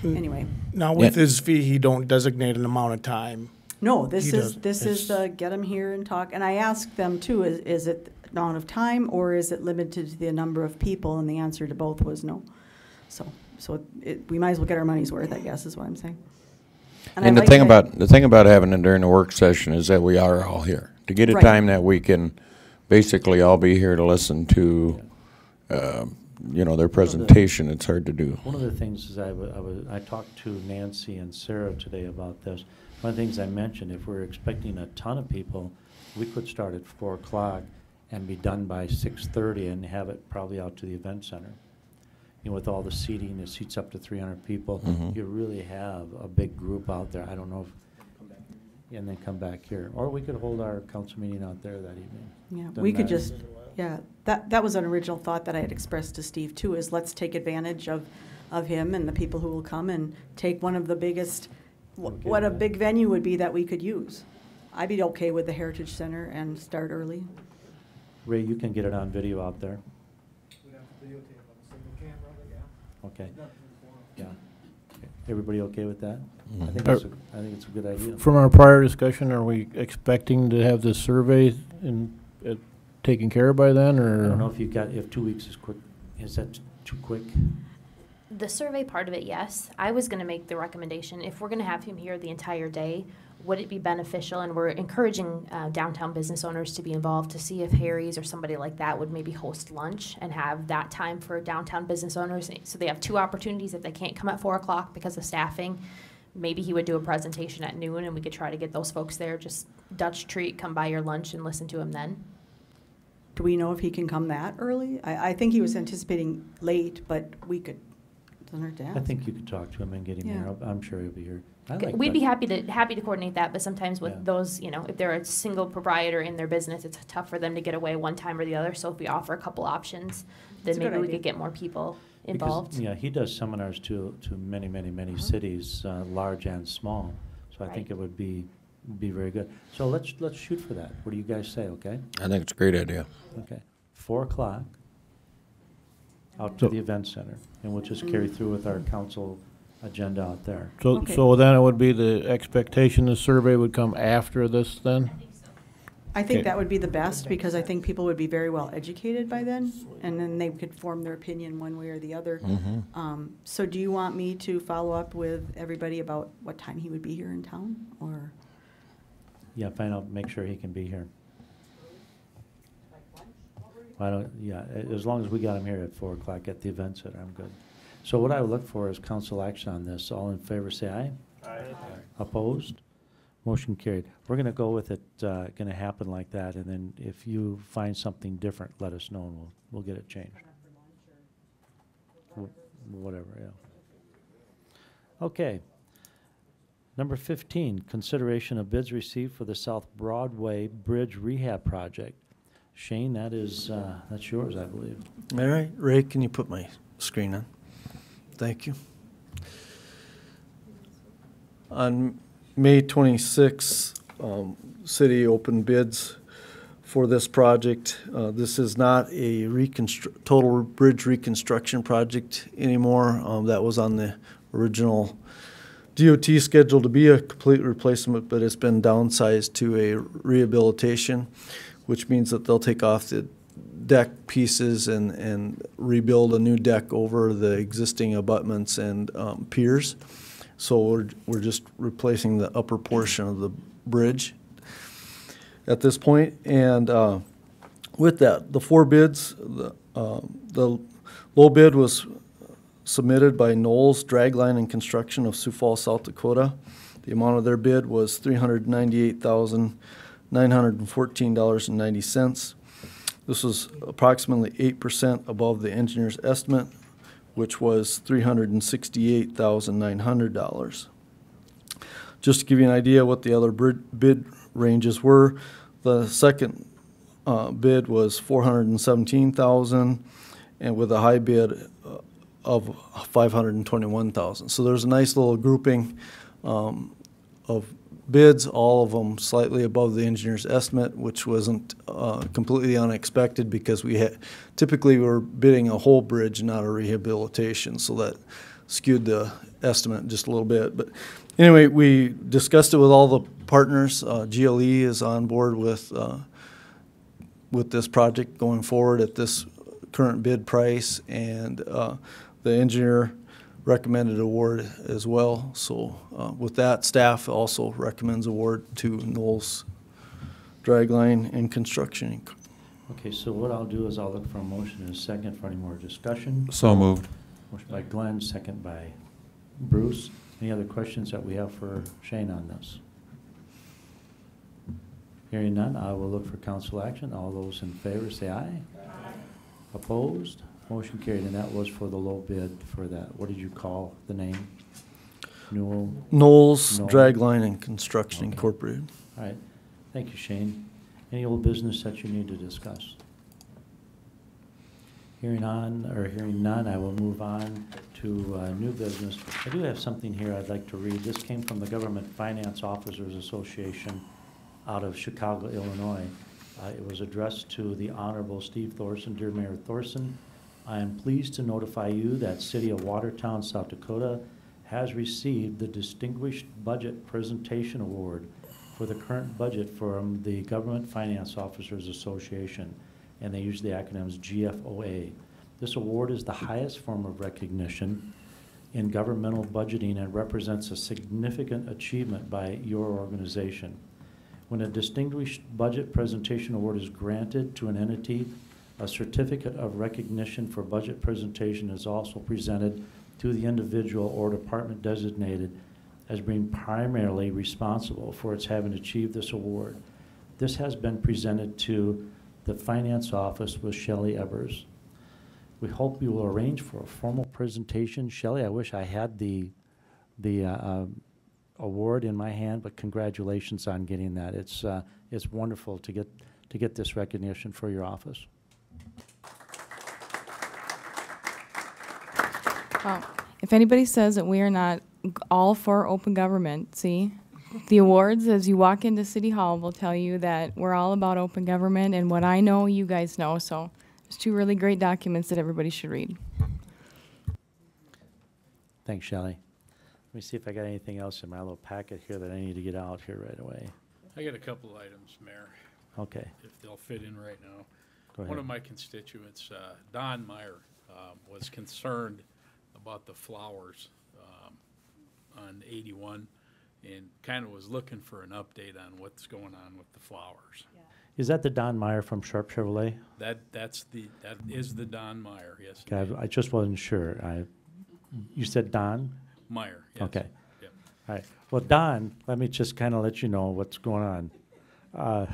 anyway. Now with his fee, he don't designate an amount of time. No, this is the get him here and talk. And I asked them too, is it amount of time or is it limited to the number of people? And the answer to both was no. So we might as well get our money's worth, I guess, is what I'm saying. And the thing about having it during the work session is that we are all here to get a time that we can basically all be here to listen to, you know, their presentation. It's hard to do. One of the things is I talked to Nancy and Sarah today about this. One of the things I mentioned, if we're expecting a ton of people, we could start at 4 o'clock and be done by 6:30 and have it probably out to the event center. You know, with all the seating, it seats up to 300 people. You really have a big group out there. I don't know if, and then come back here. Or we could hold our council meeting out there that evening. Yeah, Doesn't we could matter. just, that was an original thought that I had expressed to Steve too, is let's take advantage of him and the people who will come and take one of the biggest, what a big venue would be that we could use. I'd be okay with the Heritage Center and start early. Ray, you can get it on video out there. Okay. Yeah. Okay. Everybody okay with that? I think it's a good idea. From our prior discussion, are we expecting to have this survey taken care of by then, or? I don't know if 2 weeks is quick. Is that too quick? The survey part of it, yes. I was going to make the recommendation, if we're going to have him here the entire day, would it be beneficial, and we're encouraging downtown business owners to be involved, to see if Harry's or somebody like that would maybe host lunch and have that time for downtown business owners. So they have 2 opportunities. If they can't come at 4 o'clock because of staffing, maybe he would do a presentation at noon and we could try to get those folks there. Just Dutch treat, come buy your lunch and listen to him then. Do we know if he can come that early? I think he was anticipating late, but we could, doesn't hurt to ask. I think you could talk to him and get him here. I'm sure he'll be here. We'd be happy to coordinate that, but sometimes with those, you know, if they're a single proprietor in their business, it's tough for them to get away one time or the other. So if we offer a couple options, then maybe we could get more people involved. Because, yeah, he does seminars to many, many, many cities, large and small. So I think it would be very good. So let's shoot for that. What do you guys say? Okay. I think it's a great idea. Okay, 4 o'clock out to the event center, and we'll just carry through with our council agenda out there. So then it would be the expectation the survey would come after this then? I think that would be the best, because I think people would be very well educated by then, and then they could form their opinion one way or the other. So do you want me to follow up with everybody about what time he would be here in town, or? Yeah, find out, make sure he can be here. As long as we got him here at 4 o'clock at the event center, I'm good. So what I would look for is council action on this. All in favor, say aye. Aye. Opposed? Motion carried. We're going to go with it, going to happen like that, and then if you find something different, let us know, and we'll get it changed. Whatever, yeah. Okay. Number 15, consideration of bids received for the South Broadway Bridge Rehab Project. Shane, that's yours, I believe. All right, Ray, can you put my screen on? Thank you. On May 26th, city opened bids for this project. This is not a total bridge reconstruction project anymore. That was on the original DOT schedule to be a complete replacement, but it's been downsized to a rehabilitation, which means that they'll take off the deck pieces and rebuild a new deck over the existing abutments and piers. So we're just replacing the upper portion of the bridge at this point. And with that, the 4 bids, the low bid was submitted by Knowles Dragline and Construction of Sioux Falls, South Dakota. The amount of their bid was $398,914.90. This was approximately 8% above the engineer's estimate, which was $368,900. Just to give you an idea what the other bid ranges were. The second bid was $417,000, and with a high bid of $521,000. So there's a nice little grouping of bids, all of them slightly above the engineer's estimate, which wasn't completely unexpected because typically we're bidding a whole bridge, not a rehabilitation, so that skewed the estimate just a little bit. But anyway, we discussed it with all the partners. GLE is on board with this project going forward at this current bid price, and the engineer recommended award as well. So with that, staff also recommends award to Knowles Dragline and Construction Inc. Okay, so what I'll do is I'll look for a motion and a second for any more discussion. So moved. Motion by Glenn, second by Bruce. Any other questions that we have for Shane on this? Hearing none, I will look for council action. All those in favor say aye. Aye. Opposed? Motion carried, and that was for the low bid for that. What did you call the name? Knowles Dragline and Construction Incorporated. All right. Thank you, Shane. Any old business that you need to discuss? Hearing none, I will move on to new business. I do have something here I'd like to read. This came from the Government Finance Officers Association out of Chicago, Illinois. It was addressed to the Honorable Steve Thorson. Dear Mayor Thorson, I am pleased to notify you that City of Watertown, South Dakota has received the Distinguished Budget Presentation Award for the current budget from the Government Finance Officers Association, and they use the acronyms GFOA. This award is the highest form of recognition in governmental budgeting and represents a significant achievement by your organization. When a Distinguished Budget Presentation Award is granted to an entity, a certificate of recognition for budget presentation is also presented to the individual or department designated as being primarily responsible for its having achieved this award. This has been presented to the Finance Office with Shelley Evers. We hope you will arrange for a formal presentation. Shelley, I wish I had the award in my hand, but congratulations on getting that. It's wonderful to get this recognition for your office. Well, if anybody says that we are not all for open government, see, the awards as you walk into City Hall will tell you that we're all about open government, and what I know, you guys know. So there's two really great documents that everybody should read. Thanks, Shelley. Let me see if I got anything else in my little packet here that I need to get out here right away. I got a couple items, Mayor. Okay. If they'll fit in right now. Go ahead. One of my constituents, Don Meyer, was concerned about the flowers on 81 and kind of was looking for an update on what's going on with the flowers. Is that the Don Meyer from Sharp Chevrolet? That is the Don Meyer, yes. Okay, I just wasn't sure. You said Don? Meyer, yes. Okay. Yep. All right. Well, Don, let me just kind of let you know what's going on.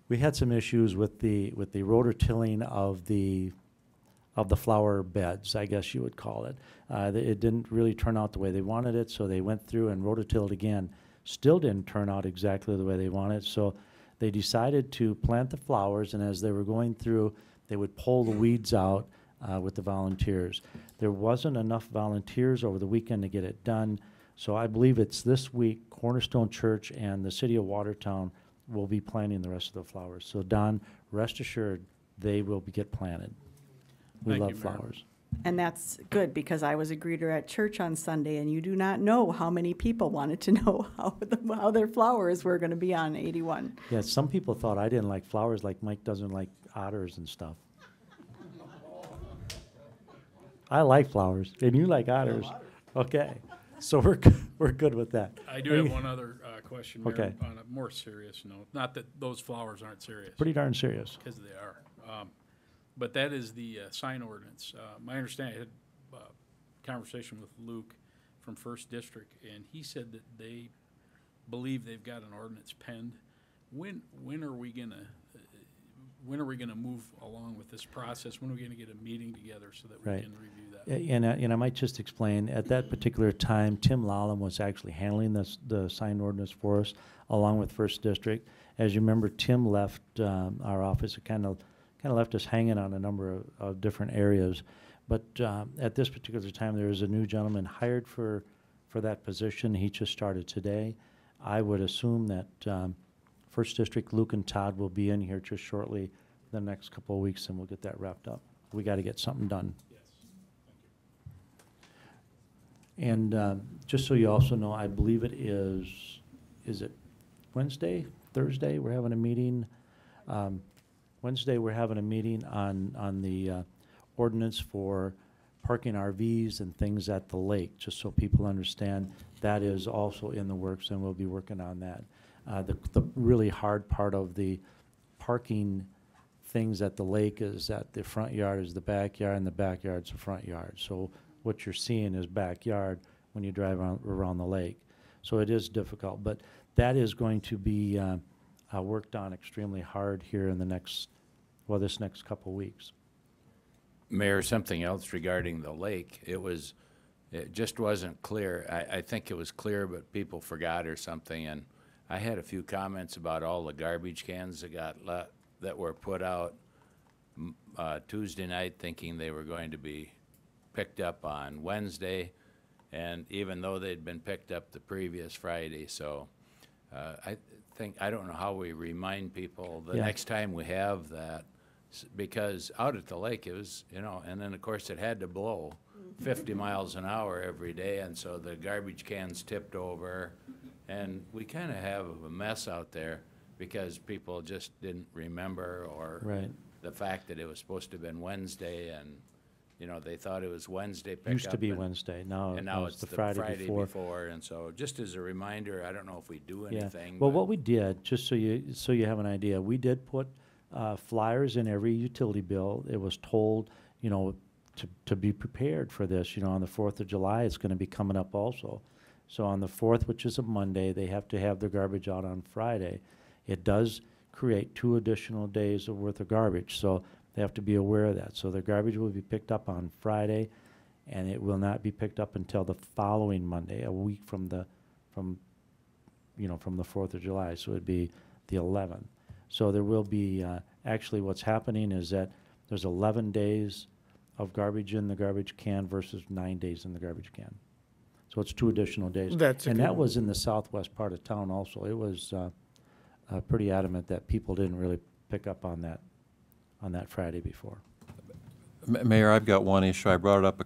We had some issues with the rototilling of the flower beds, I guess you would call it. It didn't really turn out the way they wanted it, so they went through and rototilled again. Still didn't turn out exactly the way they wanted, so they decided to plant the flowers, and as they were going through, they would pull the weeds out with the volunteers. There wasn't enough volunteers over the weekend to get it done, so I believe it's this week, Cornerstone Church and the City of Watertown will be planting the rest of the flowers. So Don, rest assured, they will get planted. We Thank love you, Mayor. flowers. And that's good, because I was a greeter at church on Sunday, and you do not know how many people wanted to know how their flowers were going to be on 81. Yeah, some people thought I didn't like flowers like Mike doesn't like otters and stuff. I like flowers, and you like otters. Okay, so we're good with that. I do have one other question, Mayor, Okay. on a more serious note. Not that those flowers aren't serious. Pretty darn serious. Because they are. But that is the sign ordinance. My understanding, I had a conversation with Luke from First District, and he said that they believe they've got an ordinance penned. When are we going to when are we going to move along with this process? When are we going to get a meeting together so that we Right. can review that? And I might just explain, at that particular time, Tim Lallam was actually handling the sign ordinance for us, along with First District. As you remember, Tim left our office. It kind of left us hanging on a number of different areas. But at this particular time, there is a new gentleman hired for that position. He just started today. I would assume that First District, Luke and Todd will be in here just shortly the next couple of weeks, and we'll get that wrapped up. We got to get something done. And just so you also know, I believe it is it Wednesday, Thursday, we're having a meeting. Wednesday, we're having a meeting on the ordinance for parking RVs and things at the lake, just so people understand that is also in the works, and we'll be working on that. The really hard part of the parking things at the lake is that the front yard is the backyard and the backyard's the front yard. So what you're seeing is backyard when you drive around the lake. So it is difficult, but that is going to be worked on extremely hard here in this next couple weeks. Mayor, something else regarding the lake. It just wasn't clear. I think it was clear, but people forgot or something. And I had a few comments about all the garbage cans that were put out Tuesday night, thinking they were going to be picked up on Wednesday, and even though they'd been picked up the previous Friday. So I don't know how we remind people the next time we have that, because out at the lake it was, and then of course it had to blow 50 miles an hour every day, and so the garbage cans tipped over, and we kind of have a mess out there because people just didn't remember, or the fact that it was supposed to have been Wednesday, and they thought it was Wednesday pickup. Used to be Wednesday, now it's the Friday before. And so just as a reminder, I don't know if we do anything. Well, what we did, just so you have an idea, we did put flyers in every utility bill. It was told, to be prepared for this. On the 4th of July, it's going to be coming up also. So on the 4th, which is a Monday, they have to have their garbage out on Friday. It does create 2 additional days of worth of garbage, so they have to be aware of that. So their garbage will be picked up on Friday, and it will not be picked up until the following Monday, a week from the 4th of July. So it'd be the 11th. So there will be, actually what's happening is that there's 11 days of garbage in the garbage can versus 9 days in the garbage can. So it's 2 additional days. And that was in the southwest part of town also. It was pretty adamant that people didn't really pick up on that Friday before. Mayor, I've got one issue. I brought it up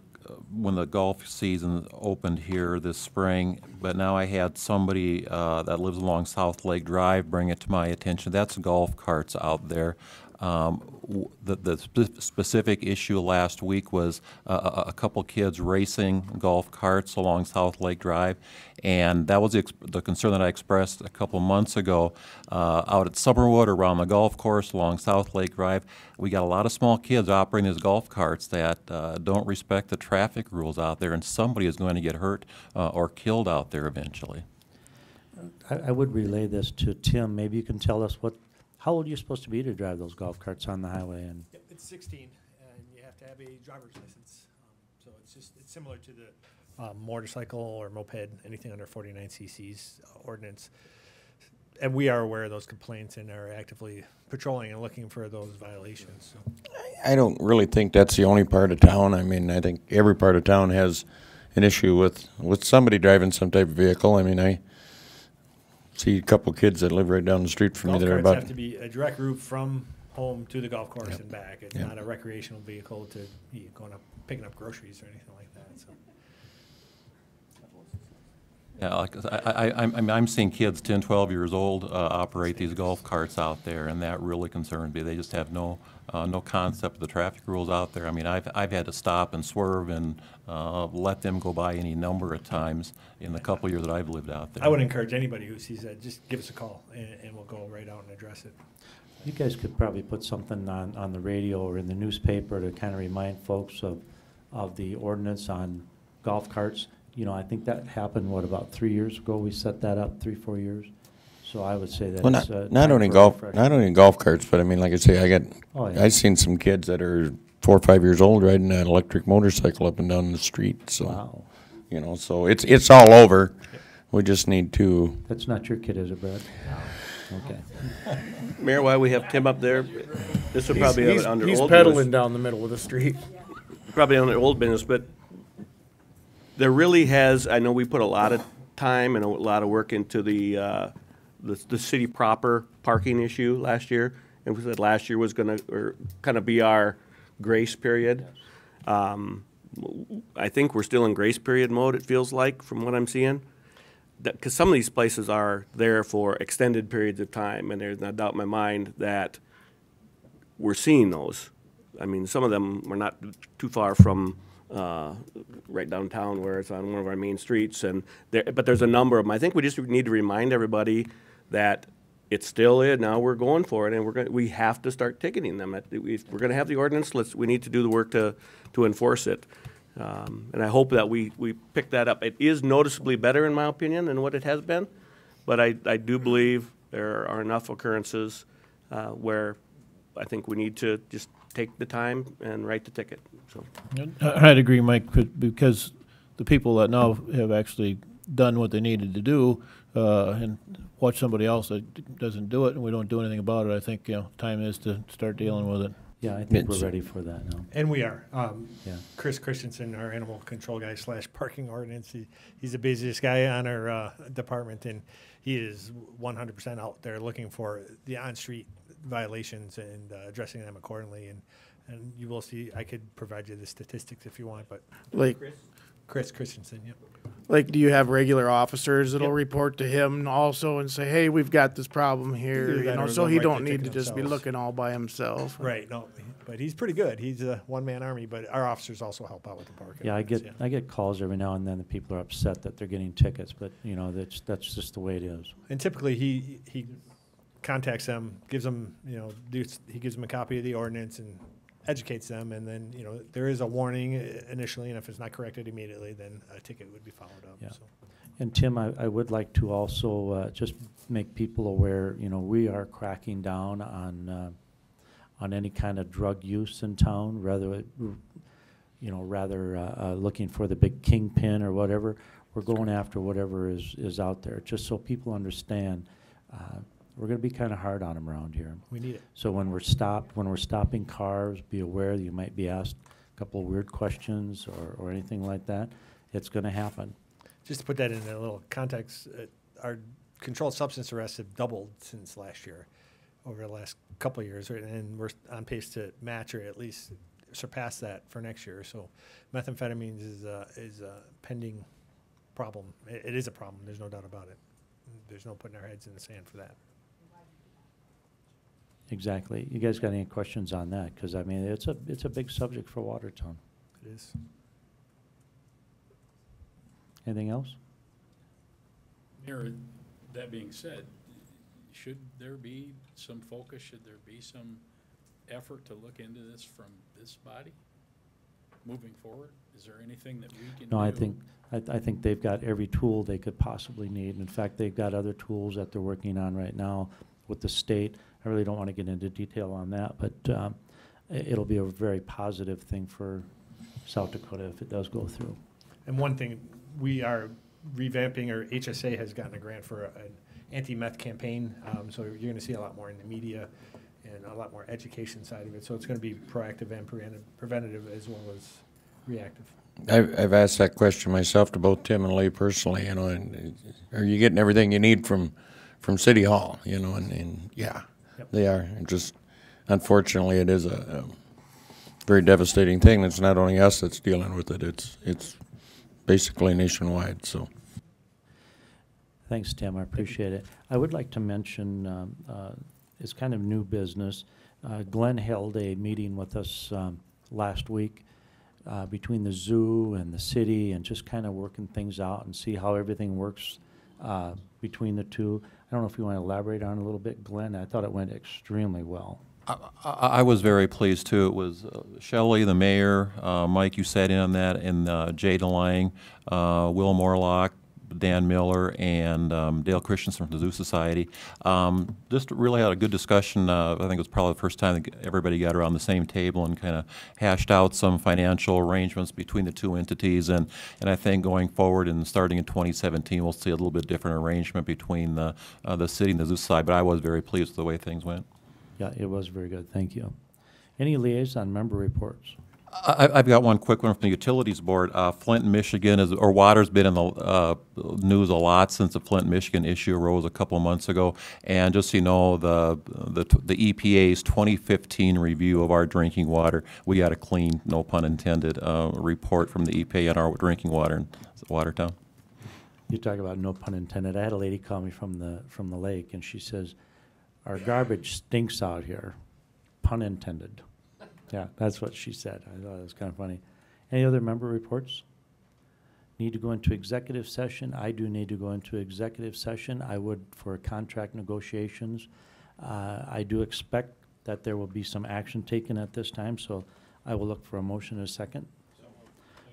when the golf season opened here this spring, but now I had somebody that lives along South Lake Drive bring it to my attention. That's golf carts out there. The specific issue last week was a couple kids racing golf carts along South Lake Drive, and that was the concern that I expressed a couple months ago out at Summerwood around the golf course along South Lake Drive. We got a lot of small kids operating these golf carts that don't respect the traffic rules out there, and somebody is going to get hurt or killed out there eventually. I would relay this to Tim. Maybe you can tell us how old are you supposed to be to drive those golf carts on the highway? And Yep, it's 16, and you have to have a driver's license. So it's similar to the motorcycle or moped, anything under 49 cc's ordinance. And we are aware of those complaints and are actively patrolling and looking for those violations. So. I don't really think that's the only part of town. I mean, I think every part of town has an issue with somebody driving some type of vehicle. I mean, I see a couple kids that live right down the street from me that are Golf about. carts have to be a direct route from home to the golf course and back. It's not a recreational vehicle to going up picking up groceries or anything like that. So. Yeah, like I'm seeing kids 10, 12 years old operate these golf carts out there, and that really concerns me. They just have no concept of the traffic rules out there. I mean, I've had to stop and swerve and let them go by any number of times in the couple years that I've lived out there. I would encourage anybody who sees that, just give us a call, and we'll go right out and address it. You guys could probably put something on the radio or in the newspaper to kind of remind folks of the ordinance on golf carts. I think that happened, about 3 years ago? We set that up 3-4 years. So I would say that Well, it's not time only for golf, refresh. not only golf carts, but I mean, like I say, Oh, yeah. I've seen some kids that are 4 or 5 years old riding an electric motorcycle up and down the street. So, Wow. you know, so it's all over. We just need to. That's not your kid, is it, Brad? Okay. Mayor, while we have Tim up there, this would probably have it under he's old pedaling business. down the middle of the street. Probably under old business, but there really has, I know we put a lot of time and a lot of work into the city proper parking issue last year. And we said last year was gonna, or kind of be our grace period. I think we're still in grace period mode, it feels like, from what I'm seeing. Because some of these places are there for extended periods of time, and there's no doubt in my mind that we're seeing those. I mean, some of them are not too far from right downtown where it's on one of our main streets, but there's a number of them. I think we just need to remind everybody that it's still in. Now we're going for it, and we have to start ticketing them. If we're going to have the ordinance, we need to do the work to enforce it. And I hope that we pick that up. It is noticeably better, in my opinion, than what it has been, but I do believe there are enough occurrences where I think we need to just take the time and write the ticket. So I'd agree, Mike, because the people that now have actually done what they needed to do and watch somebody else that doesn't do it and we don't do anything about it, I think, you know, time is to start dealing with it. Yeah, I think we're ready for that now. And we are. Yeah. Chris Christensen, our animal control guy / parking ordinance, he's the busiest guy on our department, and he is 100% out there looking for the on-street violations and addressing them accordingly. And you will see, I could provide you the statistics if you want, but Like Chris Christensen, yep. Like, do you have regular officers that'll report to him also and say, hey, we've got this problem here, Either you that know, or so they'll he write don't the need to ticket just be themselves. looking all by himself. Right, no, but he's pretty good. He's a one-man army, but our officers also help out with the parking. Yeah, ordinance, I get calls every now and then that people are upset that they're getting tickets, but you know that's just the way it is. And typically he contacts them, gives them, you know, he gives them a copy of the ordinance and educates them, and then, you know, there is a warning initially, and if it's not corrected immediately, then a ticket would be followed up. Yeah. So. And Tim, I would like to also just make people aware, you know, we are cracking down on any kind of drug use in town, rather looking for the big kingpin or whatever. We're going after whatever is out there, just so people understand. We're going to be kind of hard on them around here. We need it. So when we're stopping cars, be aware that you might be asked a couple of weird questions or anything like that. It's going to happen. Just to put that in a little context, our controlled substance arrests have doubled since last year, over the last couple of years, right? And we're on pace to match or at least surpass that for next year. So methamphetamines is a pending problem. It is a problem. There's no doubt about it. There's no putting our heads in the sand for that. Exactly. You guys got any questions on that? Because I mean, it's a big subject for Watertown. It is. Anything else? Mayor, that being said, should there be some focus? Should there be some effort to look into this from this body moving forward? Is there anything that we can do? No, I think they've got every tool they could possibly need. In fact, they've got other tools that they're working on right now with the state. I really don't want to get into detail on that, but it'll be a very positive thing for South Dakota if it does go through. And one thing, we are revamping, or HSA has gotten a grant for an anti-meth campaign, so you're going to see a lot more in the media and a lot more education side of it. So it's going to be proactive and preventative as well as reactive. I've asked that question myself to both Tim and Lee personally, you know, and are you getting everything you need from City Hall, you know, and yeah, yep. They are. And just, unfortunately, it is a very devastating thing. It's not only us that's dealing with it, it's basically nationwide, so. Thanks, Tim, I appreciate it. I would like to mention, it's kind of new business. Glenn held a meeting with us last week between the zoo and the city, and just kind of working things out and see how everything works between the two. I don't know if you want to elaborate on it a little bit, Glenn. I thought it went extremely well. I was very pleased too. It was Shelley, the mayor, Mike, you sat in on that, and Jay DeLang, Will Morlock, Dan Miller and Dale Christensen from the Zoo Society. Just really had a good discussion. I think it was probably the first time that everybody got around the same table and kind of hashed out some financial arrangements between the two entities. And I think going forward and starting in 2017, we'll see a little bit different arrangement between the city and the Zoo Society. But I was very pleased with the way things went. Yeah, it was very good. Thank you. Any liaison member reports? I've got one quick one from the Utilities Board. Flint, Michigan, water's been in the news a lot since the Flint, Michigan issue arose a couple of months ago. And just so you know, the EPA's 2015 review of our drinking water, we got a clean, no pun intended, report from the EPA on our drinking water in Watertown. You talk about no pun intended. I had a lady call me from the lake, and she says, "Our garbage stinks out here." Pun intended. Yeah, that's what she said. I thought it was kind of funny. Any other member reports? Need to go into executive session? I do need to go into executive session. I would for contract negotiations. I do expect that there will be some action taken at this time, so I will look for a motion in a second.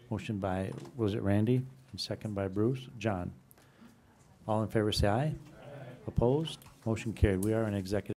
Motion by, was it Randy? And second by Bruce. John. All in favor say aye. Opposed? Motion carried. We are in executive.